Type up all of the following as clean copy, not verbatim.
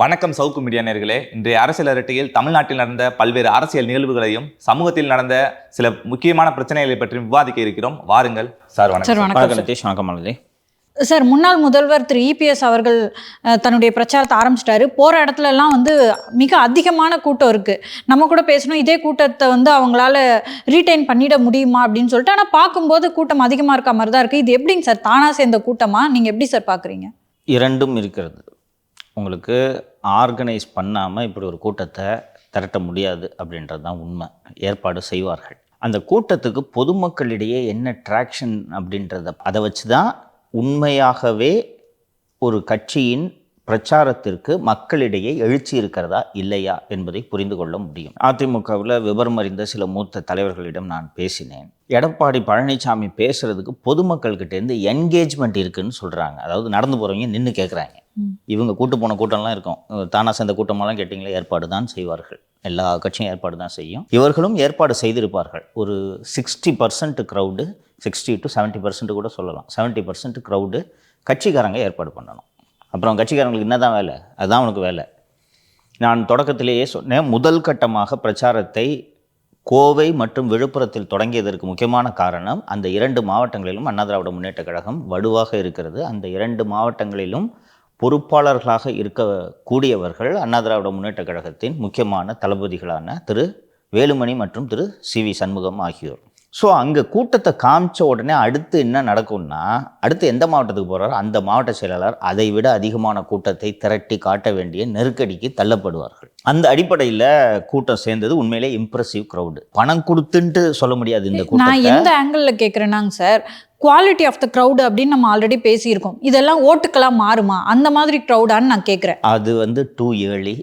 வணக்கம் சவுக்கு மீடியா நேயர்களே. இன்றைய அரசியல் அரட்டையில் தமிழ்நாட்டில் நடந்த பல்வேறு அரசியல் நிகழ்வுகளையும் சமூகத்தில் நடந்த சில முக்கியமான பிரச்சனைகளை பற்றி விவாதிக்க இருக்கிறோம். வாருங்கள் சார். வணக்கம். சார், முன்னாள் முதல்வர் திரு இபிஎஸ் அவர்கள் தன்னுடைய பிரச்சாரத்தை ஆரம்பிச்சிட்டாரு. போகிற இடத்துலலாம் மிக அதிகமான கூட்டம் இருக்குது. நம்ம கூட பேசணும், இதே கூட்டத்தை அவங்களால ரீட்டைன் பண்ணிட முடியுமா அப்படின்னு சொல்லிட்டு. ஆனால் பார்க்கும்போது கூட்டம் அதிகமாக இருக்க மாதிரி தான் இருக்குது. இது எப்படிங்க சார், தானாக சேர்ந்த கூட்டமா? நீங்கள் எப்படி சார் பார்க்குறீங்க? இரண்டும் இருக்கிறது. உங்களுக்கு ஆர்கனைஸ் பண்ணாமல் இப்படி ஒரு கூட்டத்தை திரட்ட முடியாது அப்படின்றது தான் உண்மை. ஏற்பாடு செய்வார்கள். அந்த கூட்டத்துக்கு பொதுமக்களிடையே என்ன ட்ராக்ஷன் அப்படின்றத அதை வச்சு தான் உண்மையாகவே ஒரு கட்சியின் பிரச்சாரத்திற்கு மக்களிடையே எழுச்சி இருக்கிறதா இல்லையா என்பதை புரிந்து கொள்ள முடியும். அதிமுகவில் விவரம் அறிந்த சில மூத்த தலைவர்களிடம் நான் பேசினேன். எடப்பாடி பழனிசாமி பேசுகிறதுக்கு பொதுமக்கள்கிட்டேருந்து என்கேஜ்மெண்ட் இருக்குதுன்னு சொல்கிறாங்க. அதாவது நடந்து போகிறவங்க நின்று கேட்குறாங்க. இவங்க கூட்டு போன கூட்டம்லாம் இருக்கும். தானா சேர்ந்த கூட்டமெல்லாம் கேட்டிங்களா, ஏற்பாடு தான் செய்வார்கள். எல்லா கட்சியும் ஏற்பாடு தான் செய்யும். இவர்களும் ஏற்பாடு செய்திருப்பார்கள். ஒரு 60% க்ரௌடு, 60 to 70% கூட சொல்லலாம். 70% க்ரௌடு கட்சிக்காரங்க ஏற்பாடு பண்ணணும். அப்புறம் கட்சிக்காரங்களுக்கு என்ன தான் வேலை? அதுதான் அவனுக்கு வேலை. நான் தொடக்கத்திலேயே சொன்னேன், முதல் கட்டமாக பிரச்சாரத்தை கோவை மற்றும் விழுப்புரத்தில் தொடங்கியதற்கு முக்கியமான காரணம், அந்த 2 மாவட்டங்களிலும் அண்ணா திராவிட முன்னேற்ற கழகம் வலுவாக இருக்கிறது. அந்த 2 மாவட்டங்களிலும் பொறுப்பாளர்களாக இருக்கக்கூடியவர்கள் அண்ணா திராவிட முன்னேற்ற கழகத்தின் முக்கியமான தளபதிகளான திரு வேலுமணி மற்றும் திரு சிவி சண்முகம் ஆகியோர். ஸோ அங்கே கூட்டத்தை காமிச்ச உடனே அடுத்து என்ன நடக்கும்னா, அடுத்து எந்த மாவட்டத்துக்கு போகிறாரோ அந்த மாவட்ட செயலாளர் அதை விட அதிகமான கூட்டத்தை திரட்டி காட்ட வேண்டிய நெருக்கடிக்கு தள்ளப்படுவார்கள். அந்த அடிப்படையில் கூட்டம் சேர்ந்தது உண்மையிலே இம்ப்ரெசிவ் க்ரௌடு. பணம் கொடுத்துன்ட்டு சொல்ல முடியாது இந்த கூட்டம். நான் எந்த ஆங்கிளில் கேட்குறேன்னாங்க sir, quality of the crowd அப்படின்னு நம்ம ஆல்ரெடி பேசியிருக்கோம். இதெல்லாம் ஓட்டுக்கெல்லாம் மாறுமா? அந்த மாதிரி க்ரௌடான்னு நான் கேட்குறேன். அது டூ ஏர்லி.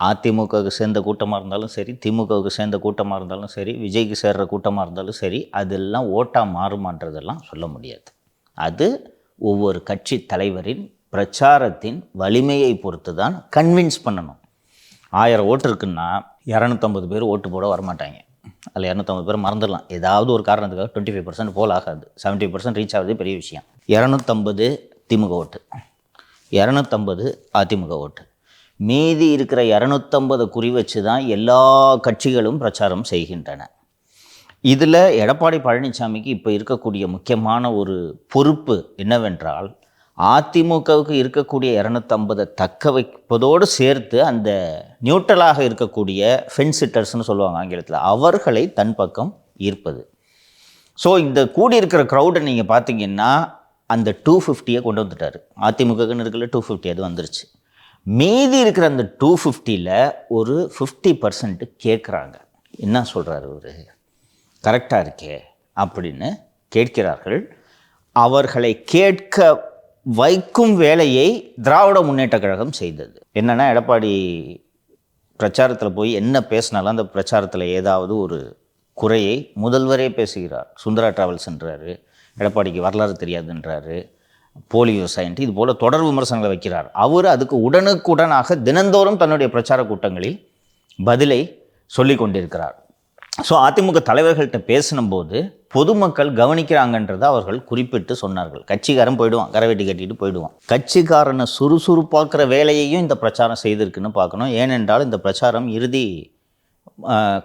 அதிமுகவுக்கு சேர்ந்த கூட்டமாக இருந்தாலும் சரி, திமுகவுக்கு சேர்ந்த கூட்டமாக இருந்தாலும் சரி, விஜய்க்கு சேர்கிற கூட்டமாக இருந்தாலும் சரி, அதெல்லாம் ஓட்டாக மாறுமான்றதெல்லாம் சொல்ல முடியாது. அது ஒவ்வொரு கட்சி தலைவரின் பிரச்சாரத்தின் வலிமையை பொறுத்து தான் கன்வின்ஸ் பண்ணணும். 1000 ஓட்டு இருக்குன்னா 250 பேர் ஓட்டு போட வரமாட்டாங்க. அதில் 250 பேர் மறந்துடலாம். ஏதாவது ஒரு காரணத்துக்காக 25% போல் ஆகாது. 70% ரீச் ஆகுது, பெரிய விஷயம். 250 திமுக ஓட்டு, 250 அதிமுக ஓட்டு, மீதி இருக்கிற 250 குறி வச்சு தான் எல்லா கட்சிகளும் பிரச்சாரம் செய்கின்றன. இதில் எடப்பாடி பழனிசாமிக்கு இப்போ இருக்கக்கூடிய முக்கியமான ஒரு பொறுப்பு என்னவென்றால், அதிமுகவுக்கு இருக்கக்கூடிய 250 தக்க வைப்பதோடு சேர்த்து அந்த நியூட்ரலாக இருக்கக்கூடிய ஃபென்சிட்டர்ஸ்னு சொல்லுவாங்க ஆங்கிலத்தில், அவர்களை தன் பக்கம் ஈர்ப்பது. ஸோ இந்த கூடியிருக்கிற க்ரௌடை நீங்கள் பார்த்தீங்கன்னா அந்த 250 கொண்டு வந்துட்டார். அதிமுகன்னு இருக்கல 250 அது வந்துருச்சு. மீதி இருக்கிற அந்த 250ல் ஒரு 50% கேட்குறாங்க. என்ன சொல்கிறாரு ஒரு கரெக்டாக இருக்கே அப்படின்னு கேட்கிறார்கள். அவர்களை கேட்க வைக்கும் வேலையை திராவிட முன்னேற்ற கழகம் செய்தது. என்னென்னா, எடப்பாடி பிரச்சாரத்தில் போய் என்ன பேசினாலும் அந்த பிரச்சாரத்தில் ஏதாவது ஒரு குறையை முதல்வரே பேசுகிறார். சுந்தரா டிராவல்ஸ்ன்றாரு, எடப்பாடிக்கு வரலாறு தெரியாதுன்றாரு, போலி விவசாயின்ட்டு இது போல் தொடர் விமர்சனங்களை வைக்கிறார். அவர் அதுக்கு உடனுக்குடனாக தினந்தோறும் தன்னுடைய பிரச்சார கூட்டங்களில் பதிலை சொல்லி கொண்டிருக்கிறார். ஸோ அதிமுக தலைவர்கள்ட்ட பேசினும்போது பொதுமக்கள் கவனிக்கிறாங்கன்றதை அவர்கள் குறிப்பிட்டு சொன்னார்கள். கட்சிக்காரன் போயிடுவான், கரவேட்டி கட்டிட்டு போயிடுவான். கட்சிக்காரனை சுறுசுறுப்பாக்குற வேலையையும் இந்த பிரச்சாரம் செய்திருக்குன்னு பார்க்கணும். ஏனென்றால் இந்த பிரச்சாரம் இறுதி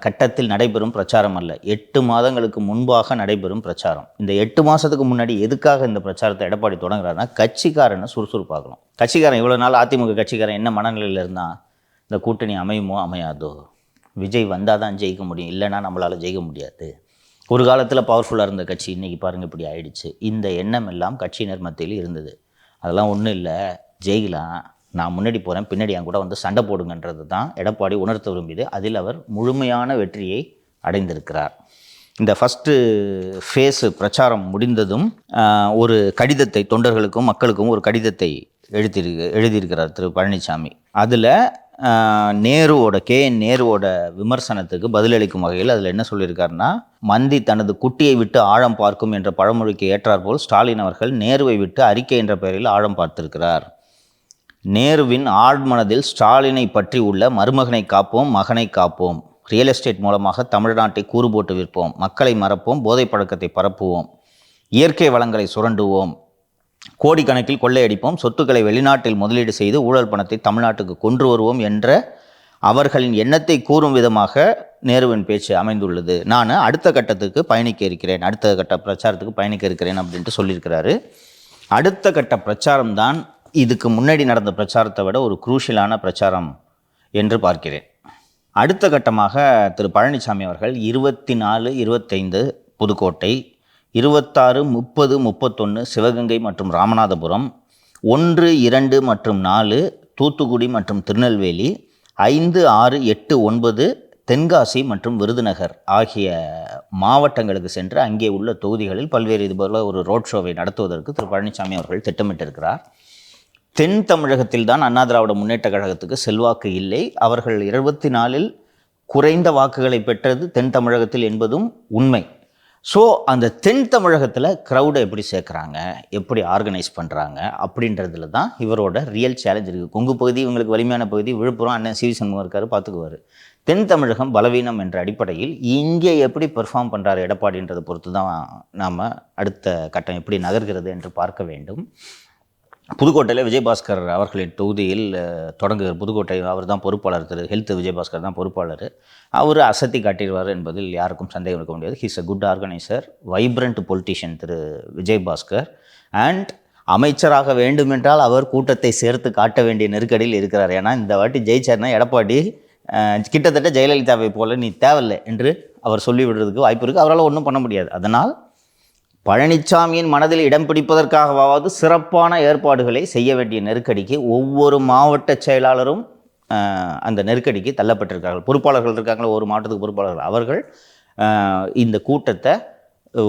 கட்டத்தில் நடைபெறும் பிரச்சாரம் அல்ல, 8 மாதங்களுக்கு முன்பாக நடைபெறும் பிரச்சாரம். இந்த 8 மாதத்துக்கு முன்னாடி எதுக்காக இந்த பிரச்சாரத்தை எடப்பாடி தொடங்குறாருன்னா, கட்சிக்காரனை சுறுசுறுப்பாக்கணும். கட்சிக்காரன் இவ்வளோ நாள் அதிமுக கட்சிக்காரன் என்ன மனநிலையில் இருந்தால், இந்த கூட்டணி அமையுமோ அமையாதோ, விஜய் வந்தால் தான் ஜெயிக்க முடியும், இல்லைனா நம்மளால் ஜெயிக்க முடியாது, ஒரு காலத்தில் பவர்ஃபுல்லாக இருந்த கட்சி இன்றைக்கி பாருங்கள் இப்படி ஆயிடுச்சு, இந்த எண்ணம் எல்லாம் கட்சியினர் மத்தியில் இருந்தது. அதெல்லாம் ஒன்றும் இல்லை, ஜெயிக்கலாம், நான் முன்னாடி போகிறேன், பின்னாடி என் கூட சண்டை போடுங்கன்றது தான் எடப்பாடி உணர்த்த விரும்பியது. அதில் அவர் முழுமையான வெற்றியை அடைந்திருக்கிறார். இந்த ஃபஸ்ட்டு ஃபேஸு பிரச்சாரம் முடிந்ததும் ஒரு கடிதத்தை தொண்டர்களுக்கும் மக்களுக்கும் ஒரு கடிதத்தை எழுதியிருக்கிறார் திரு பழனிசாமி. அதில் நேருவோட விமர்சனத்துக்கு பதிலளிக்கும் வகையில் அதில் என்ன சொல்லியிருக்காருன்னா, மந்தி தனது குட்டியை விட்டு ஆழம் பார்க்கும் என்ற பழமொழிக்கு ஏற்றாற்போல் ஸ்டாலின் அவர்கள் நேருவை விட்டு அறிக்கை என்ற பெயரில் ஆழம் பார்த்திருக்கிறார். நேருவின் ஆழ்மனதில் ஸ்டாலினை பற்றி உள்ள மருமகனை காப்போம், மகனை காப்போம், ரியல் எஸ்டேட் மூலமாக தமிழ்நாட்டை கூறு போட்டு விற்போம், மக்களை மறப்போம், போதை பழக்கத்தை பரப்புவோம், இயற்கை வளங்களை சுரண்டுவோம், கோடிக்கணக்கில் கொள்ளையடிப்போம், சொத்துக்களை வெளிநாட்டில் முதலீடு செய்து ஊழல் பணத்தை தமிழ்நாட்டுக்கு கொண்டு வருவோம் என்ற அவர்களின் எண்ணத்தை கூறும் விதமாக நேருவின் பேச்சு அமைந்துள்ளது. நான் அடுத்த கட்டத்துக்கு பயணிக்க இருக்கிறேன், அடுத்த கட்ட பிரச்சாரத்துக்கு பயணிக்க இருக்கிறேன் அப்படின்ட்டு சொல்லியிருக்கிறாரு. அடுத்த கட்ட பிரச்சாரம் தான் இதுக்கு முன்னாடி நடந்த பிரச்சாரத்தை விட ஒரு குரூஷியலான பிரச்சாரம் என்று பார்க்கிறேன். அடுத்த கட்டமாக திரு பழனிசாமி அவர்கள் 24, 25 புதுக்கோட்டை, 26, 30, 31 சிவகங்கை மற்றும் ராமநாதபுரம், 1, 2 மற்றும் 4 தூத்துக்குடி மற்றும் திருநெல்வேலி, 5, 6, 8, 9 தென்காசி மற்றும் விருதுநகர் ஆகிய மாவட்டங்களுக்கு சென்று அங்கே உள்ள தொகுதிகளில் பல்வேறு இதுபோல ஒரு ரோட் ஷோவை நடத்துவதற்கு திரு பழனிசாமி அவர்கள் திட்டமிட்டிருக்கிறார். தென் தமிழகத்தில் தான் அண்ணா திராவிட முன்னேற்ற கழகத்துக்கு செல்வாக்கு இல்லை. அவர்கள் 24 குறைந்த வாக்குகளை பெற்றது தென் தமிழகத்தில் என்பதும் உண்மை. ஸோ அந்த தென் தமிழகத்தில் க்ரௌடை எப்படி சேர்க்குறாங்க, எப்படி ஆர்கனைஸ் பண்ணுறாங்க அப்படின்றதுல தான் இவரோட ரியல் சேலஞ்ச் இருக்குது. கொங்கு பகுதி இவங்களுக்கு வலிமையான பகுதி, விழுப்புரம் அண்ணன் சிவி சண்முகம் இருக்கார் பார்த்துக்குவார். தென் தமிழகம் பலவீனம் என்ற அடிப்படையில் இங்கே எப்படி பெர்ஃபார்ம் பண்ணுறாரு எடப்பாடின்றதை பொறுத்து தான் நாம் அடுத்த கட்டம் எப்படி நகர்கிறது என்று பார்க்க வேண்டும். புதுக்கோட்டையில் விஜயபாஸ்கர் அவர்களின் தொகுதியில் தொடங்குகிற புதுக்கோட்டை அவர் தான் பொறுப்பாளர், திரு ஹெல்த் விஜயபாஸ்கர் தான் பொறுப்பாளர். அவர் அசத்தி காட்டிடுவார் என்பதில் யாருக்கும் சந்தேகம் இருக்க முடியாது. He's a good organiser, vibrant politician Thiru Vijayabaskar. And அமைச்சராக வேண்டுமென்றால் அவர் கூட்டத்தை சேர்த்து காட்ட வேண்டிய நெருக்கடியில் இருக்கிறார். ஏன்னா இந்த வாட்டி ஜெயிச்சார்னா எடப்பாடி கிட்டத்தட்ட ஜெயலலிதாவை போல நீ தேவையில்லை என்று அவர் சொல்லிவிடுறதுக்கு வாய்ப்பு இருக்குது. அவரால் ஒன்றும் பண்ண முடியாது. அதனால் பழனிசாமியின் மனதில் இடம் பிடிப்பதற்காகவாவது சிறப்பான ஏற்பாடுகளை செய்ய வேண்டிய நெருக்கடிக்கு ஒவ்வொரு மாவட்ட செயலாளரும் அந்த நெருக்கடிக்கு தள்ளப்பட்டிருக்கார்கள். பொறுப்பாளர்கள் இருக்காங்களா, ஒரு மாவட்டத்துக்கு பொறுப்பாளர்கள், அவர்கள் இந்த கூட்டத்தை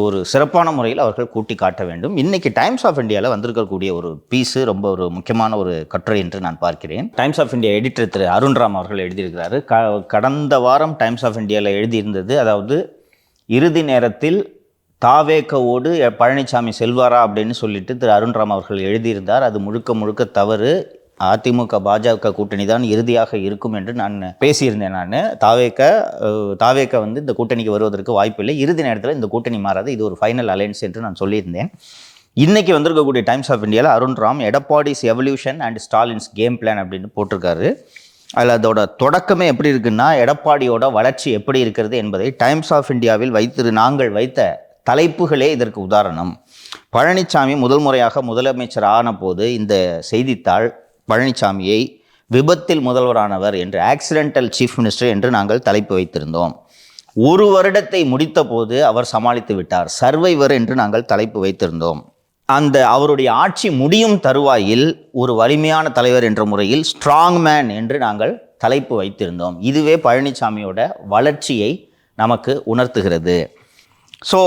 ஒரு சிறப்பான முறையில் அவர்கள் கூட்டி காட்ட வேண்டும். இன்றைக்கி டைம்ஸ் ஆஃப் இந்தியாவில் வந்திருக்கக்கூடிய ஒரு பீஸு ரொம்ப ஒரு முக்கியமான ஒரு கட்டுரை என்று நான் பார்க்கிறேன். டைம்ஸ் ஆஃப் இந்தியா எடிட்டர் திரு அருண்ராம் அவர்கள் எழுதியிருக்கிறாரு. கடந்த வாரம் டைம்ஸ் ஆஃப் இந்தியாவில் எழுதியிருந்தது, அதாவது இறுதி நேரத்தில் தாவேக்கவோடு பழனிசாமி செல்வாரா அப்படின்னு சொல்லிட்டு திரு அருண்ராம் அவர்கள் எழுதியிருந்தார். அது முழுக்க முழுக்க தவறு. அதிமுக பாஜக கூட்டணி தான் இறுதியாக இருக்கும் என்று நான் பேசியிருந்தேன். நான் தாவேக்க வந்து இந்த கூட்டணிக்கு வருவதற்கு வாய்ப்பில்லை, இறுதி நேரத்தில் இந்த கூட்டணி மாறாது, இது ஒரு ஃபைனல் அலையன்ஸ் என்று நான் சொல்லியிருந்தேன். இன்றைக்கி வந்திருக்கக்கூடிய டைம்ஸ் ஆஃப் இந்தியாவில் Arunram Edappadi's evolution and Stalin's game plan அப்படின்னு போட்டிருக்காரு. அதில் அதோட தொடக்கமே எப்படி இருக்குன்னா, எடப்பாடியோட வளர்ச்சி எப்படி இருக்கிறது என்பதை டைம்ஸ் ஆஃப் இந்தியாவில் நாங்கள் வைத்த தலைப்புகளே இதற்கு உதாரணம். பழனிசாமி முதல் முறையாக முதலமைச்சர் ஆன போது இந்த செய்தித்தாள் பழனிசாமியை விபத்தில் முதல்வரானவர் என்று, ஆக்சிடென்டல் சீஃப் மினிஸ்டர் என்று நாங்கள் தலைப்பு வைத்திருந்தோம். ஒரு வருடத்தை முடித்த போது அவர் சமாளித்து விட்டார், சர்வைவர் என்று நாங்கள் தலைப்பு வைத்திருந்தோம். அந்த அவருடைய ஆட்சி முடியும் தருவாயில் ஒரு வலிமையான தலைவர் என்ற முறையில் ஸ்ட்ராங் மேன் என்று நாங்கள் தலைப்பு வைத்திருந்தோம். இதுவே பழனிசாமியோட வளர்ச்சியை நமக்கு உணர்த்துகிறது. ஸோ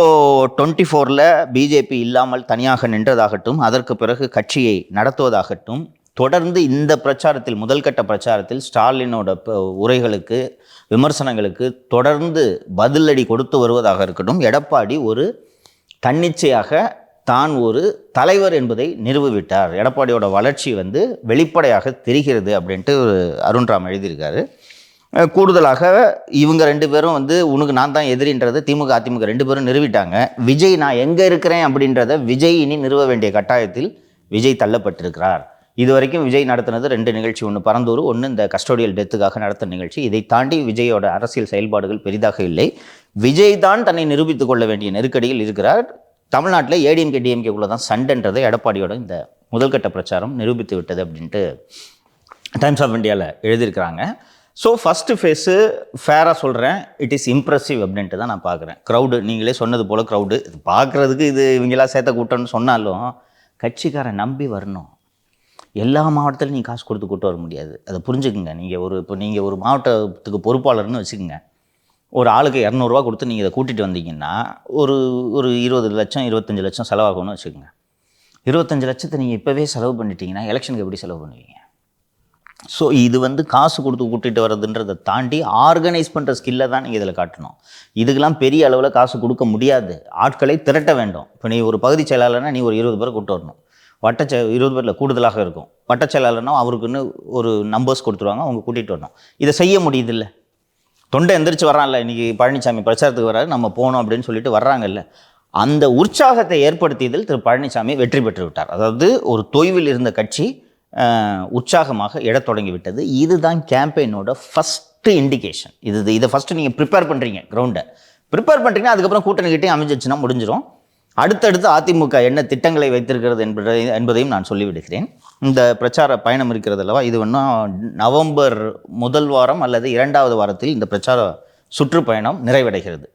24 பிஜேபி இல்லாமல் தனியாக நின்றதாகட்டும், அதற்கு பிறகு கட்சியை நடத்துவதாகட்டும், தொடர்ந்து இந்த பிரச்சாரத்தில் முதல்கட்ட பிரச்சாரத்தில் ஸ்டாலினோட உரைகளுக்கு விமர்சனங்களுக்கு தொடர்ந்து பதிலடி கொடுத்து வருவதாக இருக்கட்டும், எடப்பாடி ஒரு தன்னிச்சையாக தான் ஒரு தலைவர் என்பதை நிறுவிவிட்டார். எடப்பாடியோட வளர்ச்சி வந்து வெளிப்படையாக தெரிகிறது அப்படின்ட்டு அருண்ராம் எழுதியிருக்காரு. கூடுதலாக இவங்க 2 பேரும் வந்து உனக்கு நான் தான் எதிரின்றதை திமுக அதிமுக 2 பேரும் நிறுவிட்டாங்க. விஜய் நான் எங்கே இருக்கிறேன் அப்படின்றத விஜய் இனி நிறுவ வேண்டிய கட்டாயத்தில் விஜய் தள்ளப்பட்டிருக்கிறார். இது வரைக்கும் விஜய் நடத்தினது 2 நிகழ்ச்சி, ஒன்று பரந்தூர், ஒன்று இந்த கஸ்டோடியல் டெத்துக்காக நடத்தின நிகழ்ச்சி. இதை தாண்டி விஜயோட அரசியல் செயல்பாடுகள் பெரிதாக இல்லை. விஜய் தான் தன்னை நிரூபித்துக் கொள்ள வேண்டிய நெருக்கடியில் இருக்கிறார். தமிழ்நாட்டில் ஏடிஎம்கே டிஎம்கேக்குள்ளே தான் சண்டைன்றதை எடப்பாடியோட இந்த முதல்கட்ட பிரச்சாரம் நிரூபித்து விட்டது அப்படின்ட்டு டைம்ஸ் ஆஃப் இந்தியாவில் எழுதியிருக்கிறாங்க. ஸோ ஃபஸ்ட்டு ஃபேஸு ஃபேராக சொல்கிறேன், இட் இஸ் இம்ப்ரெசிவ் அப்படின்ட்டு தான் நான் பார்க்குறேன். க்ரௌடு நீங்களே சொன்னது போல் க்ரௌடு இது பார்க்குறதுக்கு இது இவங்கெல்லாம் சேர்த்த கூட்டம்னு சொன்னாலும் கட்சிக்காரன் நம்பி வரணும். எல்லா மாவட்டத்திலும் நீங்கள் காசு கொடுத்து கூட்டு வர முடியாது, அதை புரிஞ்சுக்குங்க. நீங்கள் ஒரு மாவட்டத்துக்கு பொறுப்பாளர்னு வச்சுக்கோங்க, ஒரு ஆளுக்கு 200 ரூபா கொடுத்து நீங்கள் இதை கூட்டிகிட்டு வந்தீங்கன்னா ஒரு 20 லட்சம் 25 லட்சம் செலவாகணும்னு வச்சுக்கோங்க. 25 லட்சத்தை நீங்கள் இப்போவே செலவு பண்ணிட்டீங்கன்னா எலெக்ஷனுக்கு எப்படி செலவு பண்ணுவீங்க? ஸோ இது வந்து காசு கொடுத்து கூட்டிகிட்டு வர்றதுன்றதை தாண்டி ஆர்கனைஸ் பண்ணுற ஸ்கில்லை தான் நீங்கள் இதில் காட்டணும். இதுக்கெல்லாம் பெரிய அளவில் காசு கொடுக்க முடியாது, ஆட்களை திரட்ட வேண்டும். இப்போ நீ ஒரு பகுதி செயலாளர்னா நீ ஒரு 20 பேரை கூட்டு வரணும். 20 பேரில் கூடுதலாக இருக்கும். வட்ட செயலாளர்னா அவருக்குன்னு ஒரு நம்பர்ஸ் கொடுத்துருவாங்க, அவங்க கூட்டிகிட்டு வரணும். இதை செய்ய முடியுதில்ல. தொண்டை எந்திரிச்சு வர்றான்ல, இன்றைக்கி பழனிசாமி பிரச்சாரத்துக்கு வர்றாரு, நம்ம போகணும் அப்படின்னு சொல்லிட்டு வர்றாங்கல்ல, அந்த உற்சாகத்தை ஏற்படுத்தியதில் திரு பழனிசாமி வெற்றி பெற்று விட்டார். அதாவது ஒரு தொய்வில் இருந்த கட்சி உற்சாகமாக எழத் தொடங்கி விட்டது. இதுதான் கேம்பெயினோட ஃபஸ்ட்டு இண்டிகேஷன். இதை ஃபஸ்ட்டு நீங்கள் ப்ரிப்பேர் பண்ணுறீங்க, கிரவுண்டை ப்ரிப்பேர் பண்ணுறீங்கன்னா அதுக்கப்புறம் கூட்டணி கிட்டே அமைஞ்சிச்சுன்னா முடிஞ்சிடும். அடுத்தடுத்து அதிமுக என்ன திட்டங்களை வைத்திருக்கிறது என்பதையும் நான் சொல்லிவிடுகிறேன். இந்த பிரச்சார பயணம் இருக்கிறது அல்லவா, இது இன்னும் நவம்பர் முதல் வாரம் அல்லது 2வது வாரத்தில் இந்த பிரச்சார சுற்றுப்பயணம் நிறைவடைகிறது.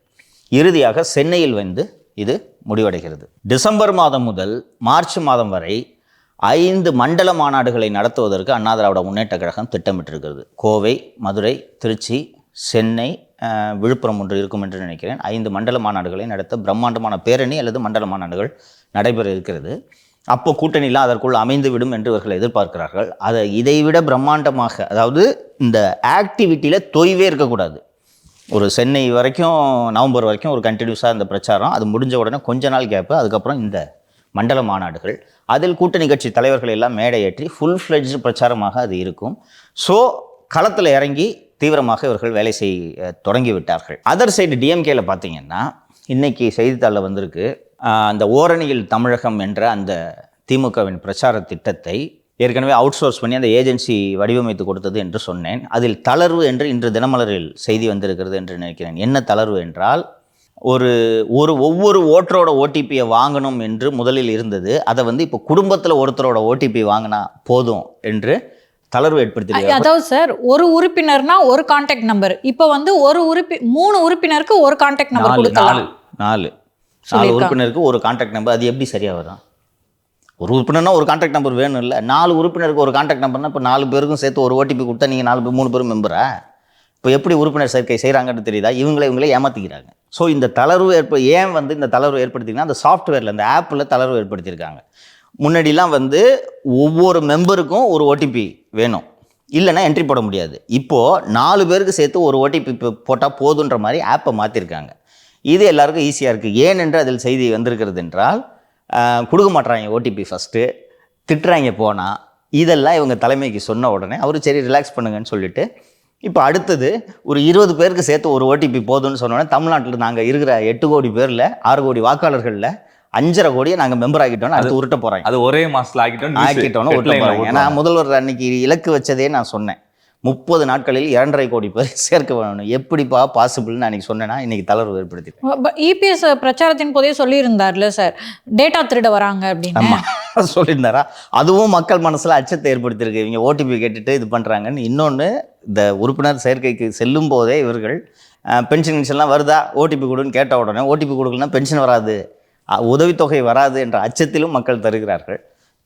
இறுதியாக சென்னையில் வந்து இது முடிவடைகிறது. டிசம்பர் மாதம் முதல் மார்ச் மாதம் வரை 5 மண்டல மாநாடுகளை நடத்துவதற்கு அண்ணா திராவிட முன்னேற்ற கழகம் திட்டமிட்டிருக்கிறது. கோவை, மதுரை, திருச்சி, சென்னை, விழுப்புரம் ஒன்று இருக்கும் என்று நினைக்கிறேன். 5 மண்டல மாநாடுகளை நடத்த பிரம்மாண்டமான பேரணி அல்லது மண்டல மாநாடுகள் நடைபெற இருக்கிறது. அப்போ கூட்டணிலாம் அதற்குள் அமைந்து விடும் என்று இவர்கள் எதிர்பார்க்கிறார்கள். அதை இதைவிட பிரம்மாண்டமாக, அதாவது இந்த ஆக்டிவிட்டியில் தொய்வே இருக்கக்கூடாது. ஒரு சென்னை வரைக்கும் நவம்பர் வரைக்கும் ஒரு கண்டினியூஸாக இந்த பிரச்சாரம், அது முடிஞ்ச உடனே கொஞ்ச நாள் கேப்பு, அதுக்கப்புறம் இந்த மண்டல மாநாடுகள், அதில் கூட்டணி கட்சி தலைவர்கள் எல்லாம் மேடையேற்றி ஃபுல் ஃப்ளெட்ஜ் பிரச்சாரமாக அது இருக்கும். ஸோ களத்தில் இறங்கி தீவிரமாக இவர்கள் வேலை செய்ய தொடங்கி விட்டார்கள். அதர் சைடு டிஎம்கேல பார்த்தீங்கன்னா இன்றைக்கி செய்தித்தாளில் வந்திருக்கு, அந்த ஓரணியில் தமிழகம் என்ற அந்த திமுகவின் பிரச்சார திட்டத்தை ஏற்கனவே அவுட் சோர்ஸ் பண்ணி அந்த ஏஜென்சி வடிவமைத்து கொடுத்தது என்று சொன்னேன். அதில் தளர்வு என்று இன்று தினமலரில் செய்தி வந்திருக்கிறது என்று நினைக்கிறேன். என்ன தளர்வு என்றால், ஒவ்வொரு ஓட்டரோட ஓடிபியை வாங்கணும் என்று முதலில் இருந்தது. அதை வந்து இப்போ குடும்பத்தில் ஒருத்தரோட ஓடிபி வாங்கினா போதும் என்று தளர்வு ஏற்படுத்தி. அதாவது சார், ஒரு உறுப்பினர்னா ஒரு கான்டாக்ட் நம்பர், இப்போ வந்து 3 உறுப்பினருக்கு ஒரு கான்டாக்ட் நம்பர் கொடுக்கலாம். 4 உறுப்பினருக்கு ஒரு கான்டாக்ட் நம்பர். அது எப்படி சரியாக வரும்? ஒரு உறுப்பினர்னா ஒரு கான்டாக்ட் நம்பர் வேணும் இல்லை? 4 உறுப்பினருக்கு ஒரு கான்டாக்ட் நம்பர்னா இப்போ 4 பேருக்கும் சேர்த்து ஒரு ஓடிபி கொடுத்தா நீங்கள் 3 பேரும் மெம்பரா? இப்போ எப்படி உறுப்பினர் சேர்க்கை செய்கிறாங்கன்னு தெரியுதா? இவங்களே ஏமாற்றிக்கிறாங்க. ஸோ இந்த தளர்வு ஏன் வந்து இந்த தளர்வு ஏற்படுத்திங்கன்னா, அந்த சாஃப்ட்வேரில், அந்த ஆப்பில் தளர்வு ஏற்படுத்தியிருக்காங்க. முன்னாடிலாம் வந்து ஒவ்வொரு மெம்பருக்கும் ஒரு ஓடிபி வேணும், இல்லைன்னா என்ட்ரி போட முடியாது. இப்போது 4 பேருக்கு சேர்த்து ஒரு ஓடிபி போட்டால் போதுன்ற மாதிரி ஆப்பை மாற்றிருக்காங்க. இது எல்லாருக்கும் ஈஸியாக இருக்குது. ஏனென்று அதில் செய்தி வந்திருக்கிறது என்றால், கொடுக்க மாட்டுறாங்க ஓடிபி, ஃபஸ்ட்டு திட்டுறாங்க போனால். இதெல்லாம் இவங்க தலைமைக்கு சொன்ன உடனே அவர் சரி ரிலாக்ஸ் பண்ணுங்கன்னு சொல்லிட்டு, இப்போ அடுத்தது ஒரு 20 பேருக்கு சேர்த்து ஒரு ஓடிபி போதும்னு சொன்னோன்னே, தமிழ்நாட்டில் நாங்கள் இருக்கிற 8 கோடி பேரில் 6 கோடி வாக்காளர்களில் 5.5 கோடியை நாங்கள் மெம்பர் ஆகிட்டோன்னு அது உருட்ட போகிறாங்க. அது ஒரே மாதத்தில் ஆக்கிட்டோன்னு உருட்ட போகிறாங்க. ஏன்னா முதல்வர் அன்னைக்கு இலக்கு வச்சதே நான் சொன்னேன், 30 நாட்களில் 2.5 கோடி பேர் சேர்க்க வேணும். எப்படிப்பா பாசிபிள்னு அன்றைக்கி சொன்னேன்னா, இன்றைக்கி தளர்வு ஏற்படுத்திட்டேன். இபிஎஸ் பிரச்சாரத்தின் போதே சொல்லியிருந்தார்ல சார், டேட்டா திருட வராங்க அப்படின்னு. ஆமாம், சொல்லியிருந்தாரா? அதுவும் மக்கள் மனசில் அச்சத்தை ஏற்படுத்தியிருக்கு. இவங்க ஓடிபி கேட்டுட்டு இது பண்ணுறாங்கன்னு. இன்னொன்று, இந்த உறுப்பினர் சேர்க்கைக்கு செல்லும் போதே இவர்கள் பென்ஷன்லாம் வருதா, ஓடிபி கொடுன்னு கேட்ட உடனே ஓடிபி கொடுக்கலன்னா பென்ஷன் வராது, உதவித்தொகை வராது என்ற அச்சத்திலும் மக்கள் தருகிறார்கள்.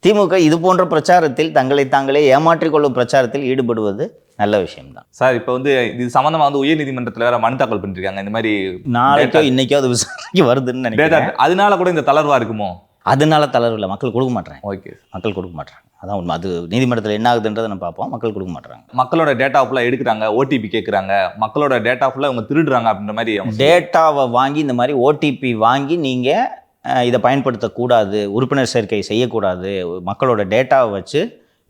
திமுக இது போன்ற பிரச்சாரத்தில் தங்களை தாங்களே ஏமாற்றிக்கொள்ளும் பிரச்சாரத்தில் ஈடுபடுவது நல்ல விஷயம்தான் சார். இப்போ வந்து இது சம்மந்தமாக வந்து உயர்நீதிமன்றத்தில் வேற மனு தாக்கல் பண்ணிருக்காங்க. இந்த மாதிரி நாளைக்கோ இன்னைக்கோ அது விசாரணைக்கு வருதுன்னு நினைக்கிறேன். அதனால கூட இந்த தளர்வா இருக்குமோ? அதனால தளர்வு இல்லை, மக்கள் கொடுக்க மாட்டாங்க. ஓகே, மக்கள் கொடுக்க மாட்டாங்க, அதான் உண்மை. அது நீதிமன்றத்தில் என்ன ஆகுதுன்றதை நம்ம பார்ப்போம். மக்கள் கொடுக்க மாட்டாங்க. மக்களோட டேட்டா ஃபுல்லாக எடுக்கிறாங்க, ஓடிபி கேட்குறாங்க, மக்களோட டேட்டா ஃபுல்லாக அவங்க திருடுறாங்க அப்படின்ற மாதிரி. டேட்டாவை வாங்கி இந்த மாதிரி ஓடிபி வாங்கி நீங்கள் இதை பயன்படுத்தக்கூடாது, உறுப்பினர் சேர்க்கை செய்யக்கூடாது, மக்களோட டேட்டாவை வச்சு,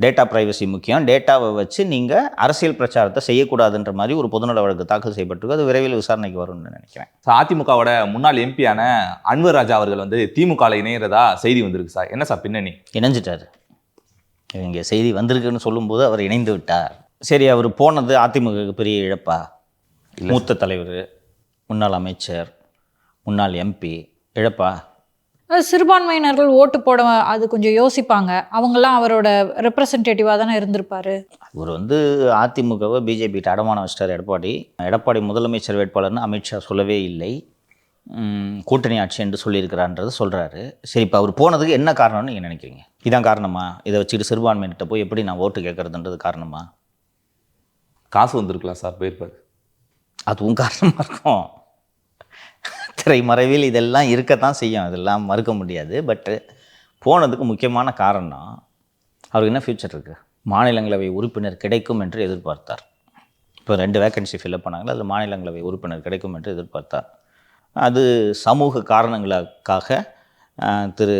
டேட்டா ப்ரைவசி முக்கியம், டேட்டாவை வச்சு நீங்கள் அரசியல் பிரச்சாரத்தை செய்யக்கூடாதுன்ற மாதிரி ஒரு பொதுநல வழக்கு தாக்கல் செய்யப்பட்டிருக்கு. அது விரைவில் விசாரணைக்கு வரும்னு நினைக்கிறேன். அதிமுகவோட முன்னாள் எம்பியான அன்வர் ராஜா அவர்கள் வந்து திமுகவில் இணைகிறதா செய்தி வந்திருக்கு சார். என்ன சார் பின்னணி? இணைஞ்சிட்டார். இங்கே செய்தி வந்திருக்குன்னு சொல்லும்போது அவர் இணைந்து விட்டார். சரி, அவர் போனது அதிமுகவுக்கு பெரிய இழப்பா? மூத்த தலைவர், முன்னாள் அமைச்சர், முன்னாள் எம்பி, இழப்பா? சிறுபான்மையினர்கள் ஓட்டு போட அது கொஞ்சம் யோசிப்பாங்க. அவங்கெல்லாம் அவரோட ரெப்ரசன்டேட்டிவாக தானே இருந்திருப்பாரு. அவர் வந்து அதிமுகவை பிஜேபி அடமான வச்சிட்டார். எடப்பாடி முதலமைச்சர் வேட்பாளர்னு அமித்ஷா சொல்லவே இல்லை, கூட்டணி ஆட்சி என்று சொல்லியிருக்கிறான்றது சொல்கிறாரு. சரி, இப்போ அவர் போனதுக்கு என்ன காரணம்னு நீங்கள் நினைக்கிறீங்க? இதான் காரணமா? இதை வச்சுட்டு சிறுபான்மையிட்ட போய் எப்படி நான் ஓட்டு கேட்குறதுன்றது காரணமா? காசு வந்திருக்கலாம் சார், போயிருப்பாரு. அதுவும் காரணமாக இருக்கும். திரைமறைவில் இதெல்லாம் இருக்கத்தான் செய்யும், அதெல்லாம் மறுக்க முடியாது. பட்டு போனதுக்கு முக்கியமான காரணம், அவருக்கு என்ன ஃப்யூச்சர் இருக்குது? மாநிலங்களவை உறுப்பினர் கிடைக்கும் என்று எதிர்பார்த்தார். இப்போ 2 வேக்கன்சி ஃபில்அப் பண்ணாங்களா, அதில் மாநிலங்களவை உறுப்பினர் கிடைக்கும் என்று எதிர்பார்த்தார். அது சமூக காரணங்களுக்காக திரு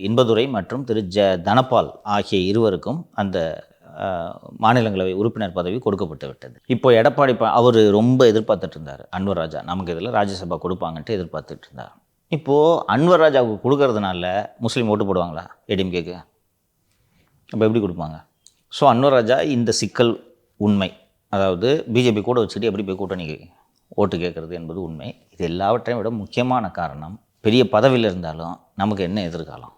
இன்பதுரை மற்றும் திரு தனபால் ஆகிய இருவருக்கும் அந்த மாநிலங்களவை உறுப்பினர் பதவி கொடுக்கப்பட்டு விட்டது. இப்போ எடப்பாடி அவர் ரொம்ப எதிர்பார்த்துட்டு இருந்தார். அன்வர் ராஜா நமக்கு இதில் ராஜ்யசபா கொடுப்பாங்கன்ட்டு எதிர்பார்த்துட்டு இருந்தார். இப்போது அன்வர் ராஜாவுக்கு கொடுக்கறதுனால முஸ்லீம் ஓட்டு போடுவாங்களா ஏடிஎம்கேக்கு? அப்போ எப்படி கொடுப்பாங்க? ஸோ அன்வர் ராஜா இந்த சிக்கல் உண்மை. அதாவது பிஜேபி கூட வச்சுக்கிட்டு எப்படி போய் கூட்டணி ஓட்டு கேட்குறது என்பது உண்மை. இது எல்லாவற்றையும் விட முக்கியமான காரணம், பெரிய பதவியில் இருந்தாலும் நமக்கு என்ன எதிர்காலம்?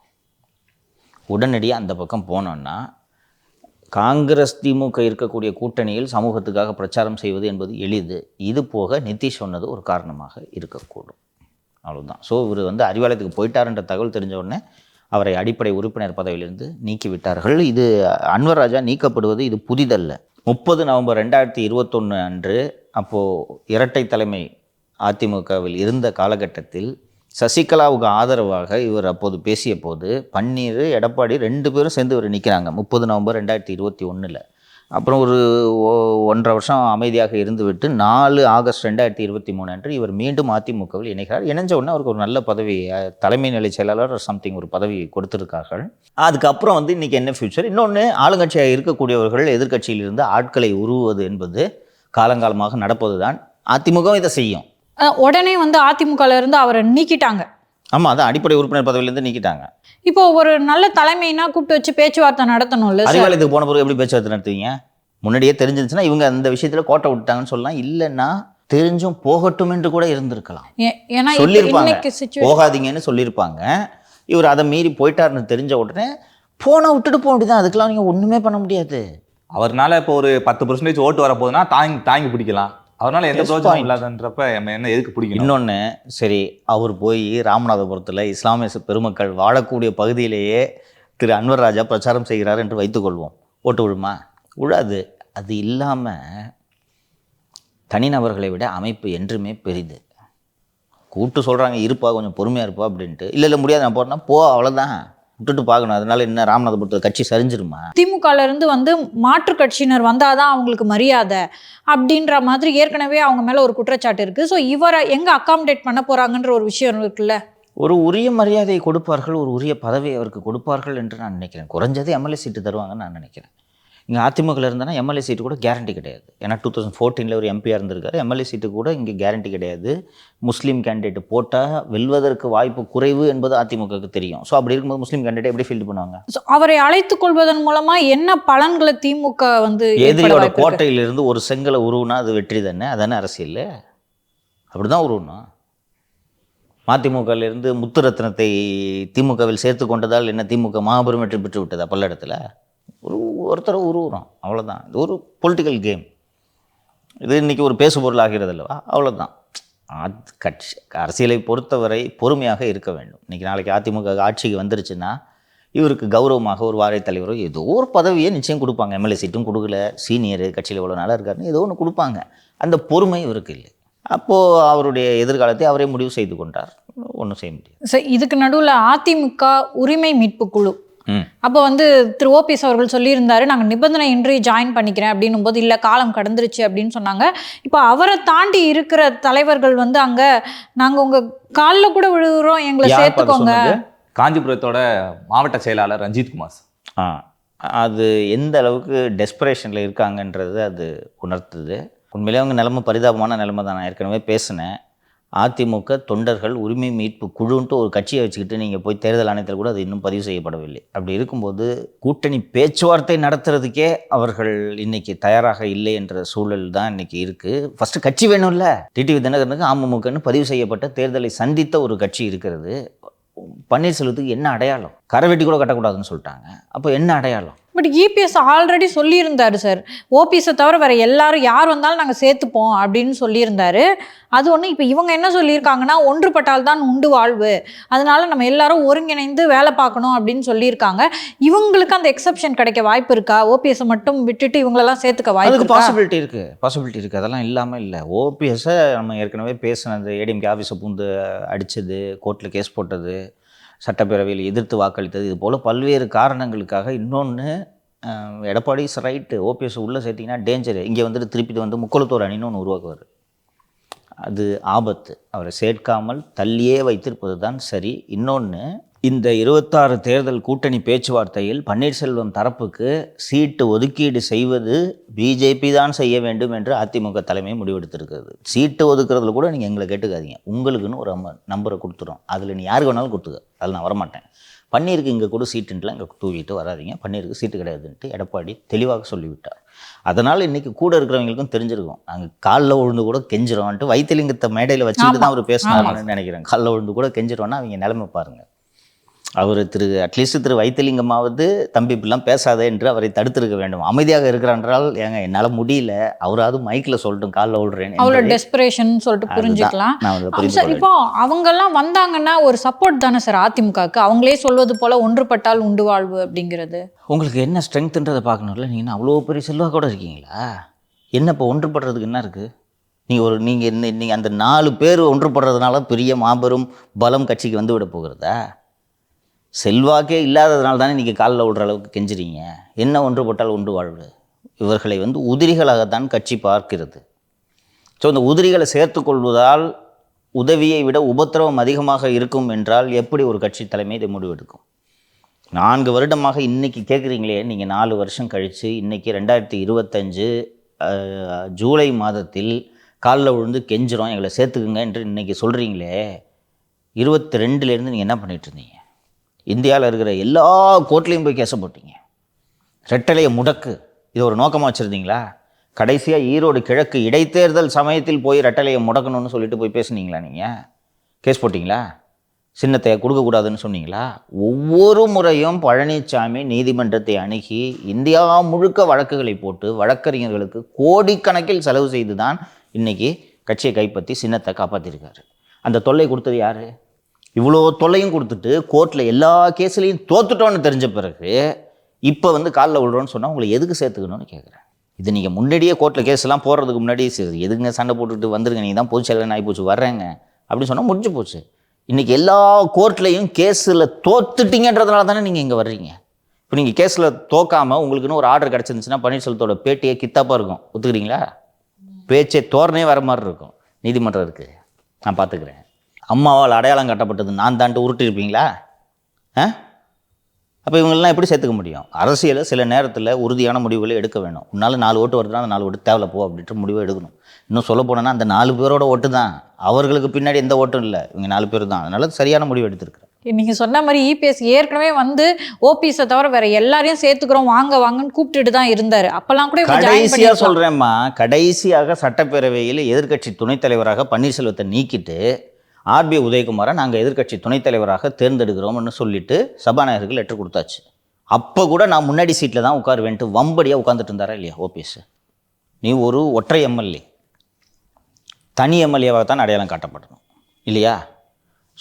உடனடியாக அந்த பக்கம் போனோன்னா காங்கிரஸ் திமுக இருக்கக்கூடிய கூட்டணியில் சமூகத்துக்காக பிரச்சாரம் செய்வது என்பது எளிது. இது போக நிதிஷ் சொன்னது ஒரு காரணமாக இருக்கக்கூடும். அவ்வளோதான். ஸோ இவர் அறிவாலயத்துக்கு போயிட்டாருன்ற தகவல் தெரிஞ்ச உடனே அவரை அடிப்படை உறுப்பினர் பதவியிலிருந்து நீக்கிவிட்டார்கள். இது அன்வர் ராஜா நீக்கப்படுவது இது புதிதல்ல. 30 நவம்பர் 2021 அன்று அப்போது இரட்டை தலைமை அதிமுகவில் இருந்த காலகட்டத்தில் சசிகலாவுக்கு ஆதரவாக இவர் அப்போது பேசிய போது பன்னீர் எடப்பாடி 2 பேரும் சேர்ந்து இவர் நிற்கிறாங்க 30 நவம்பர் 2021. அப்புறம் ஒரு 1.5 வருஷம் அமைதியாக இருந்துவிட்டு 4 ஆகஸ்ட் 2023 அன்று இவர் மீண்டும் அதிமுகவில் இணைகிறார். இணைஞ்ச உடனே அவருக்கு ஒரு நல்ல பதவி, தலைமை நிலை செயலாளர் சம்திங் ஒரு பதவி கொடுத்துருக்கார்கள். அதுக்கப்புறம் இன்றைக்கி என்ன ஃபியூச்சர்? இன்னொன்று, ஆளுங்கட்சியாக இருக்கக்கூடியவர்கள் எதிர்க்கட்சியில் இருந்து ஆட்களை உருவுவது என்பது காலங்காலமாக நடப்பது தான். அதிமுக இதை செய்யும். உடனே அதிமுகல இருந்து அவரை நீக்கிட்டாங்க. ஆமாம், அதான் அடிப்படை உறுப்பினர் பதவியிலேருந்து நீக்கிட்டாங்க. இப்போ ஒரு நல்ல தலைமைனா கூப்பிட்டு வச்சு பேச்சுவார்த்தை நடத்தணும்ல. அறிவாலயத்துக்கு போன பிறகு எப்படி பேச்சுவார்த்தை நடத்துவீங்க? முன்னாடியே தெரிஞ்சிருந்துச்சுன்னா இவங்க அந்த விஷயத்தில் கோட்டை விட்டாங்கன்னு சொல்லலாம். இல்லைன்னா தெரிஞ்சும் போகட்டும் என்று கூட இருந்திருக்கலாம். ஏன்னா சொல்லியிருப்பாங்க, போகாதீங்கன்னு சொல்லியிருப்பாங்க. இவர் அதை மீறி போயிட்டாருன்னு தெரிஞ்ச உடனே போனை விட்டுட்டு போக வேண்டியதான். அதுக்கெல்லாம் நீங்கள் ஒன்றுமே பண்ண முடியாது. அவர்னால இப்போ ஒரு 10% ஓட்டு வரப்போகுதுன்னா தாங்கி பிடிக்கலாம். அவரால் எந்த பிரோஜனம் இல்லாதன்றப்ப என்ன எதுக்கு பிடிக்கும்? இன்னொன்று, சரி, அவர் போய் ராமநாதபுரத்தில் இஸ்லாமிய பெருமக்கள் வாழக்கூடிய பகுதியிலேயே திரு அன்வர் ராஜா பிரச்சாரம் செய்கிறார் என்று வைத்துக்கொள்வோம். ஓட்டு விழுமா? விழாது. அது இல்லாமல் தனிநபர்களை விட அமைப்பு என்றுமே பெரிது. கூப்பிட்டு சொல்கிறாங்க, இருப்பா கொஞ்சம் பொறுமையாக இருப்பா அப்படின்ட்டு. இல்லை முடியாது, நான் போகிறேன்னா போ, அவ்வளோதான், விட்டுட்டு பார்க்கணும். அதனால என்ன ராமநாதபுரத்தில் கட்சி சரிஞ்சிருமா? திமுகல இருந்து மாற்று கட்சியினர் வந்தாதான் அவங்களுக்கு மரியாதை அப்படின்ற மாதிரி ஏற்கனவே அவங்க மேல ஒரு குற்றச்சாட்டு இருக்கு. ஸோ இவரை எங்க அகாமடேட் பண்ண போறாங்கன்ற ஒரு விஷயம் இருக்குல்ல. ஒரு உரிய மரியாதையை கொடுப்பார்கள், ஒரு உரிய பதவியை அவருக்கு கொடுப்பார்கள் என்று நான் நினைக்கிறேன். குறைஞ்சது எம்எல்ஏ சீட்டு தருவாங்கன்னு நான் நினைக்கிறேன். இங்கே அதிமுகவில் இருந்தானா எம்எல்ஏ சீட்டு கூட கேரண்டி கிடையாது. ஏன்னா 2014 ஒரு எம்பியாக இருந்திருக்காரு. எம்எல்ஏ சீட்டு கூட இங்கே கேரண்டி கிடையாது. முஸ்லீம் கேண்டிடேட் போட்டால் வெல்வதற்கு வாய்ப்பு குறைவு என்பது அதிமுகவுக்கு தெரியும். ஸோ அப்படி இருக்கும்போது முஸ்லீம் கேண்டிடேட் எப்படி ஃபீல்டு பண்ணுவாங்க? ஸோ அவரை அழைத்துக் கொள்வதன் மூலமா என்ன பலன்களை திமுக எதிரியோட கோட்டையிலிருந்து ஒரு செங்கலை உருவுனா அது வெற்றி தானே? அதானே அரசியல். அப்படி தான் உருவணும். மதிமுகவிலிருந்து முத்துரத்னத்தை திமுகவில் சேர்த்து கொண்டதால் என்ன திமுக மாபெரும் வெற்றி பெற்று விட்டதா? பல்லடத்தில் ஒருத்தரை உருவுறோம், அவ்வளோதான். இது ஒரு பொலிட்டிக்கல் கேம். இது இன்றைக்கி ஒரு பேசு பொருள் ஆகிறது அல்லவா? அவ்வளோதான். கட்சி அரசியலை பொறுத்தவரை பொறுமையாக இருக்க வேண்டும். இன்றைக்கி நாளைக்கு அதிமுக ஆட்சிக்கு வந்துருச்சுன்னா இவருக்கு கௌரவமாக ஒரு வார தலைவரோ ஏதோ ஒரு பதவியை நிச்சயம் கொடுப்பாங்க. எம்எல்ஏ சீட்டும் கொடுக்கல, சீனியர் கட்சியில் இவ்வளோ நாளாக இருக்காருன்னு ஏதோ ஒன்று கொடுப்பாங்க. அந்த பொறுமை இவருக்கு இல்லை. அப்போது அவருடைய எதிர்காலத்தை அவரே முடிவு செய்து கொண்டார். ஒன்றும் செய்ய முடியாது. இதுக்கு நடுவில் அதிமுக உரிமை மீட்பு குழு அப்போ திரு ஓபிஎஸ் அவர்கள் சொல்லியிருந்தாரு, நாங்கள் நிபந்தனையின்றி ஜாயின் பண்ணிக்கிறேன் அப்படின்னும் போது இல்லை காலம் கடந்துருச்சு அப்படின்னு சொன்னாங்க. இப்போ அவரை தாண்டி இருக்கிற தலைவர்கள் அங்கே நாங்கள் உங்கள் காலில் கூட விழுகிறோம், எங்களை சேர்த்துக்கோங்க. காஞ்சிபுரத்தோட மாவட்ட செயலாளர் ரஞ்சித் குமார். அது எந்த அளவுக்கு டெஸ்பரேஷனில் இருக்காங்கன்றது அது உணர்த்துது. உண்மையிலே அவங்க நிலைமை பரிதாபமான நிலைமை தான். நான் ஏற்கனவே பேசினேன். அதிமுக தொண்டர்கள் உரிமை மீட்பு குழுன்ட்டு ஒரு கட்சியை வச்சுக்கிட்டு நீங்கள் போய் தேர்தல் ஆணையத்தில் கூட அது இன்னும் பதிவு செய்யப்படவில்லை. அப்படி இருக்கும்போது கூட்டணி பேச்சுவார்த்தை நடத்துறதுக்கே அவர்கள் இன்றைக்கி தயாராக இல்லை என்ற சூழல் தான் இன்றைக்கி இருக்குது. ஃபஸ்ட்டு கட்சி வேணும்ல. டிடிவி தினகரனுக்கு அமமுகன்னு பதிவு செய்யப்பட்ட தேர்தலை சந்தித்த ஒரு கட்சி இருக்கிறது. பன்னீர்செல்வத்துக்கு என்ன அடையாளம்? கரைவெட்டி கூட கட்டக்கூடாதுன்னு சொல்லிட்டாங்க. அப்போ என்ன அடையாளம்? பட் இபிஎஸ் ஆல்ரெடி சொல்லியிருந்தாரு சார், ஓபிஎஸை தவிர வேறு எல்லாரும் யார் வந்தாலும் நாங்கள் சேர்த்துப்போம் அப்படின்னு சொல்லியிருந்தாரு. அது ஒன்று. இப்போ இவங்க என்ன சொல்லியிருக்காங்கன்னா, ஒன்றுபட்டால் தான் உண்டு வாழ்வு, அதனால நம்ம எல்லாரும் ஒருங்கிணைந்து வேலை பார்க்கணும் அப்படின்னு சொல்லியிருக்காங்க. இவங்களுக்கு அந்த எக்ஸப்ஷன் கிடைக்க வாய்ப்பு இருக்கா? ஓபிஎஸை மட்டும் விட்டுட்டு இவங்களெல்லாம் சேர்த்துக்க வாய்ப்பு இருக்கா? பாசிபிலிட்டி இருக்குது. அதெல்லாம் இல்லாமல் இல்லை. ஓபிஎஸ்ஸை நம்ம ஏற்கனவே பேசினது, ஏடிஎம்கே ஆஃபீஸை பூந்து அடித்தது, கோர்ட்டில் கேஸ் போட்டது, சட்டப்பேரவையில் எதிர்த்து வாக்களித்தது, இது போல் பல்வேறு காரணங்களுக்காக. இன்னொன்று, எடப்பாடி ரைட்டு, ஓபிஎஸ் உள்ளே சேர்த்திங்கன்னா டேஞ்சரு. இங்கே திருப்பி முக்குளத்தோர் அணின்னு ஒன்று உருவாக்குவார். அது ஆபத்து. அவரை சேர்க்காமல் தள்ளியே வைத்திருப்பது தான் சரி. இன்னொன்று, இந்த 26 தேர்தல் கூட்டணி பேச்சுவார்த்தையில் பன்னீர்செல்வம் தரப்புக்கு சீட்டு ஒதுக்கீடு செய்வது பிஜேபி தான் செய்ய வேண்டும் என்று அதிமுக தலைமை முடிவெடுத்திருக்கிறது. சீட்டு ஒதுக்குறதுல கூட நீங்கள் எங்களை கேட்டுக்காதீங்க, உங்களுக்குன்னு ஒரு நம்பரை கொடுத்துரும், அதில் நீ யாருக்கு வேணாலும் கொடுத்துக்க, அதில் நான் வரமாட்டேன். பன்னீருக்கு இங்கே கூட சீட்டுன்ட்டுலாம் இங்கே தூக்கிட்டு வராதிங்க, பன்னீருக்கு சீட்டு கிடையாதுன்ட்டு எடப்பாடி தெளிவாக சொல்லிவிட்டார். அதனால் இன்றைக்கி கூட இருக்கிறவங்களுக்கும் தெரிஞ்சிருக்கும், நாங்கள் காலில் விழுந்து கூட கெஞ்சிரோன்ட்டு வைத்திலிங்கத்தை மேடையில் வச்சுக்கிட்டு தான் அவர் பேசினாருன்னு நினைக்கிறேன். காலில் விழுந்து கூட கெஞ்சிரோன்னா அவங்க நிலைமை பாருங்கள். அவர் அட்லீஸ்ட் திரு வைத்திலிங்கமாவது தம்பி இப்படிலாம் பேசாதே என்று அவரை தடுத்திருக்க வேண்டும். அமைதியாக இருக்கிறான்றால் ஏங்க என்னால் முடியல, அவராவது மைக்கில் சொல்லட்டும் காலில் விழுறேன், அவ்வளோ டெஸ்பிரேஷன் சொல்லிட்டு புரிஞ்சுக்கலாம். சார் இப்போ அவங்கெல்லாம் வந்தாங்கன்னா ஒரு சப்போர்ட் தானே சார் அதிமுகவுக்கு, அவங்களே சொல்வது போல ஒன்றுபட்டால் உண்டு வாழ்வு அப்படிங்கிறது. உங்களுக்கு என்ன ஸ்ட்ரென்த்துன்றதை பார்க்கணும்ல, நீங்கள் அவ்வளோ பெரிய செல்வாக கூட இருக்கீங்களா, என்ன இப்போ ஒன்றுபடுறதுக்கு என்ன இருக்குது? நீங்கள் அந்த 4 பேர் ஒன்றுபடுறதுனால பெரிய மாபெரும் பலம் கட்சிக்கு வந்து விட போகிறதா? செல்வாக்கே இல்லாததுனால தானே நீங்கள் காலில் விடுற அளவுக்கு கெஞ்சுறீங்க. என்ன ஒன்றுபட்டால் உண்டு வாழ்வு? இவர்களை வந்து உதிரிகளாகத்தான் கட்சி பார்க்கிறது. ஸோ இந்த உதிரிகளை சேர்த்து கொள்வதால் உதவியை விட உபத்திரவம் அதிகமாக இருக்கும் என்றால் எப்படி ஒரு கட்சி தலைமை இதை முடிவெடுக்கும்? 4 வருடமாக இன்றைக்கி கேட்குறீங்களே, நீங்கள் 4 வருஷம் கழித்து இன்றைக்கி 2025 ஜூலை மாதத்தில் காலில் விழுந்து கெஞ்சிரும் எங்களை சேர்த்துக்குங்க என்று இன்றைக்கி சொல்கிறீங்களே, 22லேருந்து நீங்கள் என்ன பண்ணிகிட்டு இருந்தீங்க? இந்தியாவில் இருக்கிற எல்லா கோர்ட்லேயும் போய் கேச போட்டீங்க. ரெட்டலையை முடக்கு இது ஒரு நோக்கமாக வச்சுருந்தீங்களா? கடைசியாக ஈரோடு கிழக்கு இடைத்தேர்தல் சமயத்தில் போய் ரெட்டலையை முடக்கணும்னு சொல்லிட்டு போய் பேசுனீங்களா? நீங்கள் கேஸ் போட்டிங்களா? சின்னத்தை கொடுக்கக்கூடாதுன்னு சொன்னீங்களா? ஒவ்வொரு முறையும் பழனிசாமி நீதிமன்றத்தை அணுகி இந்தியா முழுக்க வழக்குகளை போட்டு வழக்கறிஞர்களுக்கு கோடிக்கணக்கில் செலவு செய்து தான் இன்றைக்கி கட்சியை கைப்பற்றி சின்னத்தை காப்பாற்றிருக்காரு. அந்த தொல்லை கொடுத்தது யார்? இவ்வளோ தொல்லையும் கொடுத்துட்டு கோர்ட்டில் எல்லா கேஸ்லையும் தோத்துட்டோன்னு தெரிஞ்ச பிறகு இப்போ வந்து காலில் விழுறோன்னு சொன்னால் உங்களை எதுக்கு சேர்த்துக்கணும்னு கேட்குறேன். இது நீங்கள் முன்னாடியே கோர்ட்டில் கேஸ்லாம் போடுறதுக்கு முன்னாடி சரி எதுங்க சண்டை போட்டுட்டு வந்துருங்க, நீங்கள் தான் பொதுச் செயலர் ஆகி போச்சு வர்றேங்க அப்படின்னு சொன்னால் முடிஞ்சு போச்சு. இன்றைக்கி எல்லா கோர்ட்லேயும் கேஸில் தோத்துட்டீங்கன்றதுனால தானே நீங்கள் இங்கே வர்றீங்க. இப்போ நீங்கள் கேஸில் தோக்காமல் உங்களுக்குன்னு ஒரு ஆர்டர் கிடச்சிருந்துச்சுன்னா பன்னீர்செல்வத்தோட பேட்டியே கித்தாப்பாக இருக்கும், ஒத்துக்கிறீங்களா? பேச்சே தோரணே வர மாதிரி இருக்கும். நீதிமன்றம் இருக்குது, நான் பார்த்துக்கிறேன். அம்மாவால் அடையாளம் கட்டப்பட்டது நான் தான்ட்டு உருட்டிருப்பீங்களா? அப்போ இவங்களெலாம் எப்படி சேர்த்துக்க முடியும்? அரசியலில் சில நேரத்தில் உறுதியான முடிவுகளை எடுக்க வேணும். உன்னால் 4 ஓட்டு வருதுன்னா அந்த 4 ஓட்டு தேவையில்ல போ அப்படின்ற முடிவை எடுக்கணும். இன்னும் சொல்ல போனோன்னா அந்த 4 பேரோட ஓட்டு தான், அவர்களுக்கு பின்னாடி எந்த ஓட்டும் இல்லை, இவங்க 4 பேர் தான். அதனால் சரியான முடிவு எடுத்திருக்கிறேன். நீங்கள் சொன்ன மாதிரி இபிஎஸ் ஏற்கனவே வந்து ஓபிஎஸை தவிர வேற எல்லாரையும் சேர்த்துக்கிறோம் வாங்க வாங்கன்னு கூப்பிட்டுட்டு தான் இருந்தார். அப்போல்லாம் கூட கடைசியாக சொல்கிறேம்மா, கடைசியாக சட்டப்பேரவையில் எதிர்க்கட்சி துணைத் தலைவராக பன்னீர்செல்வத்தை நீக்கிட்டு ஆர்பி உதயகுமாரை நாங்கள் எதிர்க்கட்சி துணைத் தலைவராக தேர்ந்தெடுக்கிறோம்னு சொல்லிட்டு சபாநாயகருக்கு லெட்டர் கொடுத்தாச்சு. அப்போ கூட நான் முன்னாடி சீட்டில் தான் உட்காருவேன்ட்டு வம்படியாக உட்காந்துட்டு இருந்தாரா இல்லையா ஓபிஎஸ்? நீ ஒரு ஒற்றை எம்எல்ஏ, தனி எம்எல்ஏவாக தான் அடையாளம் காட்டப்படணும் இல்லையா?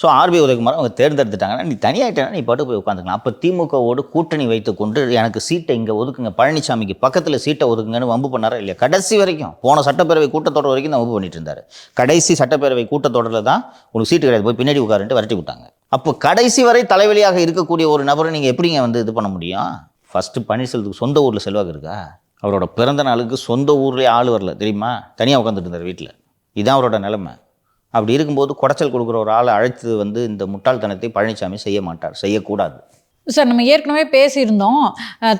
ஸோ ஆர்பி உதயகுமார் அவங்க தேர்ந்தெடுத்துட்டாங்கன்னா நீ தனியாகிட்டேன்னா நீ பாட்டு போய் உட்காந்துக்கலாம். அப்போ திமுகவோடு கூட்டணி வைத்து கொண்டு எனக்கு சீட்டை இங்கே ஒதுக்குங்க, பழனிசாமிக்கு பக்கத்தில் சீட்டை ஒதுக்குங்கன்னு வம்பு பண்ணாரா இல்லையா? கடைசி வரைக்கும் போன சட்டப்பேரவை கூட்டத்தொடர் வரைக்கும் தான் வம்பு பண்ணிட்டு இருந்தார். கடைசி சட்டப்பேரவை கூட்டத்தொடரில் தான் உனக்கு சீட்டு கிடையாது போய் பின்னாடி உட்காருன்ட்டு விரட்டி விட்டாங்க. அப்போ கடைசி வரை தலைவலியாக இருக்கக்கூடிய ஒரு நபரை நீங்கள் எப்படிங்க வந்து இது பண்ண முடியும்? ஃபஸ்ட்டு பன்னீர்செல்வத்துக்கு சொந்த ஊரில் செல்வாக்கு இருக்கா? அவரோட பிறந்த நாளுக்கு சொந்த ஊர்லேயே ஆள் வரல தெரியுமா? தனியாக உட்காந்துட்டு இருந்தார் வீட்டில். இதுதான் அவரோட நிலைமை. அப்படி இருக்கும்போது குடைச்சல் கொடுக்குற ஒரு ஆளை அழைத்து வந்து இந்த முட்டாள்தனத்தை பழனிசாமி செய்ய மாட்டார், செய்யக்கூடாது. சார் நம்ம ஏற்கனவே பேசியிருந்தோம்,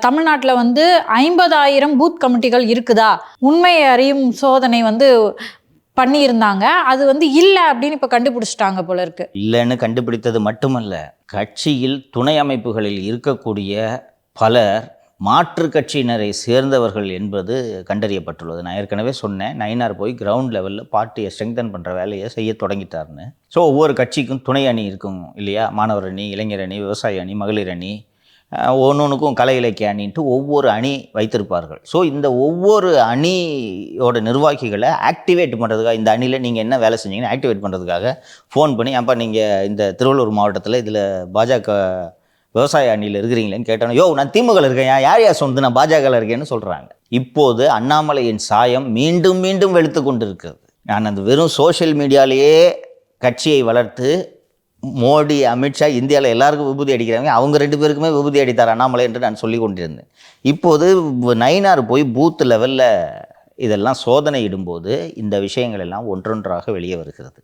தமிழ்நாட்டில் வந்து 50,000 பூத் கமிட்டிகள் இருக்குதா, உண்மையை அறியும் சோதனை வந்து பண்ணியிருந்தாங்க, அது வந்து இல்லை அப்படின்னு இப்போ கண்டுபிடிச்சிட்டாங்க போல இருக்கு. இல்லைன்னு கண்டுபிடித்தது மட்டுமல்ல, கட்சியில் துணை அமைப்புகளில் இருக்கக்கூடிய பலர் மாற்று கட்சியினரை சேர்ந்தவர்கள் என்பது கண்டறியப்பட்டுள்ளது. நான் ஏற்கனவே சொன்னேன், நயினார் போய் கிரவுண்ட் லெவலில் பார்ட்டியை ஸ்ட்ரெங்தன் பண்ணுற வேலையை செய்ய தொடங்கிட்டார்னு. ஸோ ஒவ்வொரு கட்சிக்கும் துணை அணி இருக்கும் இல்லையா? மாணவர் அணி, இளைஞர் அணி, விவசாய அணி, மகளிர் அணி, ஒன்றுக்கும் கலை இலக்கிய அணின்ட்டு ஒவ்வொரு அணி வைத்திருப்பார்கள். ஸோ இந்த ஒவ்வொரு அணியோட நிர்வாகிகளை ஆக்டிவேட் பண்ணுறதுக்காக, இந்த அணியில் நீங்கள் என்ன வேலை செஞ்சீங்கன்னு ஆக்டிவேட் பண்ணுறதுக்காக ஃபோன் பண்ணி, அப்போ நீங்கள் இந்த திருவள்ளூர் மாவட்டத்தில் இதில் பாஜக விவசாய அணியில் இருக்கிறீங்களேன்னு கேட்டோம். நான் திமுகவில் இருக்கேன், யார் சொன்னது நான் பாஜகவில் இருக்கேன்னு சொல்கிறாங்க. இப்போது அண்ணாமலையின் சாயம் மீண்டும் மீண்டும் வெளுத்து கொண்டு இருக்கிறது. நான் அந்த வெறும் சோஷியல் மீடியாலேயே கட்சியை வளர்த்து மோடி, அமித்ஷா இந்தியாவில் எல்லாருக்கும் விபூதி அடிக்கிறாங்க, அவங்க 2 பேருக்குமே விபூதி அடித்தார் அண்ணாமலை என்று நான் சொல்லி கொண்டிருந்தேன். இப்போது நயினார் போய் பூத் லெவலில் இதெல்லாம் சோதனை இடும்போது இந்த விஷயங்கள் எல்லாம் ஒன்றொன்றாக வெளியே வருகிறது.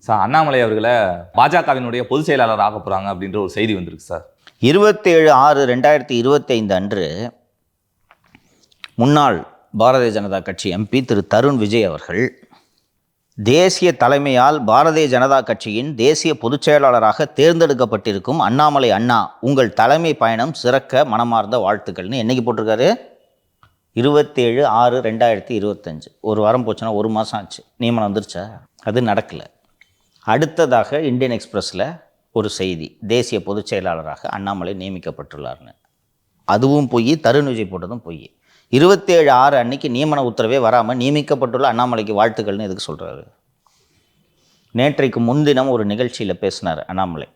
சார் அண்ணாமலை அவர்களை பாஜகவினுடைய பொதுச் செயலாளர் ஆக போகிறாங்க அப்படின்ற ஒரு செய்தி வந்திருக்கு சார். 27/6/2025 அன்று முன்னாள் பாரதிய ஜனதா கட்சி எம்பி திரு தருண் விஜய் அவர்கள் தேசிய தலைமையால் பாரதிய ஜனதா கட்சியின் தேசிய பொதுச் செயலாளராக தேர்ந்தெடுக்கப்பட்டிருக்கும் அண்ணாமலை அண்ணா உங்கள் தலைமை பயணம் சிறக்க மனமார்ந்த வாழ்த்துக்கள்னு என்னைக்கு போட்டிருக்காரு? 27/6/2025. ஒரு வாரம் போச்சுன்னா 1 மாதம் ஆச்சு. நியமனம் வந்துருச்சா? அது நடக்கலை. அடுத்ததாக இந்தியன் எக்ஸ்பிரஸில் ஒரு செய்தி, தேசிய பொதுச் செயலாளராக அண்ணாமலை நியமிக்கப்பட்டுள்ளார்னு. அதுவும் பொய், தருண் விஜய் போட்டதும் பொய். 27/6 அன்னைக்கு நியமன உத்தரவே வராமல் நியமிக்கப்பட்டுள்ள அண்ணாமலைக்கு வாழ்த்துக்கள்னு எதுக்கு சொல்கிறாரு? நேற்றைக்கு முன்தினம் ஒரு நிகழ்ச்சியில் பேசினார் அண்ணாமலை.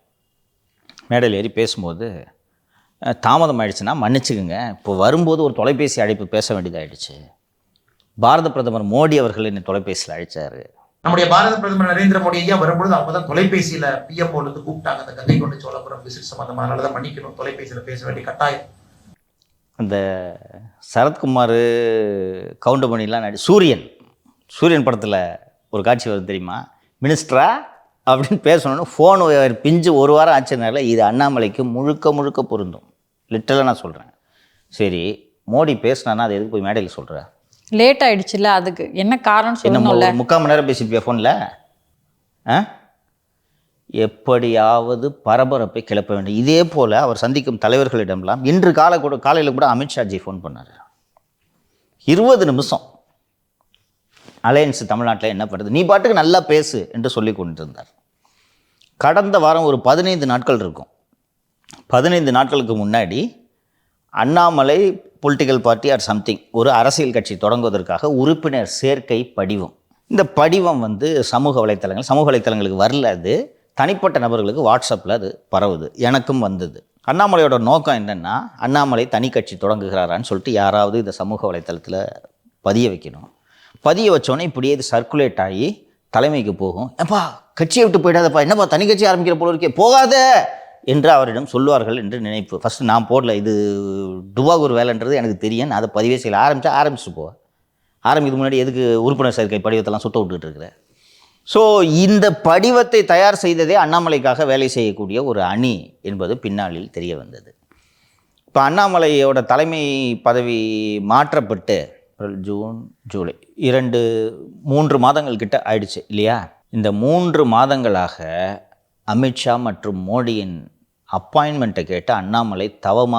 மேடையில் ஏறி பேசும்போது, தாமதம் ஆயிடுச்சுன்னா மன்னிச்சுக்குங்க, இப்போ வரும்போது ஒரு தொலைபேசி அழைப்பு பேச வேண்டியதாகிடுச்சு. பாரத பிரதமர் மோடி அவர்கள் என்னை தொலைபேசியில் அழைச்சார். நம்முடைய பாரத பிரதமர் நரேந்திர மோடி ஐயா வரும்பொழுது அப்பதான் தொலைபேசியில பிஎம்ஓல இருந்து கூப்பிட்டாங்க, அந்த கங்கை கொண்ட சோழபுரம் விசிட் சம்பந்தமா, அதனாலதான் மன்னிக்கணும், தொலைபேசியில பேச வேண்டிய கட்டாயம். அந்த சரத்குமார் கவுண்டமணிலாம் சூரியன் படத்தில் ஒரு காட்சி வருது தெரியுமா? மினிஸ்டரா அப்படின்னு பேசணுன்னு ஃபோன் பிஞ்சு 1 வாரம் ஆச்சுனால இது அண்ணாமலைக்கு முழுக்க பொருந்தும். லிட்டரலாக நான் சொல்கிறேன். சரி, மோடி பேசினான்னா அது எதுக்கு போய் மேடையில் சொல்கிறேன்? லேட் ஆயிடுச்சுல்ல, அதுக்கு என்ன காரணம் சொல்லணும்ல. 3/4 மணி நேரம் பேசிட்டு ஃபோனில் எப்படியாவது பரபரப்பை கிளப்ப வேண்டும். இதே போல் அவர் சந்திக்கும் தலைவர்களிடம்லாம் இன்று காலையில் கூட அமித்ஷாஜி ஃபோன் பண்ணார். 20 நிமிஷம் அலையன்ஸ் தமிழ்நாட்டில் என்ன பண்ணுறது, நீ பாட்டுக்கு நல்லா பேசு என்று சொல்லி கொண்டிருந்தார். கடந்த வாரம் ஒரு 15 நாட்கள் இருக்கும். 15 நாட்களுக்கு முன்னாடி Annamalai political party or something ஒரு அரசியல் கட்சி தொடங்குவதற்காக உறுப்பினர் சேர்க்கை படிவம். இந்த படிவம் சமூக வலைத்தளங்களுக்கு வரல, அது தனிப்பட்ட நபர்களுக்கு வாட்ஸ்அப்பில் அது பரவுது. எனக்கும் வந்தது. அண்ணாமலையோட நோக்கம் என்னென்னா, அண்ணாமலை தனி கட்சி தொடங்குகிறாரான்னு சொல்லிட்டு யாராவது இந்த சமூக வலைத்தளத்தில் பதிய வைக்கணும். பதிய வச்சோன்னே இப்படியே இது சர்க்குலேட் ஆகி தலைமைக்கு போகும். ஏப்பா கட்சியை விட்டு போயிடாதப்பா, என்னப்பா தனி கட்சி ஆரம்பிக்கிற போல இருக்கே, போகாத என்று அவரிடம் சொல்வார்கள் என்று நினைப்பு. ஃபஸ்ட்டு நான் போடல, இது டுபாகூர் வேலைன்றது எனக்கு தெரியும், நான் அதை பதிவே செய்யலை. ஆரம்பிச்சுட்டு போவேன். ஆரம்பிக்கிறதுக்கு முன்னாடி எதுக்கு உறுப்பினர் சேர்க்கை படிவத்தெல்லாம் சுத்த விட்டுக்கிட்டு இருக்கிறேன். ஸோ இந்த படிவத்தை தயார் செய்ததே அண்ணாமலைக்காக வேலை செய்யக்கூடிய ஒரு அணி என்பது பின்னாளில் தெரிய வந்தது. இப்போ அண்ணாமலையோட தலைமை பதவி மாற்றப்பட்டு ஜூன் ஜூலை 3 மாதங்கள் கிட்ட ஆயிடுச்சு இல்லையா? இந்த 3 மாதங்களாக அமித்ஷா மற்றும் மோடியின் அப்பாயின்மெண்ட்டை கேட்டு அண்ணாமலை தவம்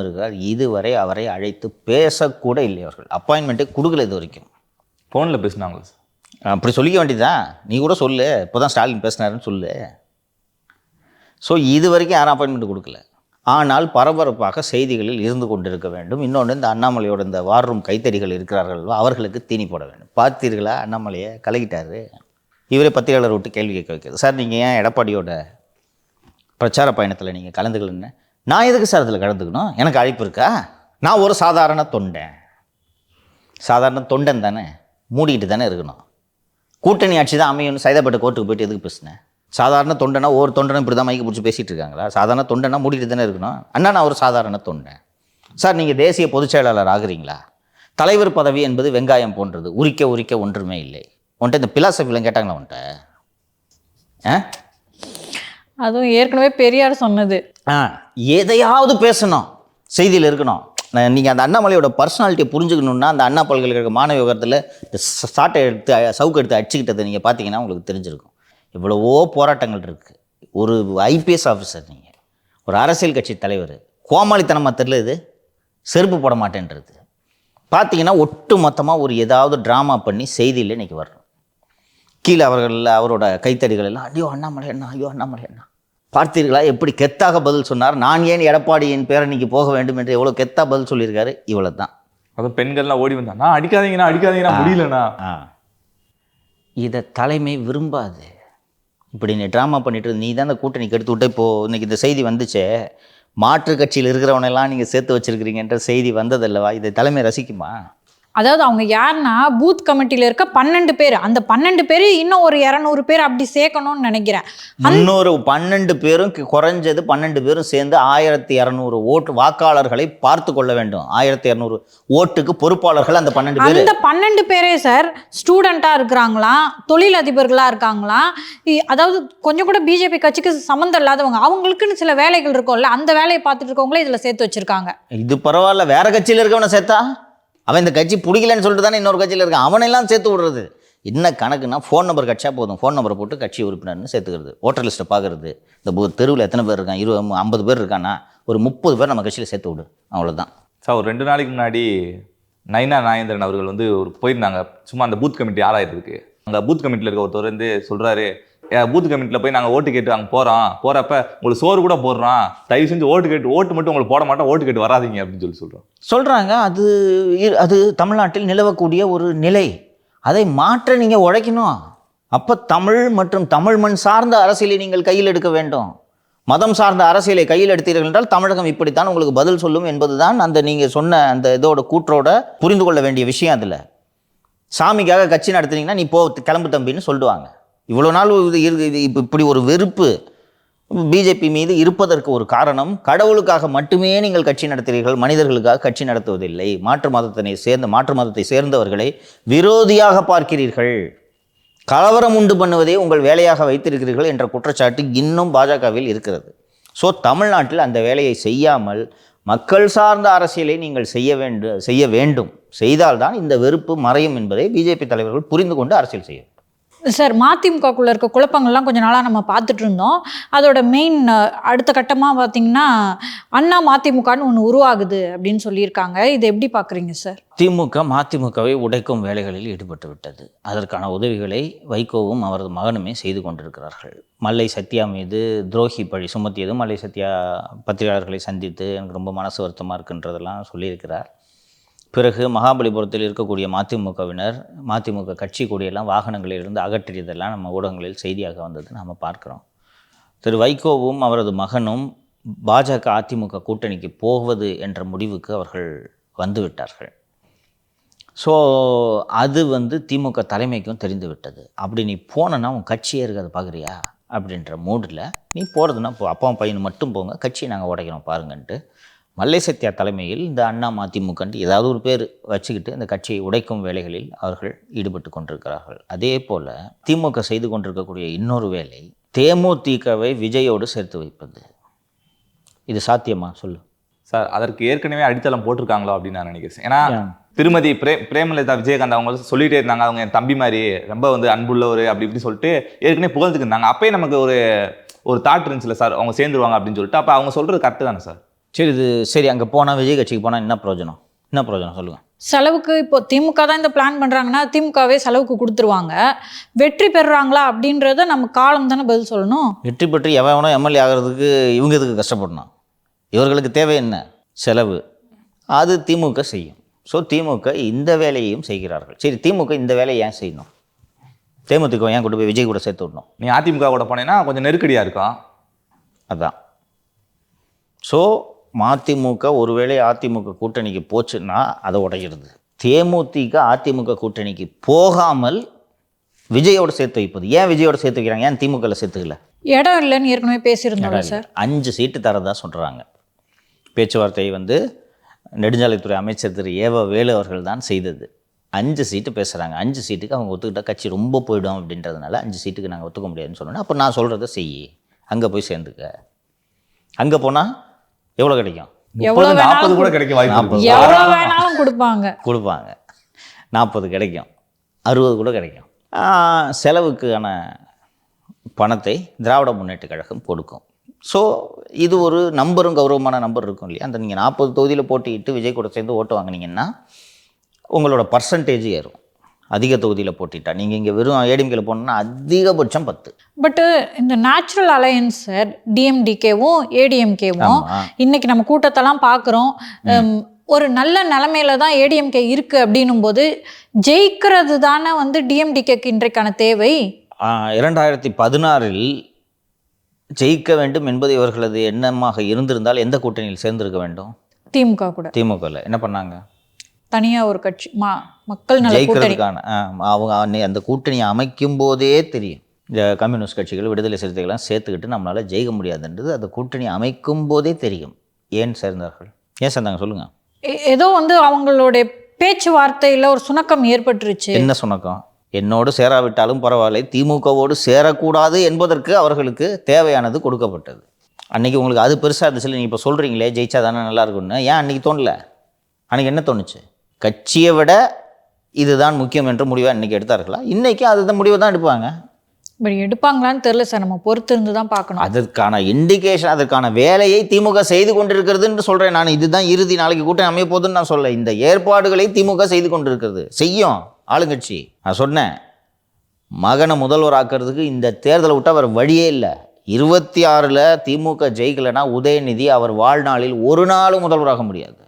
இருக்கிறார். இதுவரை அவரை அழைத்து பேசக்கூட இல்லை. அவர்கள் அப்பாயின்மெண்ட்டை கொடுக்கல இது வரைக்கும். ஃபோனில் பேசினாங்களா சார்? அப்படி சொல்லிக்க வேண்டியதுதான். நீ கூட சொல்லு, இப்போ தான் ஸ்டாலின் பேசினாருன்னு சொல்லு. ஸோ இது வரைக்கும் யாரும் அப்பாயின்மெண்ட் கொடுக்கல. ஆனால் பரபரப்பாக செய்திகளில் இருந்து கொண்டிருக்க வேண்டும். இன்னொன்று, இந்த அண்ணாமலையோட இந்த வார் ரூம் கைத்தறிகள் இருக்கிறார்கள், அவர்களுக்கு தீனி போட வேண்டும். பார்த்தீர்களா, அண்ணாமலையை கலக்கிட்டாரு. இவரே பத்திரிகையாளர் விட்டு கேள்வி கேட்க வைக்கிறது. சார் நீங்கள் ஏன் எடப்பாடியோட பிரச்சார பயணத்தில் நீங்கள் கலந்துக்கலன்னு? நான் எதுக்கு சார் அதில் கலந்துக்கணும்? எனக்கு அழைப்பு இருக்கா? நான் ஒரு சாதாரண தொண்டன் தானே, மூடிக்கிட்டு தானே இருக்கணும். கூட்டணி ஆட்சி தான் அமையும்னு சைதாப்பேட்டை கோர்ட்டுக்கு போய்ட்டு எதுக்கு பேசினேன்? சாதாரண தொண்டனா ஒரு தொண்டனும் இப்படி தான் மைக்கு பிடிச்சி பேசிகிட்டு இருக்காங்களா? சாதாரண தொண்டனா மூடிட்டு தானே இருக்கணும். அண்ணா நான் ஒரு சாதாரண தொண்டன். சார் நீங்கள் தேசிய பொதுச் செயலாளர் ஆகுறீங்களா? தலைவர் பதவி என்பது வெங்காயம் போன்றது, உரிக்க ஒன்றுமே இல்லை. உன்ட்ட இந்த பிலாசபிலாம் கேட்டாங்களா உன்ட்ட? அதுவும் ஏற்கனவே பெரியார் சொன்னது. எதையாவது பேசணும், செய்தியில் இருக்கணும். நீங்கள் அந்த அண்ணாமலையோட பர்சனாலிட்டியை புரிஞ்சுக்கணுன்னா அந்த அண்ணா பல்கலைக்கழக மாணவ விவகாரத்தில் இந்த சாட்டை எடுத்து சவுக்கு எடுத்து அடிச்சுக்கிட்டதை நீங்கள் பார்த்தீங்கன்னா உங்களுக்கு தெரிஞ்சிருக்கும். இவ்வளவோ போராட்டங்கள் இருக்குது. ஒரு ஐபிஎஸ் ஆஃபீஸர், நீங்கள் ஒரு அரசியல் கட்சி தலைவர், கோமாளித்தனமாக தெரியல, இது செருப்பு போட மாட்டேன்றது. பார்த்தீங்கன்னா ஒட்டு மொத்தமாக ஒரு ஏதாவது ட்ராமா பண்ணி செய்தியில் இன்றைக்கி வர்றோம். கீழே அவரோட கைத்தடிகள் எல்லாம் ஐயோ அண்ணாமலை அண்ணா பார்த்தீர்களா எப்படி கெத்தாக பதில் சொன்னார். நான் ஏன் எடப்பாடியின் பேரணிக்கு போக வேண்டும் என்று எவ்வளோ கெத்தாக பதில் சொல்லியிருக்காரு. இவ்வளோ தான். அதுவும் பெண்கள்லாம் ஓடி வந்தாங்க, அடிக்காதீங்கன்னா முடியலண்ணா. இதை தலைமை விரும்பாது. இப்படி நீ ட்ராமா பண்ணிட்டு நீ தான் அந்த கூட்டணிக்கு எடுத்து விட்டு இப்போது இன்றைக்கி இந்த செய்தி வந்துச்சே, மாற்று கட்சியில் இருக்கிறவனெல்லாம் நீங்கள் சேர்த்து வச்சுருக்கிறீங்கன்ற செய்தி வந்ததல்லவா? இதை தலைமை ரசிக்குமா? அதாவது அவங்க யாருன்னா பூத் கமிட்டியில் இருக்க 12 பேர், அந்த 12 பேர் இன்னும் ஒரு 200 பேர் அப்படி சேர்க்கணும்னு நினைக்கிறேன். இன்னொரு 12 பேரும் குறைஞ்சது 12 பேரும் சேர்ந்து 1200 ஓட்டு வாக்காளர்களை பார்த்து கொள்ள வேண்டும். 1200 ஓட்டுக்கு பொறுப்பாளர்கள் அந்த 12 பேர். அந்த 12 பேரே சார் ஸ்டூடெண்ட்டாக இருக்கிறாங்களாம், தொழிலதிபர்களாக இருக்காங்களாம். அதாவது கொஞ்சம் கூட பிஜேபி கட்சிக்கு சம்மந்தம் இல்லாதவங்க, அவங்களுக்குன்னு சில வேலைகள் இருக்கும்ல, அந்த வேலையை பார்த்துட்டு இருக்கவங்களே இதில் சேர்த்து வச்சிருக்காங்க. இது பரவாயில்ல, வேற கட்சியில் இருக்கவனை சேர்த்தா அவன் இந்த கட்சி பிடிக்கலன்னு சொல்லிட்டு தானே இன்னொரு கட்சியில் இருக்கான், அவனெல்லாம் சேர்த்து விடுறது. என்ன கணக்குன்னா ஃபோன் நம்பர் கட்சியாக போதும், ஃபோன் நம்பரை போட்டு கட்சி உறுப்பினர்னு சேர்த்துக்கிறது, ஓட்டர் லிஸ்ட்டை பார்க்குறது. இந்த தெருவில் எத்தனை பேர் இருக்கான், 50 பேர் இருக்கான்னா ஒரு 30 பேர் நம்ம கட்சியில் சேர்த்து விடு, அவ்வளோதான். சார் ஒரு 2 நாளைக்கு முன்னாடி நைனா நாகேந்திரன் அவர்கள் வந்து போயிருந்தாங்க சும்மா அந்த பூத் கமிட்டி ஆராயிறதுக்கு. அங்கே பூத் கமிட்டியில் இருக்க ஒருத்தர் வந்து சொல்கிறாரு, பூத் கமிட்டியில் போய் நாங்கள் ஓட்டு கேட்டு அங்கே போகிறப்ப உங்களுக்கு சோறு கூட போடுறோம், தயவு செஞ்சு ஓட்டு மட்டும் உங்களுக்கு போட மாட்டோம், ஓட்டு கேட்டு வராதிங்க அப்படின்னு சொல்கிறாங்க. அது தமிழ்நாட்டில் நிலவக்கூடிய ஒரு நிலை. அதை மாற்ற நீங்கள் உழைக்கணும். அப்போ தமிழ் மற்றும் தமிழ் மண் சார்ந்த அரசியலை நீங்கள் கையில் எடுக்க வேண்டும். மதம் சார்ந்த அரசியலை கையில் எடுத்தீர்கள் என்றால் தமிழகம் இப்படித்தான் உங்களுக்கு பதில் சொல்லும் என்பதுதான் அந்த நீங்கள் சொன்ன அந்த இதோட கூற்றோட புரிந்து கொள்ள வேண்டிய விஷயம். அதில் சாமிக்காக கட்சி நடத்துனீங்கன்னா நீ கிளம்பு தம்பின்னு சொல்லுவாங்க. இவ்வளோ நாள் இப்படி ஒரு வெறுப்பு பிஜேபி மீது இருப்பதற்கு ஒரு காரணம், கடவுளுக்காக மட்டுமே நீங்கள் கட்சி நடத்துகிறீர்கள், மனிதர்களுக்காக கட்சி நடத்துவதில்லை. மாற்று மதத்தை சேர்ந்தவர்களை விரோதியாக பார்க்கிறீர்கள், கலவரம் உண்டு பண்ணுவதே உங்கள் வேலையாக வைத்திருக்கிறீர்கள் என்ற குற்றச்சாட்டு இன்னும் பாஜகவில் இருக்கிறது. ஸோ தமிழ்நாட்டில் அந்த வேலையை செய்யாமல் மக்கள் சார்ந்த அரசியலை நீங்கள் செய்ய வேண்டும். செய்தால்தான் இந்த வெறுப்பு மறையும் என்பதை பிஜேபி தலைவர்கள் புரிந்து கொண்டு அரசியல் செய்யும். சார், மதிமுகக்குள்ளே இருக்க குழப்பங்கள்லாம் கொஞ்ச நாளாக நம்ம பார்த்துட்டு இருந்தோம். அதோட மெயின் அடுத்த கட்டமாக பார்த்தீங்கன்னா அண்ணா மதிமுகன்னு ஒன்று உருவாகுது அப்படின்னு சொல்லியிருக்காங்க. இதை எப்படி பார்க்குறீங்க சார்? திமுக மதிமுகவை உடைக்கும் வேலைகளில் ஈடுபட்டு விட்டது. அதற்கான உதவிகளை வைகோவும் அவரது மகனுமே செய்து கொண்டிருக்கிறார்கள். மல்லை சத்யா மீது துரோகி பழி சுமத்தியது, மல்லை சத்யா பத்திரிகையாளர்களை சந்தித்து எனக்கு ரொம்ப மனசு வருத்தமாக இருக்குன்றதெல்லாம் சொல்லியிருக்கிறார். பிறகு மகாபலிபுரத்தில் இருக்கக்கூடிய மதிமுகவினர் மதிமுக கட்சி கொடியெல்லாம் வாகனங்களிலிருந்து அகற்றியதெல்லாம் நம்ம ஊடகங்களில் செய்தியாக வந்தது நம்ம பார்க்குறோம். திரு வைகோவும் அவரது மகனும் பாஜக அதிமுக கூட்டணிக்கு போவது என்ற முடிவுக்கு அவர்கள் வந்துவிட்டார்கள். ஸோ அது திமுக தலைமைக்கும் தெரிந்து விட்டது. அப்படி நீ போனன்னா உன் கட்சியே இருக்காது பார்க்குறியா அப்படின்ற மூடில் நீ போகிறதுனா அப்பாவும் பையனு மட்டும் போங்க, கட்சியை நாங்கள் உடைக்கிறோம் பாருங்கன்ட்டு மல்லை சத்யா தலைமையில் இந்த அண்ணா மதிமுகன்ட்டு ஏதாவது ஒரு பேர் வச்சுக்கிட்டு இந்த கட்சியை உடைக்கும் வேலைகளில் அவர்கள் ஈடுபட்டு கொண்டிருக்கிறார்கள். அதே போல் திமுக செய்து கொண்டிருக்கக்கூடிய இன்னொரு வேலை தேமுதிகவை விஜயோடு சேர்த்து வைப்பது. இது சாத்தியமா சொல்லு சார்? அதற்கு ஏற்கனவே அடித்தளம் போட்டிருக்காங்களோ அப்படின்னு நான் நினைக்கிறேன். ஏன்னா திருமதி பிரேமலதா விஜயகாந்த் அவங்க சொல்லிட்டே இருந்தாங்க, அவங்க என் தம்பி மாதிரி ரொம்ப அன்புள்ளவர் அப்படி இப்படி சொல்லிட்டு ஏற்கனவே புகழ்ந்துக்கு இருந்தாங்க. அப்பயே நமக்கு ஒரு தாட் இருந்துச்சுல சார், அவங்க சேர்ந்துருவாங்க அப்படின்னு சொல்லிட்டு. அப்போ அவங்க சொல்கிறது கரெக்டு தானே சார்? சரி அங்கே போனால் விஜய் கட்சிக்கு போனால் என்ன பிரயோஜனம் சொல்லுங்கள்? செலவுக்கு இப்போ திமுக தான் இந்த பிளான் பண்ணுறாங்கன்னா திமுகவே செலவுக்கு கொடுத்துருவாங்க. வெற்றி பெறுறாங்களா அப்படின்றத நம்ம காலம் தானே பதில் சொல்லணும். வெற்றி பெற்று எவனோ எம்எல்ஏ ஆகிறதுக்கு இவங்க எதுக்கு கஷ்டப்படணும்? இவர்களுக்கு தேவை என்ன? செலவு. அது திமுக செய்யும். ஸோ திமுக இந்த வேலையையும் செய்கிறார்கள். சரி, திமுக இந்த வேலையை ஏன் செய்யணும்? தேமுதிக ஏன் கொண்டு போய் விஜய் கூட சேர்த்து விடணும்? நீ அதிமுக கூட போனேன்னா கொஞ்சம் நெருக்கடியாக இருக்கும். அதான். ஸோ மதிமுக ஒருவேளை அதிமுக கூட்டணிக்கு போச்சுன்னா அதை உடைகிறது. தேமுதிக அதிமுக கூட்டணிக்கு போகாமல் விஜயோட சேர்த்து வைப்பது. ஏன் விஜயோட சேர்த்து வைக்கிறாங்க? ஏன் திமுகவில் சேர்த்துக்கல? இடம் இல்லைன்னு ஏற்கனவே பேசியிருந்தோம் சார். 5 சீட்டு தரதா சொல்கிறாங்க. பேச்சுவார்த்தை நெடுஞ்சாலைத்துறை அமைச்சர் திரு ஏவ வேலு அவர்கள் தான் செய்தது. 5 சீட்டு பேசுகிறாங்க. 5 சீட்டுக்கு அவங்க ஒத்துக்கிட்டால் கட்சி ரொம்ப போயிடும் அப்படின்றதுனால 5 சீட்டுக்கு நாங்கள் ஒத்துக்க முடியாதுன்னு சொன்னோன்னா, அப்போ நான் சொல்கிறத செய்யி, அங்கே போய் சேர்ந்துக்க. அங்கே போனால் எவ்வளோ கிடைக்கும்? 40 கூட கிடைக்கும் வாய்ப்பு. எவ்வளோ வேணாலும் கொடுப்பாங்க 40 கிடைக்கும், 60 கூட கிடைக்கும். செலவுக்கான பணத்தை திராவிட முன்னேற்ற கழகம் கொடுக்கும். ஸோ இது ஒரு நம்பரும் கௌரவமான நம்பர் இருக்கும் இல்லையா? அந்த நீங்கள் 40 தொகுதியில் போட்டிட்டு விஜய் கூட சேர்ந்து ஓட்டு வாங்கினீங்கன்னா உங்களோட பர்சன்டேஜ் ஏறும். அதிக தொகுதியில் போட்டிட்டா நீங்கள் இங்கே வெறும் ஏடிஎம்கேல போனோன்னா அதிகபட்சம் 10. பட்டு இந்த நேச்சுரல் அலையன்ஸ் சார், டிஎம்டிகேவும் ஏடிஎம்கேவும் இன்னைக்கு நம்ம கூட்டத்தெல்லாம் பார்க்குறோம். ஒரு நல்ல நிலைமையில தான் ஏடிஎம்கே இருக்கு அப்படின்னும் போது ஜெயிக்கிறது தானே டிஎம்டிகேக்கு இன்றைக்கான தேவை. 2016இல் ஜெயிக்க வேண்டும் என்பது இவர்களது எண்ணமாக இருந்திருந்தால் எந்த கூட்டணியில் சேர்ந்திருக்க வேண்டும்? திமுக கூட. திமுகவில் என்ன பண்ணாங்க? தனியா ஒரு கட்சி மக்கள் நல கூட்டணி ஜெயிக்கிறதுக்கான அவங்க அந்த கூட்டணியை அமைக்கும் போதே தெரியும், இந்த கம்யூனிஸ்ட் கட்சிகள் விடுதலை சிறுத்தைகள்லாம் சேர்த்துக்கிட்டு நம்மளால் ஜெயிக்க முடியாதுன்றது அந்த கூட்டணி அமைக்கும் போதே தெரியும். ஏன் சேர்ந்தார்கள்? ஏன் சேர்ந்தாங்க சொல்லுங்கள். ஏதோ வந்து அவங்களுடைய பேச்சுவார்த்தையில் ஒரு சுணக்கம் ஏற்பட்டுருச்சு. என்ன சுணக்கம்? என்னோடு சேராவிட்டாலும் பரவாயில்லை, திமுகவோடு சேரக்கூடாது என்பதற்கு அவர்களுக்கு தேவையானது கொடுக்கப்பட்டது. அன்றைக்கி உங்களுக்கு அது பெருசாக இருந்துச்சு. நீங்கள் இப்போ சொல்கிறீங்களே ஜெயிச்சா தானே நல்லா இருக்கும்னு, ஏன் அன்றைக்கி தோணல? அன்றைக்கி என்ன தோணுச்சு? கட்சியை விட இதுதான் முக்கியம் என்ற முடிவை அன்றைக்கி எடுத்தார்களா? இன்றைக்கி அதுதான் முடிவை தான் எடுப்பாங்க. இப்படி எடுப்பாங்களான்னு தெரியல சார், நம்ம பொறுத்து இருந்து தான் பார்க்கணும். அதற்கான இண்டிகேஷன், அதற்கான வேலையை திமுக செய்து கொண்டிருக்கிறதுன்னு சொல்கிறேன் நான். இதுதான் இறுதி, நாளைக்கு கூட்டணி அமைய போகுதுன்னு நான் சொல்ல. இந்த ஏற்பாடுகளை திமுக செய்து கொண்டிருக்கிறது, செய்யும் ஆளுங்கட்சி. நான் சொன்னேன், மகனை முதல்வர் ஆக்கிறதுக்கு இந்த தேர்தலை விட்டால் அவர் வழியே இல்லை. 26 திமுக ஜெயிக்கலைன்னா உதயநிதி அவர் வாழ்நாளில் ஒரு நாளும் முதல்வராக முடியாது.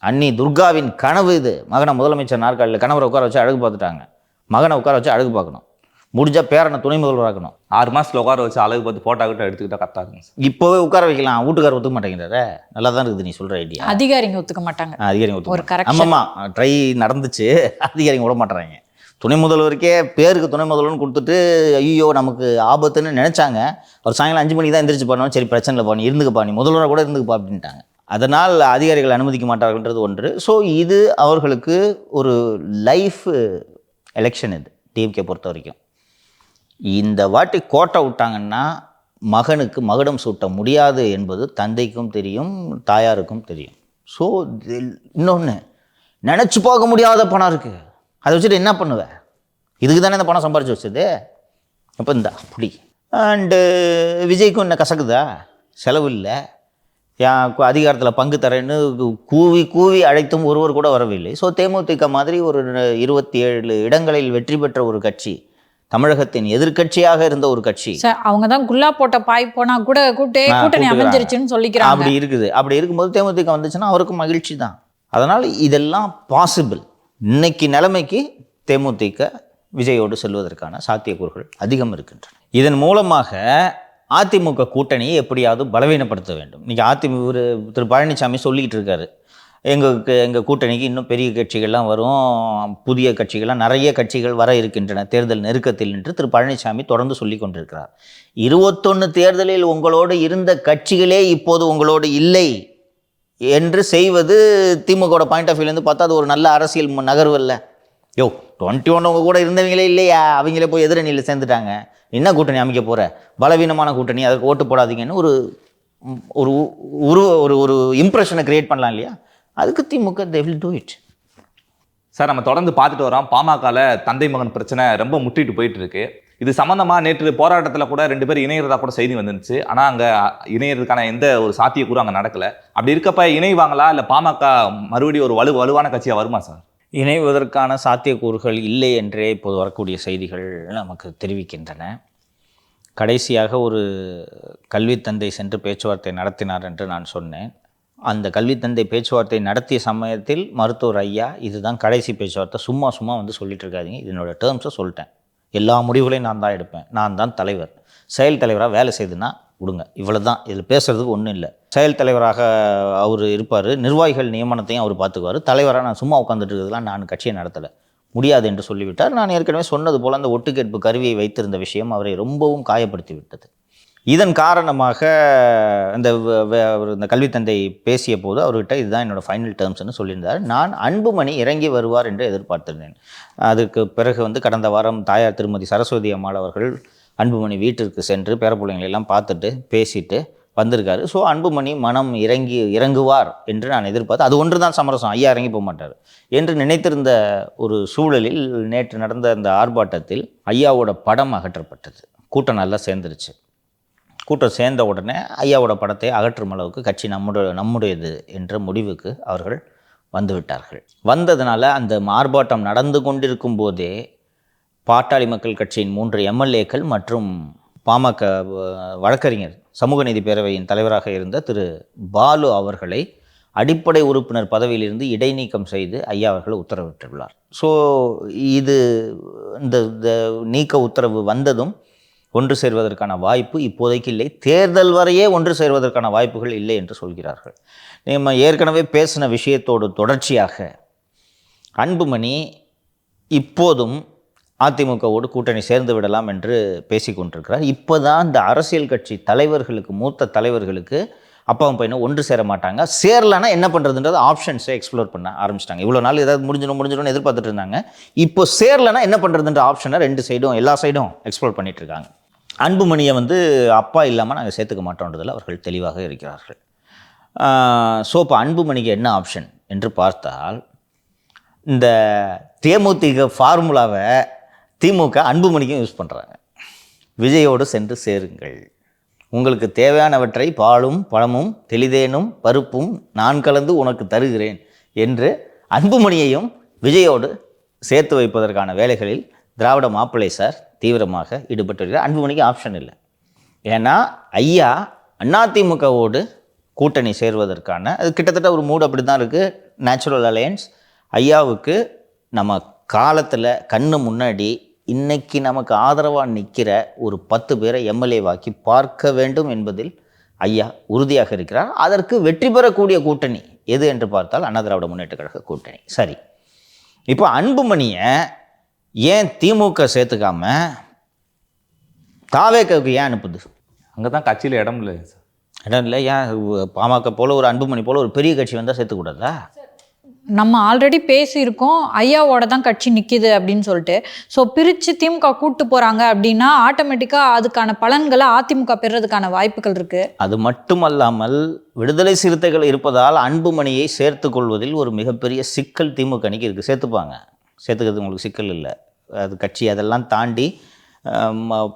அன்னி துர்காவின் கனவு இது. மகனை முதலமைச்சர் நாற்காலியில், கணவரை உட்கார வச்சு அழகு பார்த்துட்டாங்க, மகனை உட்கார வச்சு அழகு பார்க்கணும், முடிஞ்சால் பேரனை துணை முதல்வராக்கணும். 6 மாதத்தில் உட்கார வச்சு அழகு பார்த்து ஃபோட்டோ கிட்ட எடுத்துக்கிட்டா கரெக்டாக இருக்குங்க சார். இப்போவே உட்கார வைக்கலாம், வீட்டுக்கார ஒத்துக்க மாட்டேங்கிறார. நல்லா தான் இருக்குது நீ சொல்கிற ஐடியா. அதிகாரிங்க ஒத்துக்க மாட்டாங்க. அதிகாரிங்க ஒத்துக்க ஒரு கரெக்ஷன். ஆமாம்மா, ட்ரை நடந்துச்சு, அதிகாரிங்க விட மாட்டுறாங்க. துணை முதல்வருக்கே பேருக்கு துணை முதல்வர்னு கொடுத்துட்டு ஐயோ நமக்கு ஆபத்துன்னு நினச்சாங்க. ஒரு சாயங்காலம் 5 மணிக்கு தான் எந்திரிச்சு பண்ணோம். சரி பிரச்சனை இல்லை, நீ இருந்துக்குப்பா, நீ முதல்வராக கூட இருந்துக்குப்பா அப்படின்ட்டாங்க. அதனால் அதிகாரிகள் அனுமதிக்க மாட்டார்கள்ன்றது ஒன்று. ஸோ இது அவர்களுக்கு ஒரு லைஃப் எலெக்ஷன். இது டிஎம்கே பொறுத்த வரைக்கும் இந்த வாட்டி கோட்டை விட்டாங்கன்னா மகனுக்கு மகுடம் சூட்ட முடியாது என்பது தந்தைக்கும் தெரியும், தாயாருக்கும் தெரியும். ஸோ இன்னொன்று, நினச்சி பார்க்க முடியாத பணம் இருக்குது, அதை வச்சுட்டு என்ன பண்ணுவேன்? இதுக்கு தானே இந்த பணம் சம்பாரிச்சு வச்சது. அப்போ இந்த அப்படி அண்டு விஜய்க்கும் என்ன கசக்குதா? செலவு இல்லை, அதிகாரத்தில் பங்கு தரேன்னு கூவி கூவி அழைத்தும் ஒருவர் கூட வரவில்லை. ஸோ தேமுதிக மாதிரி ஒரு 27 இடங்களில் வெற்றி பெற்ற ஒரு கட்சி, தமிழகத்தின் எதிர்க்கட்சியாக இருந்த ஒரு கட்சி, அவங்க தான் குல்லா போட்ட பாய் போனா கூட கூட்டணி அமைஞ்சிருச்சுன்னு சொல்லிக்கிறாங்க. அப்படி இருக்குது. அப்படி இருக்கும்போது தேமுதிக வந்துச்சுன்னா அவருக்கும் மகிழ்ச்சி தான். அதனால் இதெல்லாம் பாசிபிள். இன்னைக்கு நிலைமைக்கு தேமுதிக விஜயோடு செல்வதற்கான சாத்தியக்கூறுகள் அதிகம் இருக்கின்றன. இதன் மூலமாக அதிமுக கூட்டணியை எப்படியாவது பலவீனப்படுத்த வேண்டும். இன்றைக்கி திரு பழனிசாமி சொல்லிக்கிட்டு இருக்காரு, எங்கள் கூட்டணிக்கு இன்னும் பெரிய கட்சிகள்லாம் வரும், புதிய கட்சிகள்லாம் நிறைய கட்சிகள் வர இருக்கின்றன தேர்தல் நெருக்கத்தில் என்று திரு பழனிசாமி தொடர்ந்து சொல்லி கொண்டிருக்கிறார். 21 தேர்தலில் உங்களோடு இருந்த கட்சிகளே இப்போது உங்களோடு இல்லை என்று செய்வது திமுகவோட பாயிண்ட் ஆஃப் வியூலேருந்து பார்த்தா அது ஒரு நல்ல அரசியல் நகர்வு இல்லை. 21 உங்க கூட இருந்தவங்களே இல்லையா, அவங்களே போய் எதிரணியில் சேர்ந்துட்டாங்க, என்ன கூட்டணி அமைக்க போகிற, பலவீனமான கூட்டணி, அதுக்கு ஓட்டு போடாதீங்கன்னு ஒரு ஒரு ஒரு இம்ப்ரெஷனை கிரியேட் பண்ணலாம் இல்லையா? அதுக்கு திமுக they will do it. Sir, நம்ம தொடர்ந்து பார்த்துட்டு வரோம், பாமகவில் தந்தை மகன் பிரச்சனை ரொம்ப முட்டிட்டு போயிட்டு இருக்கு. இது சம்மந்தமாக நேற்று போராட்டத்தில் கூட 2 பேர் இணையறதா கூட செய்தி வந்துருந்துச்சு. ஆனால் அங்கே இணையறதுக்கான எந்த ஒரு சாத்தியக்கூறும் அங்கே நடக்கலை. அப்படி இருக்கப்ப இணைவாங்களா, இல்லை பாமக மறுபடியும் ஒரு வலுவான கட்சியாக வருமா சார்? இணைவதற்கான சாத்தியக்கூறுகள் இல்லை என்றே இப்போது வரக்கூடிய செய்திகள் நமக்கு தெரிவிக்கின்றன. கடைசியாக ஒரு கல்வித்தந்தை சென்று பேச்சுவார்த்தை நடத்தினார் என்று நான் சொன்னேன். அந்த கல்வித்தந்தை பேச்சுவார்த்தை நடத்திய சமயத்தில் மருத்துவர் ஐயா, இதுதான் கடைசி பேச்சுவார்த்தை, சும்மா வந்து சொல்லிட்டு இருக்காதீங்க, இதனோட டேர்ம்ஸை சொல்லிட்டேன், எல்லா முடிவுகளையும் நான் தான் எடுப்பேன், நான் தான் தலைவர், செயல் தலைவராக வேலை செய்துன்னா விடுங்க, இவ்வளோ தான், இதில் பேசுகிறதுக்கு ஒன்றும் இல்லை. செயல் தலைவராக அவர் இருப்பார், நிர்வாகிகள் நியமனத்தையும் அவர் பார்த்துக்குவார், தலைவராக நான் சும்மா உட்காந்துட்டு இருக்கிறதுலாம் நான் கட்சியை நடத்தலை, முடியாது என்று சொல்லிவிட்டார். நான் ஏற்கனவே சொன்னது போல் அந்த ஒட்டுக்கேட்பு கருவியை வைத்திருந்த விஷயம் அவரை ரொம்பவும் காயப்படுத்தி விட்டது. இதன் காரணமாக இந்த கல்வித்தந்தை பேசிய போது அவர்கிட்ட இதுதான் என்னோடய ஃபைனல் டேர்ம்ஸ்னு சொல்லியிருந்தார். நான் அன்புமணி இறங்கி வருவார் என்று எதிர்பார்த்திருந்தேன். அதுக்கு பிறகு கடந்த வாரம் தாயார் திருமதி சரஸ்வதி அம்மாள் அவர்கள் அன்புமணி வீட்டிற்கு சென்று பேரப்பிள்ளைங்களெல்லாம் பார்த்துட்டு பேசிட்டு வந்திருக்காரு. ஸோ அன்புமணி மனம் இறங்குவார் என்று நான் எதிர்பார்த்து, அது ஒன்று தான் சமரசம், ஐயா இறங்கி போக மாட்டார் என்று நினைத்திருந்த ஒரு சூழலில் நேற்று நடந்த அந்த ஆர்ப்பாட்டத்தில் ஐயாவோட படம் அகற்றப்பட்டது. கூட்டம் நல்லா சேர்ந்துருச்சு. கூட்டம் சேர்ந்த உடனே ஐயாவோட படத்தை அகற்றும் அளவுக்கு கட்சி நம்முடையது என்ற முடிவுக்கு அவர்கள் வந்துவிட்டார்கள். வந்ததுனால அந்த ஆர்ப்பாட்டம் நடந்து கொண்டிருக்கும் போதே பாட்டாளி மக்கள் கட்சியின் 3 எம்எல்ஏக்கள் மற்றும் பாமக வழக்கறிஞர் சமூக நீதி பேரவையின் தலைவராக இருந்த திரு பாலு அவர்களை அடிப்படை உறுப்பினர் பதவியிலிருந்து இடைநீக்கம் செய்து ஐயா அவர்கள் உத்தரவிட்டுள்ளார். ஸோ இந்த நீக்க உத்தரவு வந்ததும் ஒன்று சேர்வதற்கான வாய்ப்பு இப்போதைக்கு இல்லை, தேர்தல் வரையே ஒன்று சேர்வதற்கான வாய்ப்புகள் இல்லை என்று சொல்கிறார்கள். நம்ம ஏற்கனவே பேசின விஷயத்தோடு தொடர்ச்சியாக அன்புமணி இப்போதும் அதிமுகவோடு கூட்டணி சேர்ந்து விடலாம் என்று பேசிக்கொண்டிருக்கிறார். இப்போ தான் இந்த அரசியல் கட்சி தலைவர்களுக்கு, மூத்த தலைவர்களுக்கு அப்பாவும் பையனும் ஒன்று சேர மாட்டாங்க, சேரலைன்னா என்ன பண்ணுறதுன்றது ஆப்ஷன்ஸை எக்ஸ்ப்ளோர் பண்ண ஆரம்பிச்சிட்டாங்க. இவ்வளோ நாள் ஏதாவது முடிஞ்சிடும் எதிர்பார்த்துட்டு இருந்தாங்க. இப்போ சேரலைன்னா என்ன பண்ணுறதுன்ற ஆப்ஷனை ரெண்டு சைடும், எல்லா சைடும் எக்ஸ்ப்ளோர் பண்ணிட்டு இருக்காங்க. அன்புமணியை அப்பா இல்லாமல் நாங்கள் சேர்த்துக்க மாட்டோன்றதில் அவர்கள் தெளிவாக இருக்கிறார்கள். ஸோ இப்போ அன்புமணிக்கு என்ன ஆப்ஷன் என்று பார்த்தால், இந்த தேமுதிக ஃபார்முலாவை திமுக அன்புமணிக்கும் யூஸ் பண்ணுறாங்க. விஜயோடு சென்று சேருங்கள், உங்களுக்கு தேவையானவற்றை பாலும் பழமும் தெளிதேனும் பருப்பும் நான் கலந்து உனக்கு தருகிறேன் என்று அன்புமணியையும் விஜயோடு சேர்த்து வைப்பதற்கான வேலைகளில் திராவிட மாப்பிள்ளை சார் தீவிரமாக ஈடுபட்டு வருகிறார். அன்புமணிக்கு ஆப்ஷன் இல்லை. ஏன்னா ஐயா அதிமுகவோடு கூட்டணி சேர்வதற்கான அது கிட்டத்தட்ட ஒரு மூடு அப்படி தான் இருக்குது. Natural alliance. ஐயாவுக்கு நம்ம காலத்தில் கண்ணு முன்னாடி இன்னைக்கு நமக்கு ஆதரவாக நிற்கிற ஒரு 10 பேரை எம்எல்ஏவாக்கி பார்க்க வேண்டும் என்பதில் ஐயா உறுதியாக இருக்கிறார். அதற்கு வெற்றி பெறக்கூடிய கூட்டணி எது என்று பார்த்தால் அண்ணா திராவிட முன்னேற்ற கழக கூட்டணி. சரி, இப்போ அன்புமணியை ஏன் திமுக சேர்த்துக்காம தாவேக்காவுக்கு ஏன் அனுப்புது? அங்கே தான் கட்சியில் இடம் இல்லை சார். இடம் இல்லை. ஏன் பாமக போல் ஒரு அன்புமணி போல் ஒரு பெரிய கட்சி வந்தால் சேர்த்துக்கூடாதா? நம்ம ஆல்ரெடி பேசியிருக்கோம் ஐயாவோட தான் கட்சி நிற்கிது அப்படின்னு சொல்லிட்டு. ஸோ பிரித்து திமுக கூட்டு போகிறாங்க அப்படின்னா ஆட்டோமேட்டிக்காக அதுக்கான பலன்களை அதிமுக பெறுறதுக்கான வாய்ப்புகள் இருக்குது. அது மட்டுமல்லாமல் விடுதலை சிறுத்தைகள் இருப்பதால் அன்புமணியை சேர்த்து கொள்வதில் ஒரு மிகப்பெரிய சிக்கல் திமுக அணிக்கு இருக்குது. சேர்த்துக்கிறது உங்களுக்கு சிக்கல் இல்லை. அது கட்சி அதெல்லாம் தாண்டி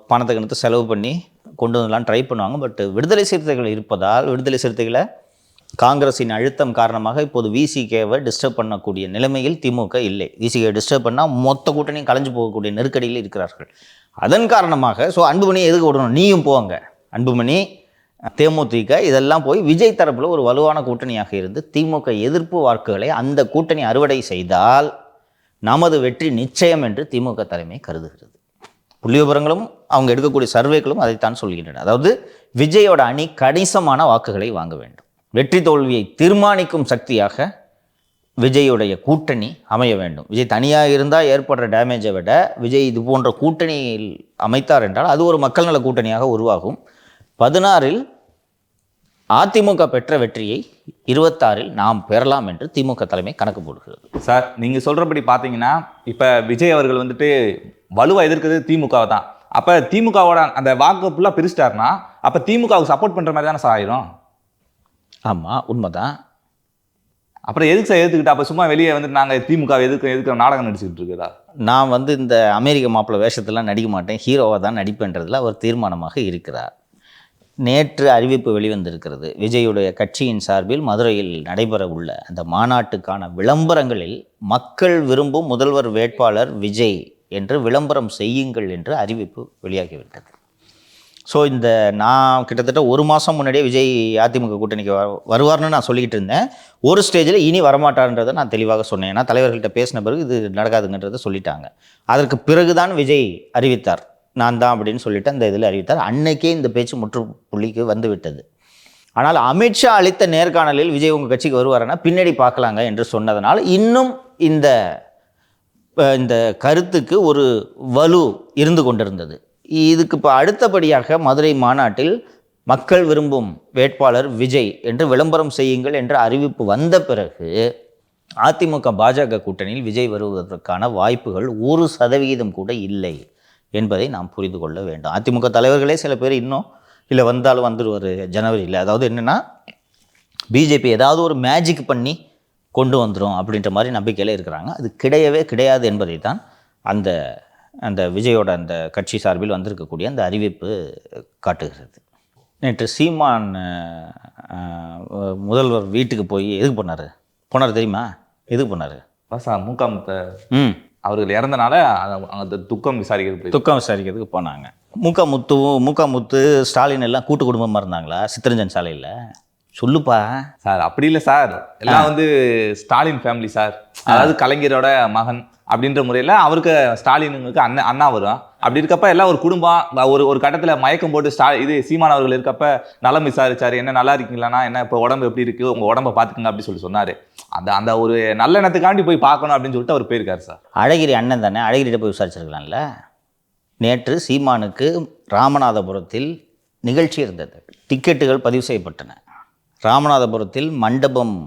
பணத்தை கணத்து செலவு பண்ணி கொண்டு வந்துலாம் ட்ரை பண்ணுவாங்க. பட் விடுதலை சிறுத்தைகள் இருப்பதால் விடுதலை சிறுத்தைகளை காங்கிரஸின் அழுத்தம் காரணமாக இப்போது விசிகேவை டிஸ்டர்ப் பண்ணக்கூடிய நிலைமையில் திமுக இல்லை. விசிகேவை டிஸ்டர்ப் பண்ணால் மொத்த கூட்டணியும் கலைஞ்சு போகக்கூடிய நெருக்கடியில் இருக்கிறார்கள். அதன் காரணமாக ஸோ அன்புமணி எதுக்கு விடணும், நீயும் போவாங்க, அன்புமணி தேமுதிக இதெல்லாம் போய் விஜய் தரப்பில் ஒரு வலுவான கூட்டணியாக இருந்து திமுக எதிர்ப்பு வாக்குகளை அந்த கூட்டணி அறுவடை செய்தால் நமது வெற்றி நிச்சயம் என்று திமுக தலைமை கருதுகிறது. புள்ளி விவரங்களும் அவங்க எடுக்கக்கூடிய சர்வேக்களும் அதைத்தான் சொல்கின்றன. அதாவது விஜயோட அணி கணிசமான வாக்குகளை வாங்க வேண்டும். வெற்றி தோல்வியை தீர்மானிக்கும் சக்தியாக விஜயுடைய கூட்டணி அமைய வேண்டும். விஜய் தனியாக இருந்தால் ஏற்படுற டேமேஜை விட விஜய் இது போன்ற கூட்டணியில் அமைத்தார் என்றால் அது ஒரு மக்கள் நல கூட்டணியாக உருவாகும். 16இல் அதிமுக பெற்ற வெற்றியை 26இல் நாம் பெறலாம் என்று திமுக தலைமை கணக்கு போடுகிறது. சார் நீங்கள் சொல்கிறபடி பார்த்தீங்கன்னா இப்போ விஜய் அவர்கள் வலுவாக எதிர்க்கிறது திமுகவை தான். அப்போ திமுகவோட அந்த வாக்கு ஃபுல்லாக பிரிச்சிட்டாருன்னா அப்போ திமுகவுக்கு சப்போர்ட் பண்ணுற மாதிரி தானே சார் ஆயிரும். ஆமாம், உண்மைதான். அப்புறம் எதுக்கு சார் எதிர்த்துக்கிட்டு அப்போ சும்மா வெளியே நாங்கள் திமுக எதுக்கு நாடகம் நடிச்சுக்கிட்டு இருக்குதா? நான் இந்த அமெரிக்க மாப்பிள்ளை வேஷத்தெல்லாம் நடிக்க மாட்டேன், ஹீரோவாக தான் நடிப்பேன்றதில் அவர் தீர்மானமாக இருக்கிறார். நேற்று அறிவிப்பு வெளிவந்திருக்கிறது. விஜயுடைய கட்சியின் சார்பில் மதுரையில் நடைபெற உள்ள அந்த மாநாட்டுக்கான விளம்பரங்களில் மக்கள் விரும்பும் முதல்வர் வேட்பாளர் விஜய் என்று விளம்பரம் செய்யுங்கள் என்று அறிவிப்பு வெளியாகிவிட்டது. ஸோ நான் கிட்டத்தட்ட ஒரு மாதம் முன்னாடியே விஜய் அதிமுக கூட்டணிக்கு வருவார்னு நான் சொல்லிக்கிட்டு இருந்தேன். ஒரு ஸ்டேஜில் இனி வரமாட்டார்ன்றதை நான் தெளிவாக சொன்னேன். ஏன்னா தலைவர்கள்ட்ட பேசின பிறகு இது நடக்காதுங்கன்றதை சொல்லிட்டாங்க. அதற்கு பிறகுதான் விஜய் அறிவித்தார், நான் தான் அப்படின்னு சொல்லிட்டு அந்த இதில் அறிவித்தார். அன்னைக்கே இந்த பேச்சு முற்றுப்புள்ளிக்கு வந்து விட்டது. ஆனால் அமித்ஷா அளித்த நேர்காணலில் விஜய் உங்கள் கட்சிக்கு வருவாருன்னா பின்னாடி பார்க்கலாங்க என்று சொன்னதனால் இன்னும் இந்த கருத்துக்கு ஒரு வலு இருந்து கொண்டிருந்தது. இதுக்கு இப்போ அடுத்தபடியாக மதுரை மாநாட்டில் மக்கள் விரும்பும் வேட்பாளர் விஜய் என்று விளம்பரம் செய்யுங்கள் என்ற அறிவிப்பு வந்த பிறகு அதிமுக பாஜக கூட்டணியில் விஜய் வருவதற்கான வாய்ப்புகள் 1% கூட இல்லை என்பதை நாம் புரிந்து கொள்ள வேண்டும். அதிமுக தலைவர்களே சில பேர் இன்னும் இல்லை வந்தாலும் வந்துடுவார் ஜனவரியில். அதாவது என்னென்னா பிஜேபி ஏதாவது ஒரு மேஜிக் பண்ணி கொண்டு வந்துடும் அப்படின்ற மாதிரி நம்பிக்கையில் இருக்கிறாங்க. அது கிடையாது என்பதை தான் அந்த விஜயோட அந்த கட்சி சார்பில் வந்திருக்கக்கூடிய அந்த அறிவிப்பு காட்டுகிறது. நேற்று சீமான் முதல்வர் வீட்டுக்கு போய் எதுக்கு போனார் தெரியுமா? எதுக்கு போனார்? முகாமுத்த அவர்கள் இறந்தனால அந்த துக்கம் விசாரிக்கிறதுக்கு போனாங்க. முத்து ஸ்டாலின் எல்லாம் கூட்டு குடும்பமாக இருந்தாங்களா சித்தரஞ்சன் சாலையில்? சொல்லுப்பா சார். அப்படி இல்லை சார், எல்லாம் ஸ்டாலின் ஃபேமிலி சார். அதாவது கலைஞரோட மகன் அப்படின்ற முறையில் அவருக்கு ஸ்டாலினுங்களுக்கு அண்ணா வரும். அப்படி இருக்கப்ப எல்லாம் ஒரு குடும்பம் ஒரு கட்டத்துல மயக்கம் போட்டு சீமான் அவர்கள் இருக்கப்ப நலம் விசாரிச்சாரு, என்ன நல்லா இருக்கீங்களாண்ணா, என்ன இப்போ உடம்பு எப்படி இருக்கு, உங்க உடம்ப பாத்துக்கங்க அப்படி சொன்னாரு. அந்த ஒரு நல்ல எண்ணத்துக்காண்டி போய் பார்க்கணும் அப்படின்னு சொல்லிட்டு அவர் போயிருக்காரு சார். அழகிரி அண்ணன் தானே, அழகிரிட்ட போய் விசாரிச்சிருக்கலாம்ல. நேற்று சீமானுக்கு ராமநாதபுரத்தில் நிகழ்ச்சி இருந்தது, டிக்கெட்டுகள் பதிவு செய்யப்பட்டன. ராமநாதபுரத்தில் மண்டபம்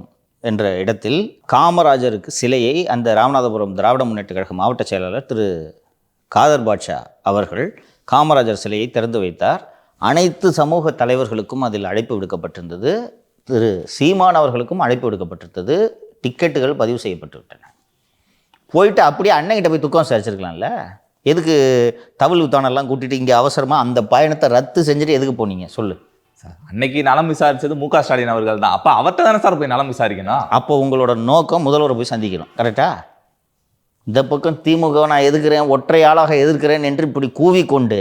என்ற இடத்தில் காமராஜருக்கு சிலையை அந்த ராமநாதபுரம் திராவிட முன்னேற்ற கழக மாவட்ட செயலாளர் திரு காதர் பாட்ஷா அவர்கள் காமராஜர் சிலையை திறந்து வைத்தார். அனைத்து சமூக தலைவர்களுக்கும் அதில் அழைப்பு விடுக்கப்பட்டிருந்தது. திரு சீமான் அவர்களுக்கும் அழைப்பு விடுக்கப்பட்டிருந்தது. டிக்கெட்டுகள் பதிவு செய்யப்பட்டு விட்டன. போயிட்டு அப்படியே அண்ணன்கிட்ட போய் துக்கம் விசாரிச்சிருக்கலாம்ல. எதுக்கு தவில் உத்தானெல்லாம் கூட்டிகிட்டு இங்கே அவசரமாக அந்த பயணத்தை ரத்து செஞ்சுட்டு எதுக்கு போனீங்க சொல்லு சார். அன்னைக்கு நலம் விசாரிச்சது மு க ஸ்டாலின் அவர்கள் தான். அப்போ அவர்கிட்ட தானே சார் போய் நலம் விசாரிக்கணும். அப்போ உங்களோட நோக்கம் முதல்வரை போய் சந்திக்கணும், கரெக்டா? இந்த பக்கம் திமுக நான் எதிர்க்கிறேன், ஒற்றை ஆளாக எதிர்க்கிறேன் என்று இப்படி கூவிக்கொண்டு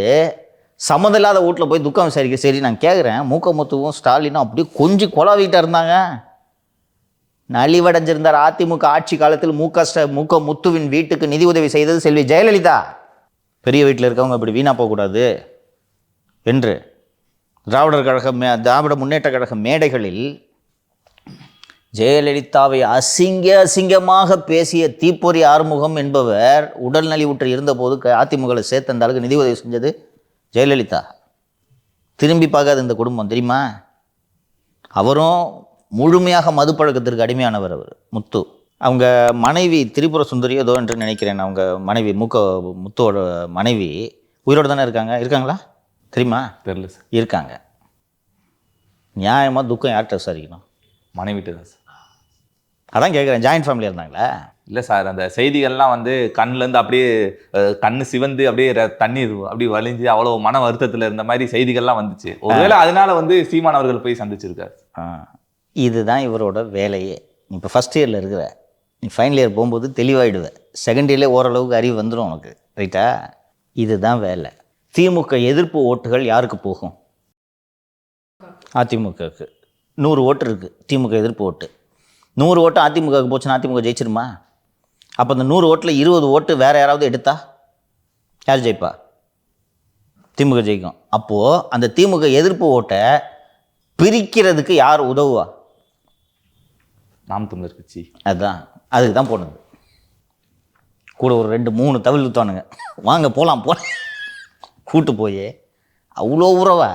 சம்மதில்லாத வீட்டில் போய் துக்கம் விசாரிக்க. சரி, நான் கேட்குறேன், முத்துவும் ஸ்டாலினும் அப்படியே கொஞ்சம் கொலாவிக்கிட்டா இருந்தாங்க. நலிவடைஞ்சிருந்தார். அதிமுக ஆட்சி காலத்தில் முத்துவின் வீட்டுக்கு நிதி உதவி செய்தது செல்வி ஜெயலலிதா. பெரிய வீட்டில் இருக்கவங்க இப்படி வீணாக போகக்கூடாது என்று திராவிட முன்னேற்ற கழக மேடைகளில் ஜெயலலிதாவை அசிங்கமாக பேசிய தீப்பொறி ஆறுமுகம் என்பவர் உடல் நலிவுற்று இருந்தபோது அதிமுகவில் சேர்த்து அந்த அளவுக்கு நிதி உதவி செஞ்சது ஜெயலலிதா. திரும்பி பார்க்காத இந்த குடும்பம் தெரியுமா? அவரும் முழுமையாக மது பழக்கத்திற்கு அடிமையானவர். அவர் முத்து அவங்க மனைவி திரிபுர சுந்தரி ஏதோ என்று நினைக்கிறேன். அவங்க மனைவி முத்துவோட மனைவி உயிரோடு தானே இருக்காங்களா தெரியுமா? தெரியல சார். இருக்காங்க. நியாயமாக துக்கம் யார்கிட்ட விசாரிக்கணும்? மனைவிட்டு தான் சார். அதான் கேட்குறேன், ஜாயின்ட் ஃபேமிலியாக இருந்தாங்களா? இல்லை சார், அந்த செய்திகள்லாம் வந்து கண்ணுலேருந்து அப்படியே கண்ணு சிவந்து அப்படியே தண்ணீர் அப்படியே வலிஞ்சு அவ்வளோ மன வருத்தத்தில் இருந்த மாதிரி செய்திகள்லாம் வந்துச்சு. ஒருவேளை அதனால வந்து சீமான் அவர்கள் போய் சந்திச்சிருக்காரு. இதுதான் இவரோட வேலையே. நீ இப்போ ஃபஸ்ட் இயரில் இருக்கிற, நீ ஃபைனல் இயர் போகும்போது தெளிவாயிடுவேன். செகண்ட் இயர்லேயே ஓரளவுக்கு அறிவு வந்துடும் உனக்கு, ரைட்டா? இதுதான் வேலை. திமுக எதிர்ப்பு ஓட்டுகள் யாருக்கு போகும்? அதிமுகவுக்கு 100 ஓட்டு இருக்குது. திமுக எதிர்ப்பு ஓட்டு 100 ஓட்டு அதிமுகவுக்கு போச்சுன்னா அதிமுக ஜெயிச்சிருமா? அப்போ அந்த 100 ஓட்டில் 20 ஓட்டு வேறு யாராவது எடுத்தா யார் ஜெயிப்பா? திமுக ஜெயிக்கும். அப்போது அந்த திமுக எதிர்ப்பு ஓட்டை பிரிக்கிறதுக்கு யார் உதவுவா? நாம் தமிழர் கட்சி. அதுக்கு தான் போனது. கூட ஒரு 2-3 தவில் ஊற்றானுங்க, வாங்க போகலாம் கூட்டு போய் அவ்வளோ உறவா?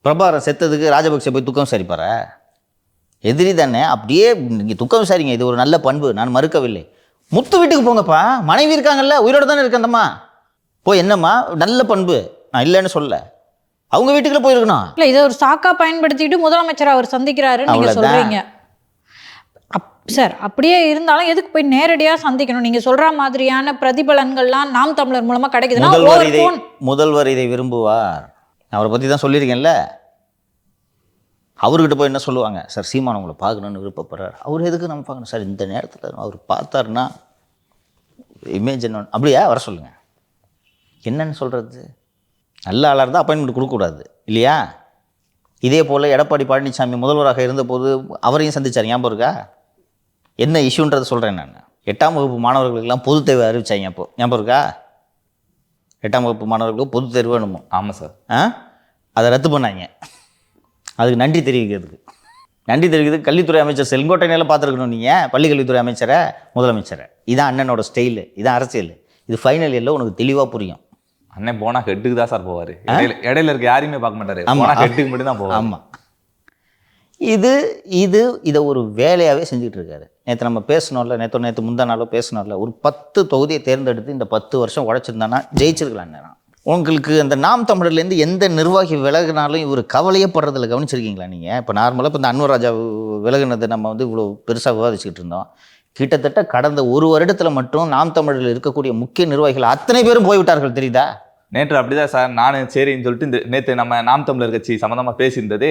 பிரபாகரன் செத்ததுக்கு ராஜபக்சே போய் துக்கம் விசாரிப்பாரா? எதிரி தானே. அப்படியே நீங்கள் துக்கம் விசாரிங்க, இது ஒரு நல்ல பண்பு, நான் மறுக்கவில்லை. முத்து வீட்டுக்கு போங்கப்பா, மனைவி இருக்காங்கல்ல, உயிரோடு தானே இருக்கந்தம்மா, போய் என்னம்மா நல்ல பண்பு, நான் இல்லைன்னு சொல்ல. அவங்க வீட்டுக்குள்ள போயிருக்கணும். இல்லை, இதை ஒரு சாக்கா பயன்படுத்திட்டு முதலமைச்சர் அவர் சந்திக்கிறாருன்னு நீங்கள் சொல்கிறீங்க சார். அப்படியே இருந்தாலும் எதுக்கு போய் நேரடியாக சந்திக்கணும்? நீங்கள் சொல்கிற மாதிரியான பிரதிபலன்கள்லாம் நாம் தமிழர் மூலமாக கிடைக்குதுன்னா முதல்வர் இதை விரும்புவார். அவரை பற்றி தான் சொல்லியிருக்கேன்ல. அவர்கிட்ட போய் என்ன சொல்லுவாங்க? சார் சீமான் உங்களை பார்க்கணுன்னு விருப்பப்படுறார். அவர் எதுக்கு நம்ம பார்க்கணும் சார்? இந்த நேரத்தில் அவர் பார்த்தாருன்னா இமேஜ் என்ன அப்படியா வர சொல்லுங்கள். என்னன்னு சொல்கிறது? நல்ல ஆளாக இருந்தால் அப்பாயின்மெண்ட் கொடுக்கக்கூடாது இல்லையா? இதே போல் எடப்பாடி பழனிசாமி முதல்வராக இருந்தபோது அவரையும் சந்திச்சார், ஞாபகம் இருக்கா? என்ன இஷ்யூன்றதை சொல்கிறேன் நான். 8ஆம் வகுப்பு மாணவர்களுக்கெல்லாம் பொது தேர்வு அறிவிச்சாங்க. அப்போது ஞாபகம் இருக்கா? 8ஆம் வகுப்பு மாணவர்களுக்கு பொது தேர்வு வேணுமோ? ஆமாம் சார். அதை ரத்து பண்ணாங்க. அதுக்கு நன்றி தெரிவிக்கிறதுக்கு கல்வித்துறை அமைச்சர் செங்கோட்டையில பார்த்துருக்கணும் நீங்கள், பள்ளி கல்வித்துறை அமைச்சரை, முதலமைச்சரை. இதான் அண்ணனோட ஸ்டைலு, இதான் அரசியல். இது ஃபைனல் இயரில் உனக்கு தெளிவாக புரியும். அண்ணன் போனால் ஹெட்டுக்கு தான் சார் போவார். இடையில இருக்க யாரையுமே பார்க்க மாட்டார். போனால் ஹெட்டுக்கு மட்டும் தான் போவார். ஆமாம். இதை ஒரு வேலையாகவே செஞ்சுட்டு இருக்காரு. நேற்று நம்ம பேசணும்ல, நேற்று முந்தா நாளோ பேசணும்ல, ஒரு 10 தொகுதியை தேர்ந்தெடுத்து இந்த 10 வருஷம் உழைச்சிருந்தானா ஜெயிச்சிருக்கலாம். நேரம் உங்களுக்கு அந்த நாம் தமிழர்லேருந்து எந்த நிர்வாகி விலகினாலும் இவர் கவலையே படுறதில்ல. கவனிச்சிருக்கீங்களா நீங்கள்? இப்போ நார்மலாக இப்போ இந்த அன்வர் ராஜா விலகினது நம்ம வந்து இவ்வளோ பெருசாக விவாதிச்சுக்கிட்டு இருந்தோம். கிட்டத்தட்ட கடந்த 1 வருடத்தில் மட்டும் நாம் தமிழில் இருக்கக்கூடிய முக்கிய நிர்வாகிகள் அத்தனை பேரும் போய்விட்டார்கள், தெரியுதா? நேற்று அப்படிதான் சார். நான் சரின்னு சொல்லிட்டு இந்த நேற்று நம்ம நாம் தமிழர் கட்சி சம்மந்தமாக பேசியிருந்தது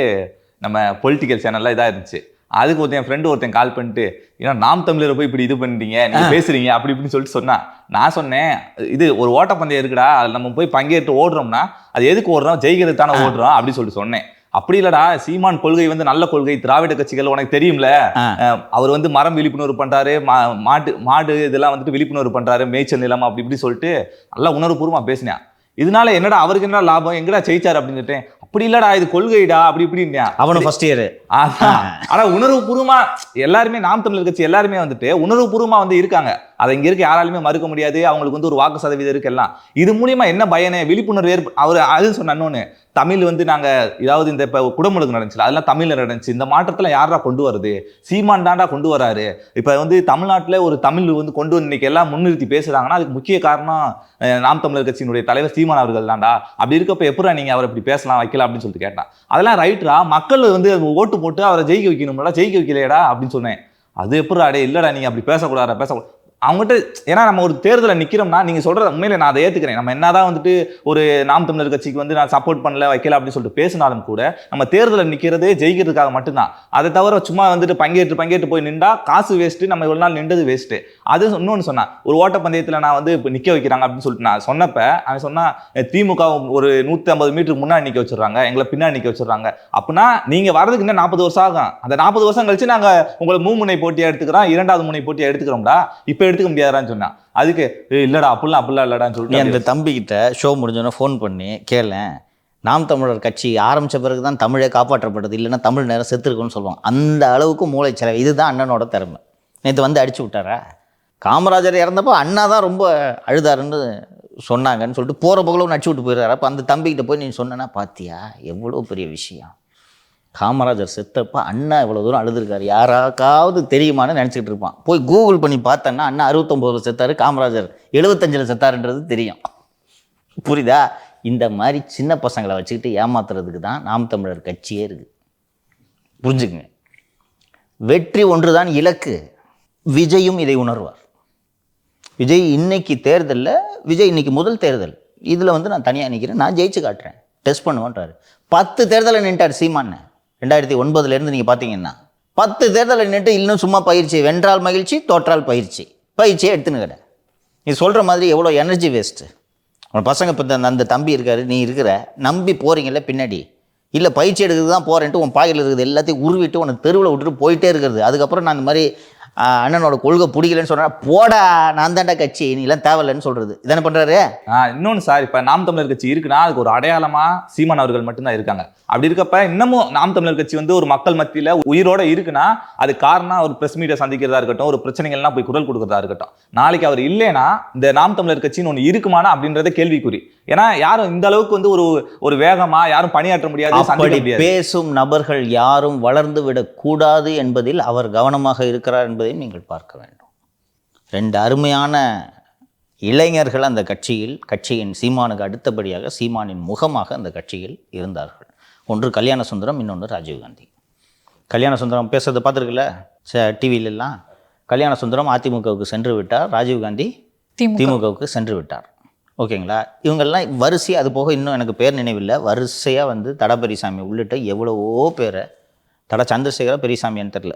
நம்ம பொலிட்டிக்கல் சேனலில் இதாக இருந்துச்சு. அதுக்கு என் ஃப்ரெண்டு ஒருத்தன் கால் பண்ணிட்டு, ஏன்னா நாம் தமிழரை போய் இப்படி இது பண்ணிட்டீங்க, நீங்கள் பேசுகிறீங்க அப்படி இப்படின்னு சொல்லிட்டு சொன்னான். நான் சொன்னேன், இது ஒரு ஓட்டப்பந்தயம் இருக்குடா, அதில் நம்ம போய் பங்கேற்று ஓடுறோம்னா அது எதுக்கு ஓடுறோம்? ஜெயிக்கிறது தானே ஓடுறோம் அப்படின்னு சொல்லிட்டு சொன்னேன். அப்படி இல்லடா, சீமான் கொள்கை வந்து நல்ல கொள்கை, திராவிட கட்சிகள் உனக்கு தெரியும்ல. அவர் வந்து மரம் விழிப்புணர்வு பண்றாரு, மாடு இதெல்லாம் வந்துட்டு விழிப்புணர்வு பண்றாரு, மேய்ச்சல் நிலம் அப்படி இப்படி சொல்லிட்டு நல்லா உணர்வுபூர்வமா பேசினேன். இதனால என்னடா அவருக்கு என்ன லாபம், எங்கடா ஜெயிச்சாரு அப்படின்னு சொல்லிட்டேன். அப்படி இல்லடா, இது கொள்கைடா அப்படி இப்படின்னா அவனும் ஃபர்ஸ்ட் இயர். ஆனா உணர்வுபூர்வமா எல்லாருமே நாம் தமிழர் கட்சி எல்லாருமே வந்துட்டு உணர்வுபூர்வமா வந்து இருக்காங்க. அதை இங்க இருக்க யாராலுமே மறுக்க முடியாது. அவங்களுக்கு வந்து ஒரு வாக்கு சதவீதம் இருக்கு எல்லாம். இது மூலியமா என்ன பயனே, விழிப்புணர்வு அவர் அது சொன்ன இன்னொன்னு, தமிழ் வந்து நாங்க ஏதாவது இந்த இப்ப குடமுழுக்கு நடந்துச்சுல, அதெல்லாம் தமிழ்ல நடந்துச்சு. இந்த மாற்றத்துல யாரா கொண்டு வருது, சீமான் தாண்டா கொண்டு வராரு. இப்ப வந்து தமிழ்நாட்டுல ஒரு தமிழ் வந்து கொண்டு வந்து இன்னைக்கு எல்லாம் முன்னிறுத்தி பேசுறாங்கன்னா அதுக்கு முக்கிய காரணம் நாம் தமிழர் கட்சியினுடைய தலைவர் சீமான் அவர்கள் தான்டா. அப்படி இருக்கப்ப எப்படா நீங்க அவரை இப்படி பேசலாம் வைக்கலாம் அப்படின்னு சொல்லிட்டு கேட்டான். அதெல்லாம் ரைட்டரா, மக்கள் வந்து ஓட்டு போட்டு அவரை ஜெயிக்க வைக்கணும்ல, ஜெயிக்க வைக்கலையடா அப்படின்னு சொன்னேன். அது எப்படா, அடே இல்லடா நீங்க அப்படி பேசக்கூடாது. அவங்ககிட்ட ஏன்னா நம்ம ஒரு தேர்தலில் நிற்கிறோம்னா நீங்கள் சொல்கிற உண்மையில நான் அதை ஏற்றுக்கிறேன். நம்ம என்னதான் வந்துட்டு ஒரு நாம் தமிழர் கட்சிக்கு வந்து நான் சப்போர்ட் பண்ணல வைக்கல அப்படின்னு சொல்லிட்டு பேசினாலும் கூட நம்ம தேர்தலில் நிற்கிறதே ஜெயிக்கிறதுக்காக மட்டும்தான். அதை தவிர சும்மா வந்துட்டு பங்கேற்று போய் நின்றா காசு வேஸ்ட்டு, நம்ம இவ்வளோ நாள் நின்றது வேஸ்ட்டு. அது இன்னொன்று சொன்னான், ஒரு ஓட்டப்பந்தயத்தில் நான் வந்து இப்போ நிற்க வைக்கிறாங்க அப்படின்னு சொல்லிட்டு நான் சொன்னப்ப அவன் சொன்னா திமுக ஒரு 150 மீட்டருக்கு முன்னாடி நிற்க வச்சிடறாங்க, எங்களை பின்னாடி நிற்க வச்சிடறாங்க. அப்படின்னா நீங்கள் வரதுக்கு இன்னும் 40 வருஷம் ஆகும். அந்த 40 வருஷம் கழிச்சு நாங்கள் உங்களை மும்முனை போட்டியாக எடுத்துக்கிறோம், 2வது முனை போட்டியாக எடுத்துக்கிறோம்டா, இப்போ எடுத்துக்க முடியாதான்னு சொன்னா. அதுக்கு இல்லடா அப்படிலாம் இல்லடான்னு சொல்லிட்டு அந்த தம்பிக்கிட்ட ஷோ முடிஞ்சோன்னா ஃபோன் பண்ணி கேளேன், நாம் தமிழர் கட்சி ஆரம்பித்த பிறகு தான் தமிழே காப்பாற்றப்பட்டது, இல்லைன்னா தமிழ் நேரம் செத்துருக்குன்னு சொல்லுவாங்க. அந்த அளவுக்கு மூளைச்சலவை. இதுதான் அண்ணனோட திறமை. நேற்று வந்து அடிச்சு விட்டாரா, காமராஜர் இறந்தப்போ அண்ணா தான் ரொம்ப அழுதாருன்னு சொன்னாங்கன்னு சொல்லிட்டு போகிற போகல நடிச்சு விட்டு போயிடுறாரு. அப்போ அந்த தம்பிக்கிட்ட போய் நீ சொன்னா பார்த்தியா எவ்வளோ பெரிய விஷயம், காமராஜர் செத்தப்ப அண்ணா இவ்வளோ தூரம் அழுதுருக்காரு, யாராக்காவது தெரியுமான்னு நினச்சிக்கிட்டு இருப்பான். போய் கூகுள் பண்ணி பார்த்தேன்னா அண்ணா 69 செத்தாரு, காமராஜர் 75 செத்தாருன்றது தெரியும். புரியுதா? இந்த மாதிரி சின்ன பசங்களை வச்சுக்கிட்டு ஏமாத்துறதுக்கு தான் நாம் தமிழர் கட்சியே இருக்குது. புரிஞ்சுக்குங்க. வெற்றி ஒன்றுதான் இலக்கு. விஜயும் இதை உணர்வார். விஜய் இன்னைக்கு தேர்தலில், விஜய் இன்னைக்கு முதல் தேர்தல், இதில் வந்து நான் தனியாக நிற்கிறேன், நான் ஜெயிச்சு காட்டுறேன், டெஸ்ட் பண்ணுவேன்றாரு. 10 தேர்தலில் நின்ட்டார் சீமான். 2009 நீங்கள் பார்த்தீங்கன்னா 10 தேர்தலில் நின்று இன்னும் சும்மா பயிற்சி, வென்றால் மகிழ்ச்சி தோற்றால் பயிற்சியை எடுத்துன்னு கடை. நீ சொல்கிற மாதிரி எவ்வளோ எனர்ஜி வேஸ்ட்டு. உன் பசங்க இப்போ அந்த தம்பி இருக்காரு, நீ இருக்கிற நம்பி போகிறீங்கல்ல பின்னாடி, இல்லை பயிற்சி எடுக்கிறது தான் போகிறேன்ட்டு உன் பாயில் இருக்குது எல்லாத்தையும் உருவிட்டு உனக்கு தெருவில் விட்டுட்டு போயிட்டே இருக்கிறது. அதுக்கப்புறம் நான் இந்த மாதிரி அண்ணனோட கொள்கை பிடிக்கலன்னு சொன்னா, போடா நான் தாண்டா கட்சி, நீ எல்லாம் தேவையில்லைன்னு சொல்றது இதானே பண்றாரு. இன்னொன்று சார், இப்போ நாம் தமிழர் கட்சி இருக்குன்னா அதுக்கு ஒரு அடையாளமா சீமான் அவர்கள் மட்டும்தான் இருக்காங்க. அப்படி இருக்கப்ப இன்னமும் நாம் தமிழர் கட்சி வந்து ஒரு மக்கள் மத்தியில் உயிரோட இருக்குன்னா அது காரணம் ஒரு பிரஸ் மீட்டை சந்திக்கிறதா இருக்கட்டும், ஒரு பிரச்சனைகள்லாம் போய் குரல் கொடுக்கறதா இருக்கட்டும். நாளைக்கு அவர் இல்லைன்னா இந்த நாம் தமிழர் கட்சின்னு ஒன்று இருக்குமானா அப்படின்றத கேள்விக்குறி. ஏன்னா யாரும் இந்த அளவுக்கு வந்து ஒரு வேகமா யாரும் பணியாற்ற முடியாது. பேசும் நபர்கள் யாரும் வளர்ந்து விடக்கூடாது என்பதில் அவர் கவனமாக இருக்கிறார் என்பதையும் நீங்கள் பார்க்க வேண்டும். 2 அருமையான இளைஞர்கள் அந்த கட்சியின் சீமானுக்கு அடுத்தபடியாக சீமானின் முகமாக அந்த கட்சியில் இருந்தார்கள். ஒன்று கல்யாண சுந்தரம், இன்னொன்று ராஜீவ்காந்தி. கல்யாண சுந்தரம் பேசுறதை பார்த்துருக்குல்ல டிவிலெல்லாம். கல்யாண சுந்தரம் அதிமுகவுக்கு சென்று விட்டார், ராஜீவ்காந்தி திமுகவுக்கு சென்று விட்டார். ஓகேங்களா? இவங்கெல்லாம் வரிசையாக, அது போக இன்னும் எனக்கு பேர் நினைவில்லை, வரிசையாக வந்து தட பெரியசாமி உள்ளிட்ட எவ்வளவோ பேரை, தட சந்திரசேகர பெரியசாமின்னு தெரில,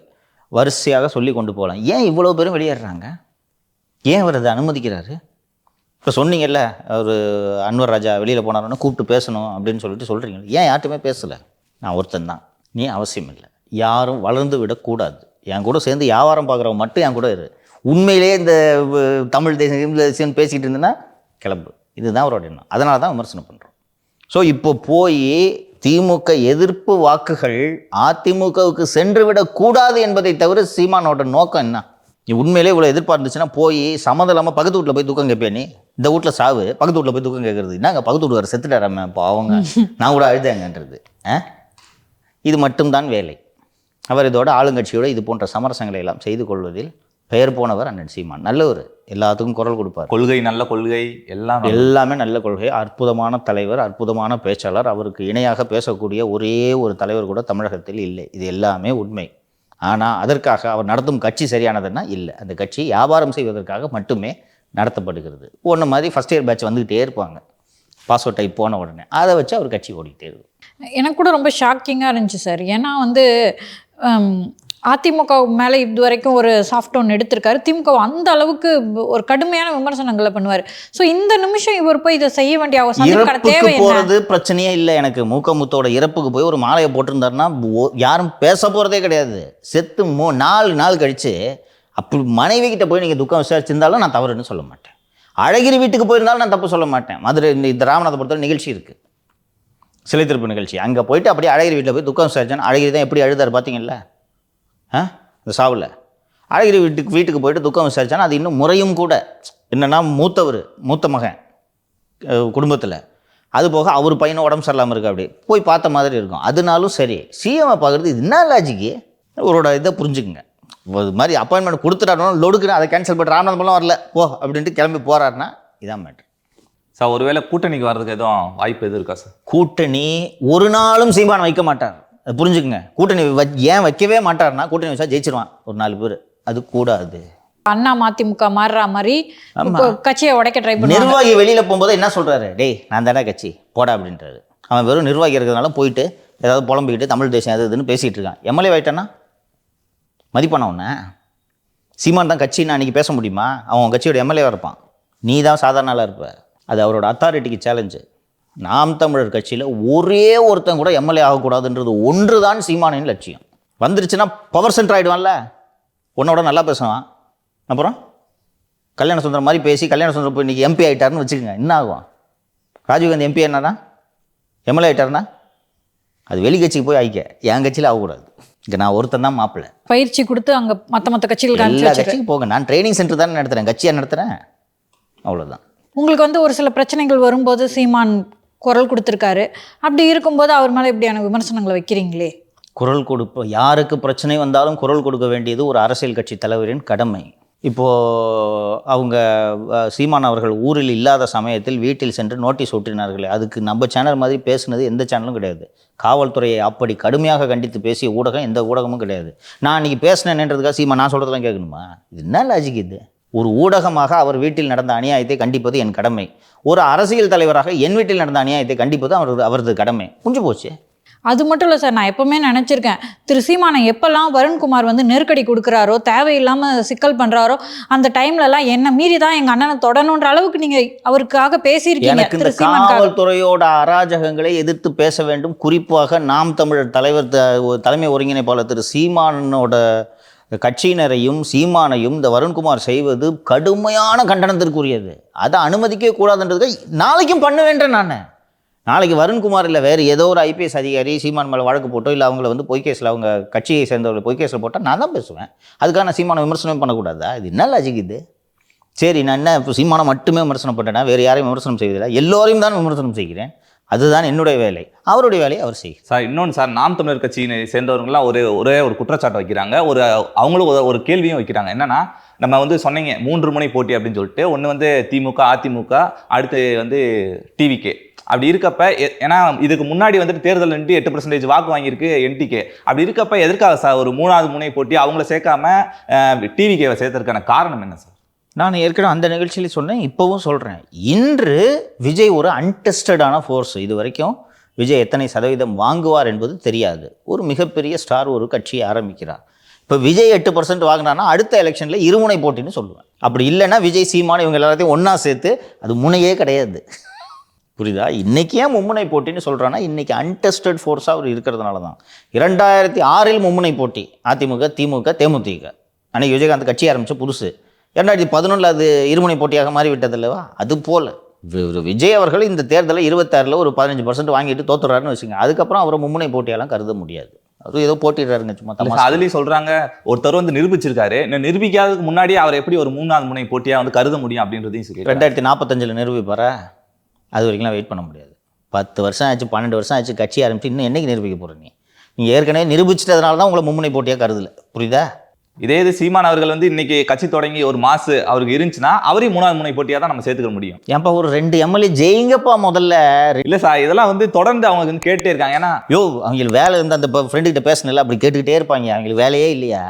வரிசையாக சொல்லி கொண்டு போகலாம். ஏன் இவ்வளோ பேரும் வெளியேறாங்க? ஏன் அவர் அதை அனுமதிக்கிறாரு? இப்போ சொன்னீங்கல்ல, ஒரு அன்வர் ராஜா வெளியில் போனாருன்னு கூப்பிட்டு பேசணும் அப்படின்னு சொல்கிறீங்க. ஏன் யார்ட்டுமே பேசலை? நான் ஒருத்தன் தான். நீ அவசியம் இல்லை. யாரும் வளர்ந்து விடக்கூடாது. என் கூட சேர்ந்து வியாபாரம் பார்க்குறவங்க மட்டும் என் கூட இரு. உண்மையிலே இந்த தமிழ் தேசியம் பேசிக்கிட்டு இருந்தேன்னா கிளம்பு. இதுதான் அவரோட எண்ணம். அதனால தான் விமர்சனம் பண்ணுறோம். ஸோ இப்போ போய் திமுக எதிர்ப்பு வாக்குகள் அதிமுகவுக்கு சென்று விடக்கூடாது என்பதை தவிர சீமானோட நோக்கம் என்ன? நீ உண்மையிலே இவ்வளோ எதிர்பார்த்துச்சுன்னா போய் சம்மதம் பக்கத்து வீட்டில் போய் துக்கம் கேட்பேன். நீ இந்த வீட்டில் சாவு, பக்கத்து வீட்டில் போய் துக்கம் கேட்குறது என்னங்க? பக்கத்து வீட்டுக்கார செத்துட்டாராம இப்போ அவங்க, நான் கூட அழுதாங்கன்றது. இது மட்டும்தான் வேலை. அவர் இதோட ஆளுங்கட்சியோட இது போன்ற சமரசங்களை எல்லாம் செய்து கொள்வதில் பெயர் போனவர் அண்ணன் சீமான். நல்லவர், எல்லாத்துக்கும் குரல் கொடுப்பார். கொள்கை நல்ல கொள்கை, எல்லாமே நல்ல கொள்கை. அற்புதமான தலைவர், அற்புதமான பேச்சாளர். அவருக்கு இணையாக பேசக்கூடிய ஒரே ஒரு தலைவர் கூட தமிழகத்தில் இல்லை. இது எல்லாமே உண்மை. ஆனால் அதற்காக அவர் நடத்தும் கட்சி சரியானதுன்னா இல்லை. அந்த கட்சி வியாபாரம் செய்வதற்காக மட்டுமே நடத்தப்படுகிறது. ஒன்று மாதிரி ஃபஸ்ட் இயர் பேட்ச் வந்துக்கிட்டே இருப்பாங்க, பாஸ்வேர்ட் டைப் போன உடனே அதை வச்சு அவர் கட்சி ஓடிக்கிட்டே இருக்கும். எனக்கு கூட ரொம்ப ஷாக்கிங்காக இருந்துச்சு சார். ஏன்னா வந்து அதிமுக மேலே இது வரைக்கும் ஒரு சாஃப்ட் டோன் எடுத்திருக்காரு. திமுக அந்த அளவுக்கு ஒரு கடுமையான விமர்சனங்களை பண்ணுவார். ஸோ இந்த நிமிஷம் இவர் போய் இதை செய்ய வேண்டிய அவசியம் தேவை போகிறது பிரச்சனையே இல்லை. எனக்கு முத்தோட இறப்புக்கு போய் ஒரு மாலையை போட்டிருந்தாருன்னா யாரும் பேச போகிறதே கிடையாது. செத்து 4 நாள் கழித்து அப்படி மனைவி கிட்ட போய் நீங்கள் துக்கம் விசாரிச்சிருந்தாலும் நான் தவறுன்னு சொல்ல மாட்டேன். அழகிரி வீட்டுக்கு போயிருந்தாலும் நான் தப்பு சொல்ல மாட்டேன். மதுரை இந்த ராமநாதபுரத்தில் நிகழ்ச்சி இருக்குது, சிலை திருப்பு நிகழ்ச்சி. அங்கே போயிட்டு அப்படியே அழகிரி வீட்டில் போய் துக்கம் விசாரிச்சேன். அழகிரி தான் எப்படி அழுதார் பார்த்தீங்களா அந்த சாவில். அழகிரி வீட்டுக்கு போயிட்டு துக்கம் விசாரிச்சானா அது இன்னும் முறையும் கூட. என்னென்னா மூத்த மகன் குடும்பத்தில், அது போக அவர் பையனை உடம்பு சரியில்லாமல் இருக்கு, அப்படி போய் பார்த்த மாதிரி இருக்கும். அதனாலும் சரி சிஎம்ஐ பார்க்குறது இது என்ன லாஜிக்கு? அவரோட இதை புரிஞ்சுக்குங்க. இது மாதிரி அப்பாயின்மெண்ட் கொடுத்துட்டாருன்னா லொடுக்குன்னு அதை கேன்சல் பண்ணிட்டு ராமநாதபுரம் வரல போ அப்படின்ட்டு கிளம்பி போகிறாருன்னா இதான் மேட்ரு. சார் ஒருவேளை கூட்டணிக்கு வர்றதுக்கு எதுவும் வாய்ப்பு எதுவும் இருக்கா சார்? கூட்டணி ஒரு நாளும் சீமான் வைக்க மாட்டார், அது புரிஞ்சுக்குங்க. கூட்டணி ஏன் வைக்கவே மாட்டார்னா கூட்டணி வச்சா ஜெயிச்சிருவான் ஒரு 4 பேர். அது கூடாது. அண்ணா மதிமுக மாறுற மாதிரி கட்சியை உடைக்க ட்ரை பண்ணி நிர்வாகி வெளியில் போகும்போது என்ன சொல்கிறாரு? டேய் நான் தானே கட்சி போடா அப்படின்றாரு. அவன் வெறும் நிர்வாகி இருக்கிறதுனால போயிட்டு ஏதாவது புலம்பிக்கிட்டு தமிழ் தேசியம் அது இதுன்னு பேசிகிட்டு இருக்கான். எம்எல்ஏ ஆகிட்டானா மதிப்பான உன்னை? சீமான் தான் கட்சின்னு அன்றைக்கி பேச முடியுமா? அவன் கட்சியோட எம்எல்ஏவாக இருப்பான், நீ தான் சாதாரண ஆளாக இருப்ப. அது அவரோட அத்தாரிட்டிக்கு சேலஞ்சு. நாம் தமிழர் கட்சியில் ஒரே ஒருத்தன் கூட எம்எல்ஏ ஆகக்கூடாதுன்றது ஒன்று தான் சீமானின் லட்சியம். வந்துருச்சுன்னா பவர் சென்டர் ஆகிடுவான்ல, உன்னோட நல்லா பேசுவான். அப்புறம் கல்யாண சுந்தரம் மாதிரி பேசி கல்யாண சுந்தரம் போய் இன்றைக்கி எம்பி ஆகிட்டாருன்னு வச்சுக்கோங்க, என்ன ஆகும்? ராஜீவ்காந்தி எம்பி என்னன்னா எம்எல்ஏ ஆகிட்டாருன்னா அது வெளி கட்சிக்கு போய் ஆகிக்க, என் கட்சியில் ஆகக்கூடாது. இங்கே நான் ஒருத்தன் தான் மாப்பிள்ளை. பயிற்சி கொடுத்து அங்கே மற்ற கட்சிகளுக்கு எல்லா கட்சிக்கும் போங்க. நான் ட்ரைனிங் சென்டர் தானே நடத்துகிறேன், கட்சியாக நடத்துகிறேன், அவ்வளோதான். உங்களுக்கு வந்து ஒரு சில பிரச்சனைகள் வரும்போது சீமான் குரல் கொடுத்துருக்காரு. அப்படி இருக்கும்போது அவர் மேலே இப்படியான விமர்சனங்களை வைக்கிறீங்களே? குரல் கொடுப்போம். யாருக்கு பிரச்சனை வந்தாலும் குரல் கொடுக்க வேண்டியது ஒரு அரசியல் கட்சி தலைவரின் கடமை. இப்போது அவங்க சீமான் அவர்கள் ஊரில் இல்லாத சமயத்தில் வீட்டில் சென்று நோட்டீஸ் ஒட்டினார்களே, அதுக்கு நம்ம சேனல் மாதிரி பேசுனது எந்த சேனலும் கிடையாது. காவல்துறையை அப்படி கடுமையாக கண்டித்து பேசிய ஊடகம் எந்த ஊடகமும் கிடையாது. நான் இன்றைக்கி பேசினேன்றதுக்காக சீமான் நான் சொல்கிறதெல்லாம் கேட்கணுமா? இது என்ன லாஜிக் இது? ஒரு ஊடகமாக அவர் வீட்டில் நடந்த அநியாயத்தை கண்டிப்பது என் கடமை. ஒரு அரசியல் தலைவராக என் வீட்டில் நடந்த அநியாயத்தை கண்டிப்பது அவரது கடமை. புரிஞ்சு போச்சு. அது மட்டும் இல்லை சார், நான் எப்போவுமே நினச்சிருக்கேன், திரு சீமானை எப்போல்லாம் வருண்குமார் வந்து நெருக்கடி கொடுக்குறாரோ, தேவையில்லாமல் சிக்கல் பண்ணுறாரோ, அந்த டைம்லலாம் என்ன மீறி தான் எங்கள் அண்ணனை தொடணுன்ற அளவுக்கு நீங்கள் அவருக்காக பேசியிருக்கீங்க. எனக்கு இந்த காவல்துறையோட அராஜகங்களை எதிர்த்து பேச வேண்டும். குறிப்பாக நாம் தமிழர் தலைமை ஒருங்கிணைப்பாளர் திரு சீமானோட கட்சியினரையும் சீமானையும் இந்த வருண்குமார் செய்வது கடுமையான கண்டனத்திற்குரியது. அதை அனுமதிக்கவே கூடாதுன்றதுக்கு நாளைக்கும் பண்ணுவேன்றேன். நான் நாளைக்கு வருண்குமார் இல்லை வேறு ஏதோ ஒரு ஐபிஎஸ் அதிகாரி சீமான் மேலே வழக்கு போட்டோ இல்லை அவங்கள வந்து பொய் கேஸில் அவங்க கட்சியை சேர்ந்தவர்கள் பொய் கேஸில் போட்டால் நான் தான் பேசுவேன். அதுக்காக நான் சீமானை விமர்சனம் பண்ணக்கூடாதா? இது என்ன லாஜிக் இது? சரி, நான் என்ன இப்போ சீமானை மட்டுமே விமர்சனம் பண்ணேன்னா வேறு யாரையும் விமர்சனம் செய்வதில்லை, எல்லோரையும் தான் விமர்சனம் செய்கிறேன். அதுதான் என்னுடைய வேலை. அவருடைய வேலையை அவர் செய்யும். சார் இன்னொன்று சார், நாம் தமிழர் கட்சியை சேர்ந்தவர்கள்லாம் ஒரே ஒரு குற்றச்சாட்டை வைக்கிறாங்க. அவங்களும் ஒரு கேள்வியும் வைக்கிறாங்க. என்னன்னா, நம்ம வந்து சொன்னீங்க 3 முனை போட்டி அப்படின்னு சொல்லிட்டு, ஒன்று வந்து திமுக அதிமுக, அடுத்து வந்து டிவிகே. அப்படி இருக்கப்ப ஏன்னா இதுக்கு முன்னாடி வந்துட்டு தேர்தல் 8% வாக்கு வாங்கியிருக்கு என்டிகே. அப்படி இருக்கப்ப எதற்காக சார் ஒரு 3வது முனை போட்டி அவங்கள சேர்க்காம டிவிகேவை சேர்த்ததுக்கான காரணம் என்ன சார்? நான் ஏற்கனவே அந்த நிகழ்ச்சியில் சொன்னேன், இப்போவும் சொல்கிறேன். இன்று விஜய் ஒரு அன்டெஸ்டடான ஃபோர்ஸ். இது வரைக்கும் விஜய் எத்தனை சதவீதம் வாங்குவார் என்பது தெரியாது. ஒரு மிகப்பெரிய ஸ்டார் ஒரு கட்சியை ஆரம்பிக்கிறார். இப்போ விஜய் 8% வாங்கினான்னா அடுத்த எலெக்ஷனில் இருமுனை போட்டின்னு சொல்லுவேன். அப்படி இல்லைன்னா விஜய் சீமான் இவங்க எல்லாத்தையும் ஒன்றா சேர்த்து அது முனையே கிடையாது. புரியுதா? இன்றைக்கி ஏன் மும்முனை போட்டின்னு சொல்கிறான்னா, இன்றைக்கி அன்டெஸ்டட் ஃபோர்ஸாக அவர் இருக்கிறதுனால தான். 2006 மும்முனை போட்டி அதிமுக திமுக தேமுதிக. அன்றைக்கி விஜயகாந்த் கட்சி ஆரம்பித்த புதுசு. 2011 அது இருமுனை போட்டியாக மாறிவிட்டது இல்லவா? அது போல் விஜய் அவர்கள் இந்த தேர்தலில் 26 ஒரு 15% வாங்கிட்டு தோத்துறாருன்னு வச்சுங்க. அதுக்கப்புறம் அவரை மும்முனை போட்டியெல்லாம் கருத முடியாது. அது ஏதோ போட்டிடுறாருங்க சும்மா. அதுலேயும் சொல்கிறாங்க, ஒருத்தர் வந்து நிரூபிச்சிருக்காரு, நிரூபிக்காததுக்கு முன்னாடி அவர் எப்படி ஒரு 3வது முனை போட்டியாக வந்து கருத முடியும் அப்படின்றதையும் சொல்லி 2045 நிரூபிப்பாரா? அது வரைக்கும்லாம் வெயிட் பண்ண முடியாது. 10 வருஷம் ஆச்சு, 12 வருஷம் ஆச்சு கட்சி ஆரம்பிச்சு, இன்னும் என்றைக்கு நிரூபிக்க போகிற நீங்கள் ஏற்கனவே நிரூபிச்சிட்டதுனால தான் உங்களை மும்முனை போட்டியாக கருதலை. புரியுதா? இதே இது சீமான் அவர்கள் வந்து இன்னைக்கு கட்சி தொடங்கி ஒரு மாசு அவருக்கு இருந்துச்சுன்னா அவரையும் 3வது முனை போட்டியாக தான் நம்ம சேர்த்துக்க முடியும். ஏன்ப்பா ஒரு 2 எம்எல்ஏ ஜெயிங்கப்பா முதல்ல. இல்லை சார், இதெல்லாம் வந்து தொடர்ந்து அவங்க வந்து கேட்டே இருக்காங்க. ஏன்னா அவங்களுக்கு வேலை இருந்து அந்த ஃப்ரெண்டுக்கிட்ட பேசணும்ல, அப்படி கேட்டுக்கிட்டே இருப்பாங்க. அவங்களுக்கு வேலையே இல்லையா?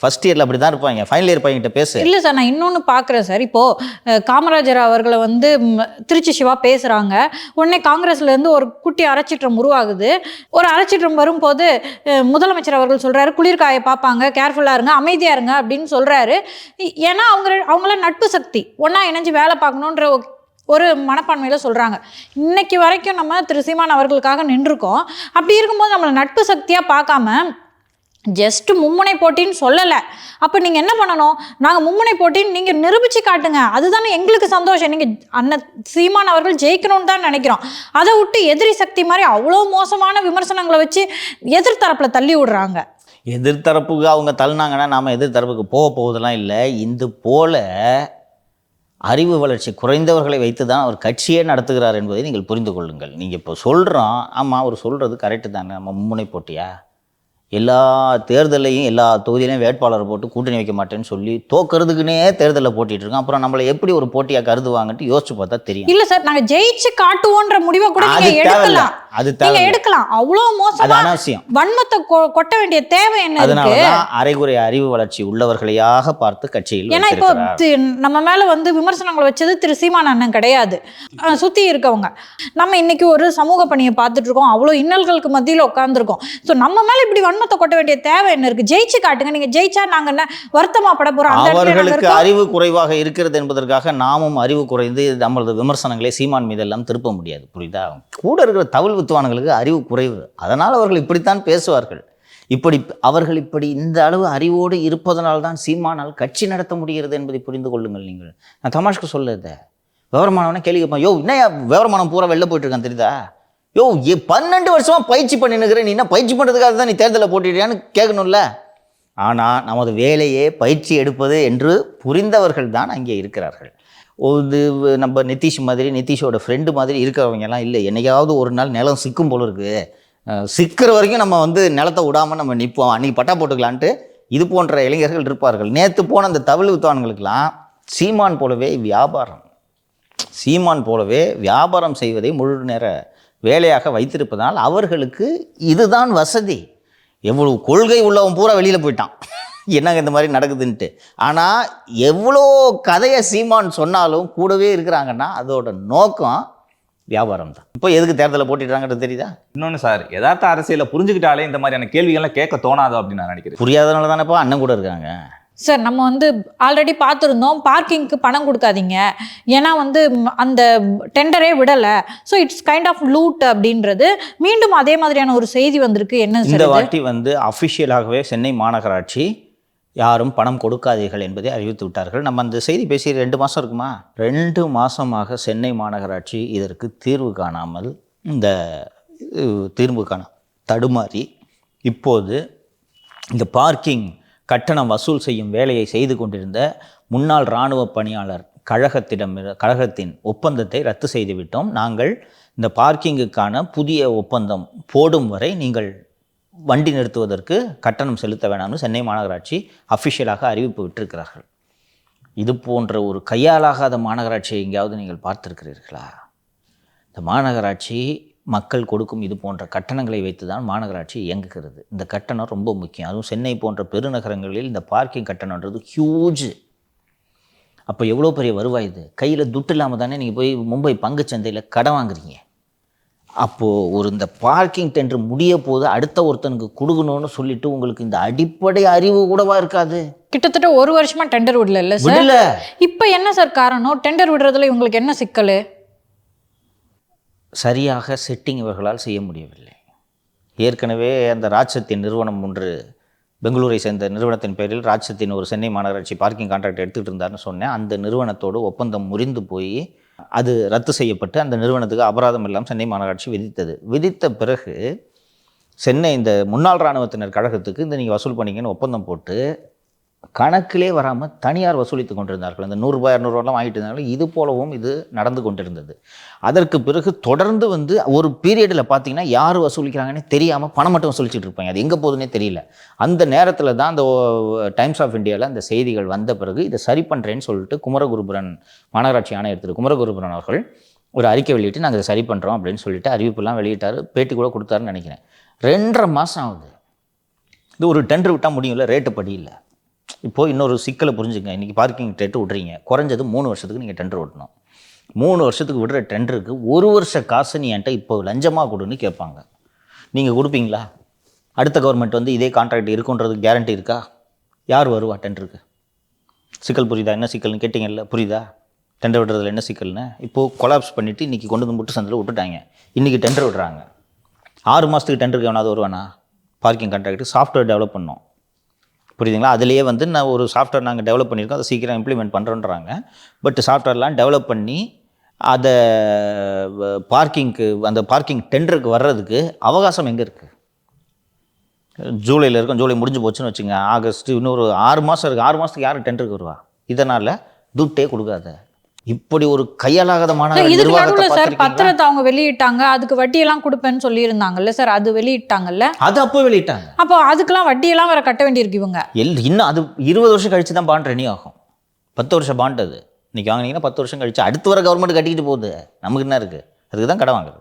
ஃபர்ஸ்ட் இயரில் அப்படி தான் இருப்பாங்க, ஃபைனல் இயர் பையன்கிட்ட பேசு. இல்லை சார், நான் இன்னொன்று பார்க்குறேன் சார். இப்போது காமராஜர் அவர்களை வந்து திருச்சி சிவா பேசுகிறாங்க, உடனே காங்கிரஸ்லேருந்து ஒரு குட்டி அரைச்சிற்றம் உருவாகுது. ஒரு அரைச்சிற்றம் வரும்போது முதலமைச்சர் அவர்கள் சொல்கிறாரு குளிர்காய பார்ப்பாங்க, கேர்ஃபுல்லாக இருங்க, அமைதியாக இருங்க அப்படின்னு சொல்கிறாரு. ஏன்னா அவங்கள நட்பு சக்தி ஒன்றா இணைஞ்சு வேலை பார்க்கணுன்ற ஒரு மனப்பான்மையில் சொல்கிறாங்க. இன்னைக்கு வரைக்கும் நம்ம திரு சீமான் அவர்களுக்காக நின்றுருக்கோம். அப்படி இருக்கும்போது நம்மளை நட்பு சக்தியாக பார்க்காம ஜஸ்ட்டு மும்முனை போட்டின்னு சொல்லலை. அப்போ நீங்கள் என்ன பண்ணணும், நாங்கள் மும்முனை போட்டின்னு நீங்கள் நிரூபித்து காட்டுங்க, அதுதானே எங்களுக்கு சந்தோஷம். நீங்கள் அண்ணன் சீமான் அவர்கள் ஜெயிக்கணும்னு தான் நினைக்கிறோம். அதை விட்டு எதிரி சக்தி மாதிரி அவ்வளோ மோசமான விமர்சனங்களை வச்சு எதிர்த்தரப்பில் தள்ளி விடுறாங்க. எதிர்த்தரப்புக்கு அவங்க தள்ளினாங்கன்னா நாம் எதிர்த்தரப்புக்கு போவதெல்லாம் இல்லை. இது போல அறிவு வளர்ச்சி குறைந்தவர்களை வைத்து தான் அவர் கட்சியே நடத்துகிறார் என்பதை நீங்கள் புரிந்து கொள்ளுங்கள். நீங்கள் இப்போ சொல்கிறோம், ஆமாம் அவர் சொல்கிறது கரெக்டு தானே, நம்ம மும்முனை போட்டியா, எல்லா தேர்தலையும் எல்லா தொகுதியிலையும் வேட்பாளரை போட்டு கூட்டணி வைக்க மாட்டேன்னு சொல்லி தோக்கிறதுக்குன்னே தேர்தலில் போட்டிட்டு இருக்கோம். அப்புறம் நம்மளை எப்படி ஒரு போட்டியாக கருதுவாங்கன்ட்டு யோசிச்சு பார்த்தா தெரியும். இல்லை சார், நாங்கள் ஜெயிச்சு காட்டுவோன்ற முடிவை கூட நீங்கள் எடுக்கலாம், அது தேவை எடுக்கலாம். அவ்வளோ மோசம், அனாவசியம். வன்மத்தை கொட்ட வேண்டிய தேவை என்ன? அதனாலதான் அரைகுறை அறிவு வளர்ச்சி உள்ளவர்களையாக பார்த்து கட்சியில். ஏன்னா இப்போ நம்ம மேல வந்து விமர்சனங்களை வச்சது திரு சீமான் அண்ணன் கிடையாது, சுத்தி இருக்கவங்க. நம்ம இன்னைக்கு ஒரு சமூக பணியை பார்த்துட்டு இருக்கோம், அவ்வளோ இன்னல்களுக்கு மத்தியில் உட்காந்துருக்கோம். ஸோ நம்ம மேல இப்படி வன்மத்தை கொட்ட வேண்டிய தேவை என்ன இருக்கு? ஜெயிச்சு காட்டுங்க, நீங்க ஜெயிச்சா நாங்க என்ன வருத்தமா பட போறோம்? அவர்களுக்கு அறிவு குறைவாக இருக்கிறது என்பதற்காக நாமும் அறிவு குறைந்து நம்மளது விமர்சனங்களை சீமான் மீதெல்லாம் திருப்ப முடியாது, புரியுதா? கூட இருக்கிற தவில் வித்துவான்களுக்கு அறிவு குறைவு, அதனால் அவர்கள் இப்படித்தான் பேசுவார்கள். அவர்கள் இப்படி இந்த அளவு அறிவோடு இருப்பதனால்தான் சீமானால் கட்சி நடத்த முடிகிறது என்பதை புரிந்து கொள்ளுங்கள். நீங்கள் நான் தமாஷ்க்கு சொல்லத விவரமானவனே கேள்வி கேட்பான், யோ என்ன விவரமானம் பூரா வெளில போயிட்டு இருக்கான் தெரியுதா, யோ 12 வருஷமா பயிற்சி பண்ணினுக்கிற, நீ என்ன பயிற்சி பண்ணுறதுக்காக தான் நீ தேர்தலில் போட்டிட்டியான்னு கேட்கணும்ல. ஆனால் நமது வேலையே பயிற்சி எடுப்பது என்று புரிந்தவர்கள் தான் அங்கே இருக்கிறார்கள். இது நம்ம நிதிஷோட ஃப்ரெண்டு மாதிரி இருக்கிறவங்கெல்லாம் இல்லை, என்னைக்காவது ஒரு நாள் நிலம் சிக்கும் போல இருக்குது, சிக்கிற வரைக்கும் நம்ம வந்து நிலத்தை விடாமல் நம்ம நிற்போம், அன்றைக்கி பட்டா போட்டுக்கலான்ட்டு இது போன்ற இளைஞர்கள் இருப்பார்கள். நேற்று போன அந்த தவில் வித்துவான்களுக்கெல்லாம் சீமான் போலவே வியாபாரம் செய்வதை முழு நேர வேலையாக வைத்திருப்பதால் அவர்களுக்கு இதுதான் வசதி. எவ்வளோ கொள்கை உள்ளவன் பூரா வெளியில் போயிட்டான், என்னங்க இந்த மாதிரி நடக்குதுன்ட்டு. ஆனால் எவ்வளோ கதையை சீமான் சொன்னாலும் கூடவே இருக்கிறாங்கன்னா அதோட நோக்கம் வியாபாரம் தான். இப்போ எதுக்கு தேர்தலில் போட்டிடுறாங்கிறது தெரியுதா? இன்னொன்று சார், யதார்த்த அரசியலை புரிஞ்சுக்கிட்டாலே இந்த மாதிரியான கேள்விகள்லாம் கேட்க தோணாதோ அப்படின்னு நான் நினைக்கிறேன். புரியாதனால தானேப்பா அண்ணன் கூட இருக்காங்க. சார், நம்ம வந்து ஆல்ரெடி பார்த்துருந்தோம், பார்க்கிங்க்கு பணம் கொடுக்காதீங்க, ஏன்னா வந்து அந்த டெண்டரே விடலை, so it's kind of loot அப்படின்றது மீண்டும் அதே மாதிரியான ஒரு செய்தி வந்திருக்கு. என்ன இந்த வாட்டி வந்து அஃபிஷியலாகவே சென்னை மாநகராட்சி யாரும் பணம் கொடுக்காதீர்கள் என்பதை அறிவித்து விட்டார்கள். நம்ம அந்த செய்தி பேசி 2 மாதம் இருக்குமா, 2 மாதமாக சென்னை மாநகராட்சி இதற்கு தீர்வு காணாமல் தடுமாறி இப்போது இந்த பார்க்கிங் கட்டணம் வசூல் செய்யும் வேலையை செய்து கொண்டிருந்த முன்னாள் இராணுவ பணியாளர் கழகத்தின் ஒப்பந்தத்தை ரத்து செய்துவிட்டோம், நாங்கள் இந்த பார்க்கிங்குக்கான புதிய ஒப்பந்தம் போடும் வரை நீங்கள் வண்டி நிறுத்துவதற்கு கட்டணம் செலுத்த வேணாம்னு சென்னை மாநகராட்சி அஃபிஷியலாக அறிவிப்பு விட்டிருக்கிறார்கள். இது போன்ற ஒரு கையாலாகாத மாநகராட்சியை எங்கேயாவது நீங்கள் பார்த்திருக்கிறீர்களா? இந்த மாநகராட்சி மக்கள் கொடுக்கும் இது போன்ற கட்டணங்களை வைத்து தான் மாநகராட்சி இயங்குகிறது. இந்த கட்டணம் ரொம்ப முக்கியம். அதுவும் சென்னை போன்ற பெருநகரங்களில் இந்த பார்க்கிங் கட்டணன்றது ஹியூஜ். அப்போ எவ்வளோ பெரிய வருவாய் இது. கையில் துட்டு இல்லாமல் தானே நீங்கள் போய் மும்பை பங்குச்சந்தையில் கடன் வாங்குறீங்க. அப்போது இந்த பார்க்கிங் டெண்டர் முடிய போது அடுத்த ஒருத்தனுக்கு கொடுக்கணும்னு சொல்லிட்டு உங்களுக்கு இந்த அடிப்படை அறிவு கூடவா இருக்காது? கிட்டத்தட்ட 1 வருஷமா டெண்டர் விடல சார். இப்போ என்ன சார் காரணம்? டெண்டர் விடுறதுல உங்களுக்கு என்ன சிக்கல்? சரியாக செட்டிங் இவர்களால் செய்ய முடியவில்லை. ஏற்கனவே அந்த ராஜ்சத்தின் நிறுவனம் ஒன்று, பெங்களூரை சேர்ந்த நிறுவனத்தின் பேரில் ராஜ்சத்தின் ஒரு சென்னை மாநகராட்சி பார்க்கிங் கான்ட்ராக்ட் எடுத்துகிட்டு இருந்தாருன்னு சொன்னேன். அந்த நிறுவனத்தோடு ஒப்பந்தம் முறிந்து போய் அது ரத்து செய்யப்பட்டு அந்த நிறுவனத்துக்கு அபராதம் எல்லாம் சென்னை மாநகராட்சி விதித்த பிறகு இந்த முன்னாள் இராணுவத்தினர் கழகத்துக்கு நீங்கள் வசூல் பண்ணிங்கன்னு ஒப்பந்தம் போட்டு கணக்கிலே வராமல் தனியார் வசூலித்து கொண்டிருந்தார்கள். அந்த 100 ரூபாய் 200 ரூபாய்லாம் வாங்கிட்டு இருந்தாலும் இது போலவும் இது நடந்து கொண்டிருந்தது. அதற்கு பிறகு தொடர்ந்து ஒரு பீரியடில் பார்த்தீங்கன்னா யார் வசூலிக்கிறாங்கன்னே தெரியாமல் பணம் மட்டும் வசூலிச்சுட்டு இருப்பாங்க. அது எங்கே போகுதுன்னே தெரியல. அந்த நேரத்தில் தான் அந்த டைம்ஸ் ஆஃப் இந்தியாவில் அந்த செய்திகள் வந்த பிறகு இதை சரி பண்ணுறேன்னு சொல்லிட்டு குமரகுருபரன் மாநகராட்சி ஆணையர் திரு குமரகுருபரன் அவர்கள் ஒரு அறிக்கை வெளியிட்டு நாங்கள் இதை சரி பண்ணுறோம் அப்படின்னு சொல்லிட்டு அறிவிப்புலாம் வெளியிட்டார். பேட்டி கூட கொடுத்தாருன்னு நினைக்கிறேன். 2.5 மாதம் ஆகுது. இது ஒரு டெண்டர் விட்டால் முடியும்ல, ரேட்டு படி இல்லை. இப்போது இன்னொரு சிக்கலை புரிஞ்சுங்க. இன்றைக்கி பார்க்கிங் டெட்டு விட்றீங்க, குறைஞ்சது 3 வருஷத்துக்கு நீங்கள் டெண்டர் விடணும். 3 வருஷத்துக்கு விடுற டெண்டருக்கு 1 வருஷ காசு நீ என்கிட்ட இப்போ லஞ்சமாக கொடுன்னு கேட்பாங்க. நீங்கள் கொடுப்பீங்களா? அடுத்த கவர்மெண்ட் வந்து இதே கான்ட்ராக்ட் இருக்குன்றது கேரண்டி இருக்கா? யார் வருவா டெண்டருக்கு? சிக்கல் புரியுதா? என்ன சிக்கல்னு கேட்டிங்கல்ல, புரியுதா? டெண்டர் விடுறதுல என்ன சிக்கல்னு? இப்போது கொலாப்ஸ் பண்ணிவிட்டு இன்றைக்கி கொண்டு வந்து முட்டு சந்தில் விட்டுட்டாங்க, இன்றைக்கி டெண்டர் விடுறாங்க. 6 மாதத்துக்கு டெண்டருக்கு எவனாவது வருவானா? பார்க்கிங் கான்ட்ராக்ட் சாஃப்ட்வேர் டெவலப் பண்ணோம், புரியுதுங்களா? அதுலேயே வந்து நான் ஒரு சாஃப்ட்வேர் நாங்கள் டெவலப் பண்ணியிருக்கோம், அதை சீக்கிரம் இம்ப்ளிமெண்ட் பண்ணுறோன்றாங்க. பட் சாஃப்ட்வேர்லாம் டெவலப் பண்ணி அதை பார்க்கிங்க்கு அந்த பார்க்கிங் டெண்டருக்கு வர்றதுக்கு அவகாசம் எங்கே இருக்குது? ஜூலையில் இருக்கும், ஜூலை முடிஞ்சு போச்சுன்னு வச்சுங்க, ஆகஸ்ட் இன்னொரு 6 மாதம் இருக்குது. 6 மாதத்துக்கு யார் டெண்டருக்கு வருவா? இதனால் துட்டே கொடுக்காத இப்படி ஒரு கையாலாகதமான இதுக்கு நடுவில் சார் பத்திரத்தை அவங்க வெளியிட்டாங்க, அதுக்கு வட்டியெல்லாம் கொடுப்பேன்னு சொல்லியிருந்தாங்கல்ல சார், அது வெளியிட்டாங்கல்ல, அது அப்போ வெளியிட்டாங்க. அப்போ அதுக்கெல்லாம் வட்டியெல்லாம் வேற கட்ட வேண்டியிருக்கு இவங்க. இன்னும் அது 20 வருஷம் கழிச்சு தான் பாண்ட் ரெனியூ ஆகும். 10 வருஷம் பாண்ட் அது. இன்றைக்கி வாங்கினீங்கன்னா 10 வருஷம் கழிச்சு அடுத்து வர கவர்மெண்ட் கட்டிக்கிட்டு போகுது, நமக்கு என்ன இருக்குது? அதுக்கு தான் கடை வாங்குறது.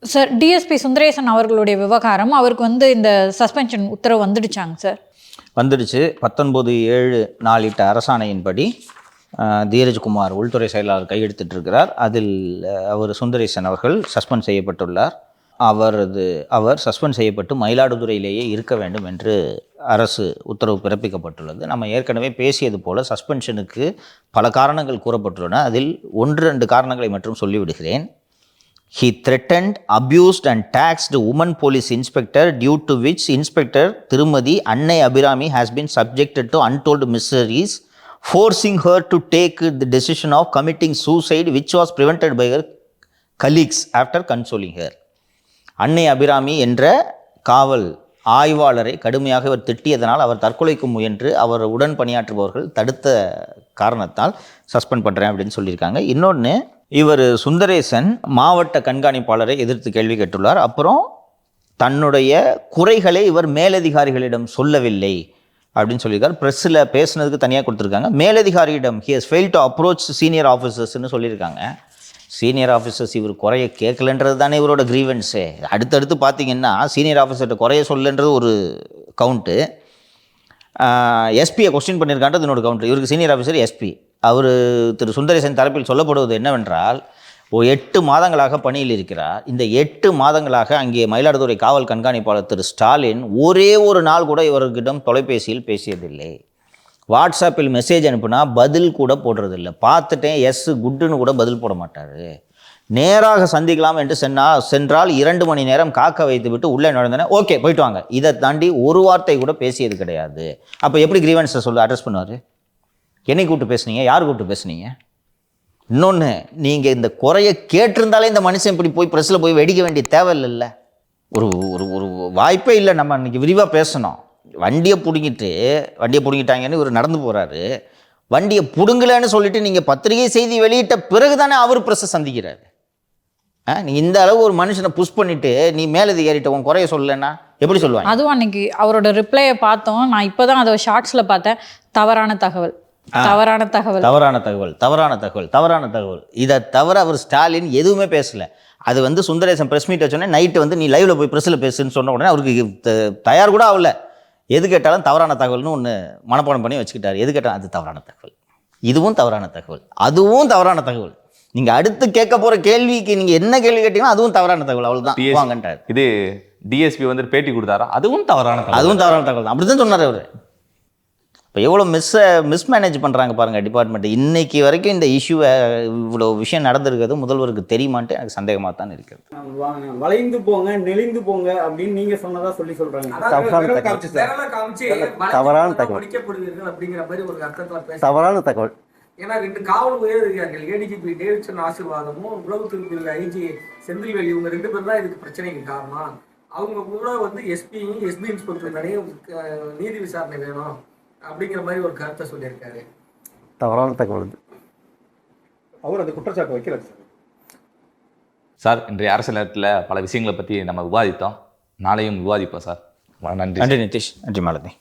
சார், டிஎஸ்பி சுந்தரேசன் அவர்களுடைய விவகாரம், அவருக்கு வந்து இந்த சஸ்பென்ஷன் உத்தரவு வந்துடுச்சாங்க சார்? வந்துடுச்சு. 19/7 நாளிட்ட அரசாணையின்படி தீரஜ்குமார் உள்துறை செயலாளர் கையெழுத்திட்டிருக்கிறார். அதில் அவர் சுந்தரேசன் அவர்கள் சஸ்பெண்ட் செய்யப்பட்டுள்ளார். அவர் சஸ்பெண்ட் செய்யப்பட்டு மயிலாடுதுறையிலேயே இருக்க வேண்டும் என்று அரசு உத்தரவு பிறப்பிக்கப்பட்டுள்ளது. நம்ம ஏற்கனவே பேசியது போல் சஸ்பென்ஷனுக்கு பல காரணங்கள் கூறப்பட்டுள்ளன. அதில் 1-2 காரணங்களை மட்டும் சொல்லிவிடுகிறேன். He threatened, abused and taxed woman police inspector, due to which Inspector Tirumadi Annai Abirami has been subjected to untold miseries, forcing her to take the decision of committing suicide, which was prevented by her colleagues after consoling her. அன்னை அபிராமி என்ற காவல் ஆய்வாளரை கடுமையாக இவர் திட்டியதனால் அவர் தற்கொலைக்கு முயன்று அவர் உடன் பணியாற்றுபவர்கள் தடுத்த காரணத்தால் சஸ்பெண்ட் பண்ணுறேன் அப்படின்னு சொல்லியிருக்காங்க. இன்னொன்று, இவர் சுந்தரேசன் மாவட்ட கண்காணிப்பாளரை எதிர்த்து கேள்வி கேட்டுள்ளார். அப்புறம் தன்னுடைய குறைகளை இவர் மேலதிகாரிகளிடம் சொல்லவில்லை அப்படின்னு சொல்லியிருக்கார். ப்ரெஸ்ஸில் பேசுனதுக்கு தனியாக கொடுத்துருக்காங்க. மேலதிகாரியிடம் he has failed to approach senior officersன்னு சொல்லியிருக்காங்க. சீனியர் ஆஃபீஸர்ஸ் இவர் குறைய கேட்கலன்றது தானே இவரோட க்ரீவன்ஸே. அடுத்தடுத்து பார்த்தீங்கன்னா சீனியர் ஆஃபீஸர்கிட்ட குறைய சொல்லன்றது ஒரு கவுண்ட்டு, எஸ்பியை கொஸ்டின் பண்ணியிருக்கான்றது இன்னொரு கவுண்ட்டு. இவருக்கு சீனியர் ஆஃபீஸர் எஸ்பி. அவர் திரு சுந்தரேசன் தரப்பில் சொல்லப்படுவது என்னவென்றால், 8 மாதங்களாக பணியில் இருக்கிறார். இந்த 8 மாதங்களாக அங்கே மயிலாடுதுறை காவல் கண்காணிப்பாளர் திரு ஸ்டாலின் ஒரே ஒரு நாள் கூட இவர்களிடம் தொலைபேசியில் பேசியதில்லை. வாட்ஸ்அப்பில் மெசேஜ் அனுப்புனா பதில் கூட போடுறதில்லை. பார்த்துட்டேன் எஸ் குட்டுன்னு கூட பதில் போட மாட்டார். நேராக சந்திக்கலாம் என்று சென்றால் 2 மணி நேரம் காக்க வைத்து விட்டு உள்ளே நுழைந்தேன், ஓகே போயிட்டு வாங்க. இதை தாண்டி ஒரு வார்த்தை கூட பேசியது கிடையாது. அப்போ எப்படி கிரீவன்ஸை அட்ரஸ் பண்ணுவார்? என்னை கூப்பிட்டு பேசுனீங்க? யார் கூப்பிட்டு பேசுனீங்க? இன்னொன்று, நீங்கள் இந்த குறைய கேட்டிருந்தாலே இந்த மனுஷன் இப்படி போய் ப்ரெஸ்ஸில் போய் வெடிக்க வேண்டிய தேவையில்லை. ஒரு ஒரு வாய்ப்பே இல்லை. நம்ம இன்றைக்கி விரிவாக பேசணும். வண்டியை பிடுங்கிட்டாங்கன்னு இவர் நடந்து போகிறாரு. வண்டியை பிடுங்கலைன்னு சொல்லிட்டு நீங்கள் பத்திரிகை செய்தி வெளியிட்ட பிறகு தானே அவர் ப்ரெஸ்ஸை சந்திக்கிறாரு. நீ இந்த அளவு ஒரு மனுஷனை புஷ் பண்ணிவிட்டு நீ மேலதிகாரிட்ட உன் குறைய சொல்லலைன்னா எப்படி சொல்லுவாங்க? அதுவும் அன்னைக்கு அவரோட ரிப்ளையை பார்த்தோம். நான் இப்போ தான் அதை ஷார்ட்ஸில் பார்த்தேன். தவறான தகவல். இதை தவிர அவர் ஸ்டாலின் எதுவுமே பேசலை. அது வந்து சுந்தரேசன் ப்ரெஸ் மீட் வச்சோடனே நைட்டு வந்து நீ லைவில் போய் ப்ரெஸ்ஸில் பேசுன்னு சொன்ன உடனே அவருக்கு தயார் கூட ஆகல. எது கேட்டாலும் தவறான தகவல்னு ஒன்று மனப்பாடம் பண்ணி வச்சுக்கிட்டார். எது கேட்டாலும் அது தவறான தகவல், இதுவும் தவறான தகவல், அதுவும் தவறான தகவல். நீங்கள் அடுத்து கேட்க போகிற கேள்விக்கு நீங்கள் என்ன கேள்வி கேட்டீங்கன்னா அதுவும் தவறான தகவல், அவ்வளோதான் வாங்கன்றார். இது டிஎஸ்பி வந்து பேட்டி கொடுத்தாரா? அதுவும் தவறான தகவல் அப்படி தான் சொன்னார் அவர். இப்போ எவ்வளோ மிஸ்மேனேஜ் பண்ணுறாங்க பாருங்கள் டிபார்ட்மெண்ட். இன்றைக்கி வரைக்கும் இந்த இஷ்யூவை இவ்வளோ விஷயம் நடந்திருக்கிறது முதல்வருக்கு தெரியுமான்ட்டு எனக்கு சந்தேகமாக தான் இருக்குது. வளைந்து போங்க நெளிந்து போங்க அப்படின்னு நீங்கள் சொன்னதாக சொல்கிறாங்க. தவறான தகவல். ஏன்னா 2 காவல் உயர் அதிகாரிகள் ஏடிஜிபி டேவிட்சன் ஆசீர்வாதமும் உளவுத்துறை பிரிவு ஐஜி செந்தில்வேலி, இவங்க 2 பேர் தான் இதுக்கு பிரச்சனைக்கு காரணம். அவங்க கூட வந்து எஸ்பி இன்ஸ்பெக்டர் நிறைய நீதி விசாரணை வேணும் அப்படிங்கிற மாதிரி ஒரு கருத்தை சொல்லியிருக்காரு. தவறான தகவல். அவர் அந்த குற்றச்சாட்டு வைக்கிறார் சார். இன்றைய அரசியல் நேரத்தில் பல விஷயங்களை பற்றி நம்ம விவாதித்தோம், நாளையும் விவாதிப்போம் சார். நன்றி நிதிஷ். நன்றி மாலதி.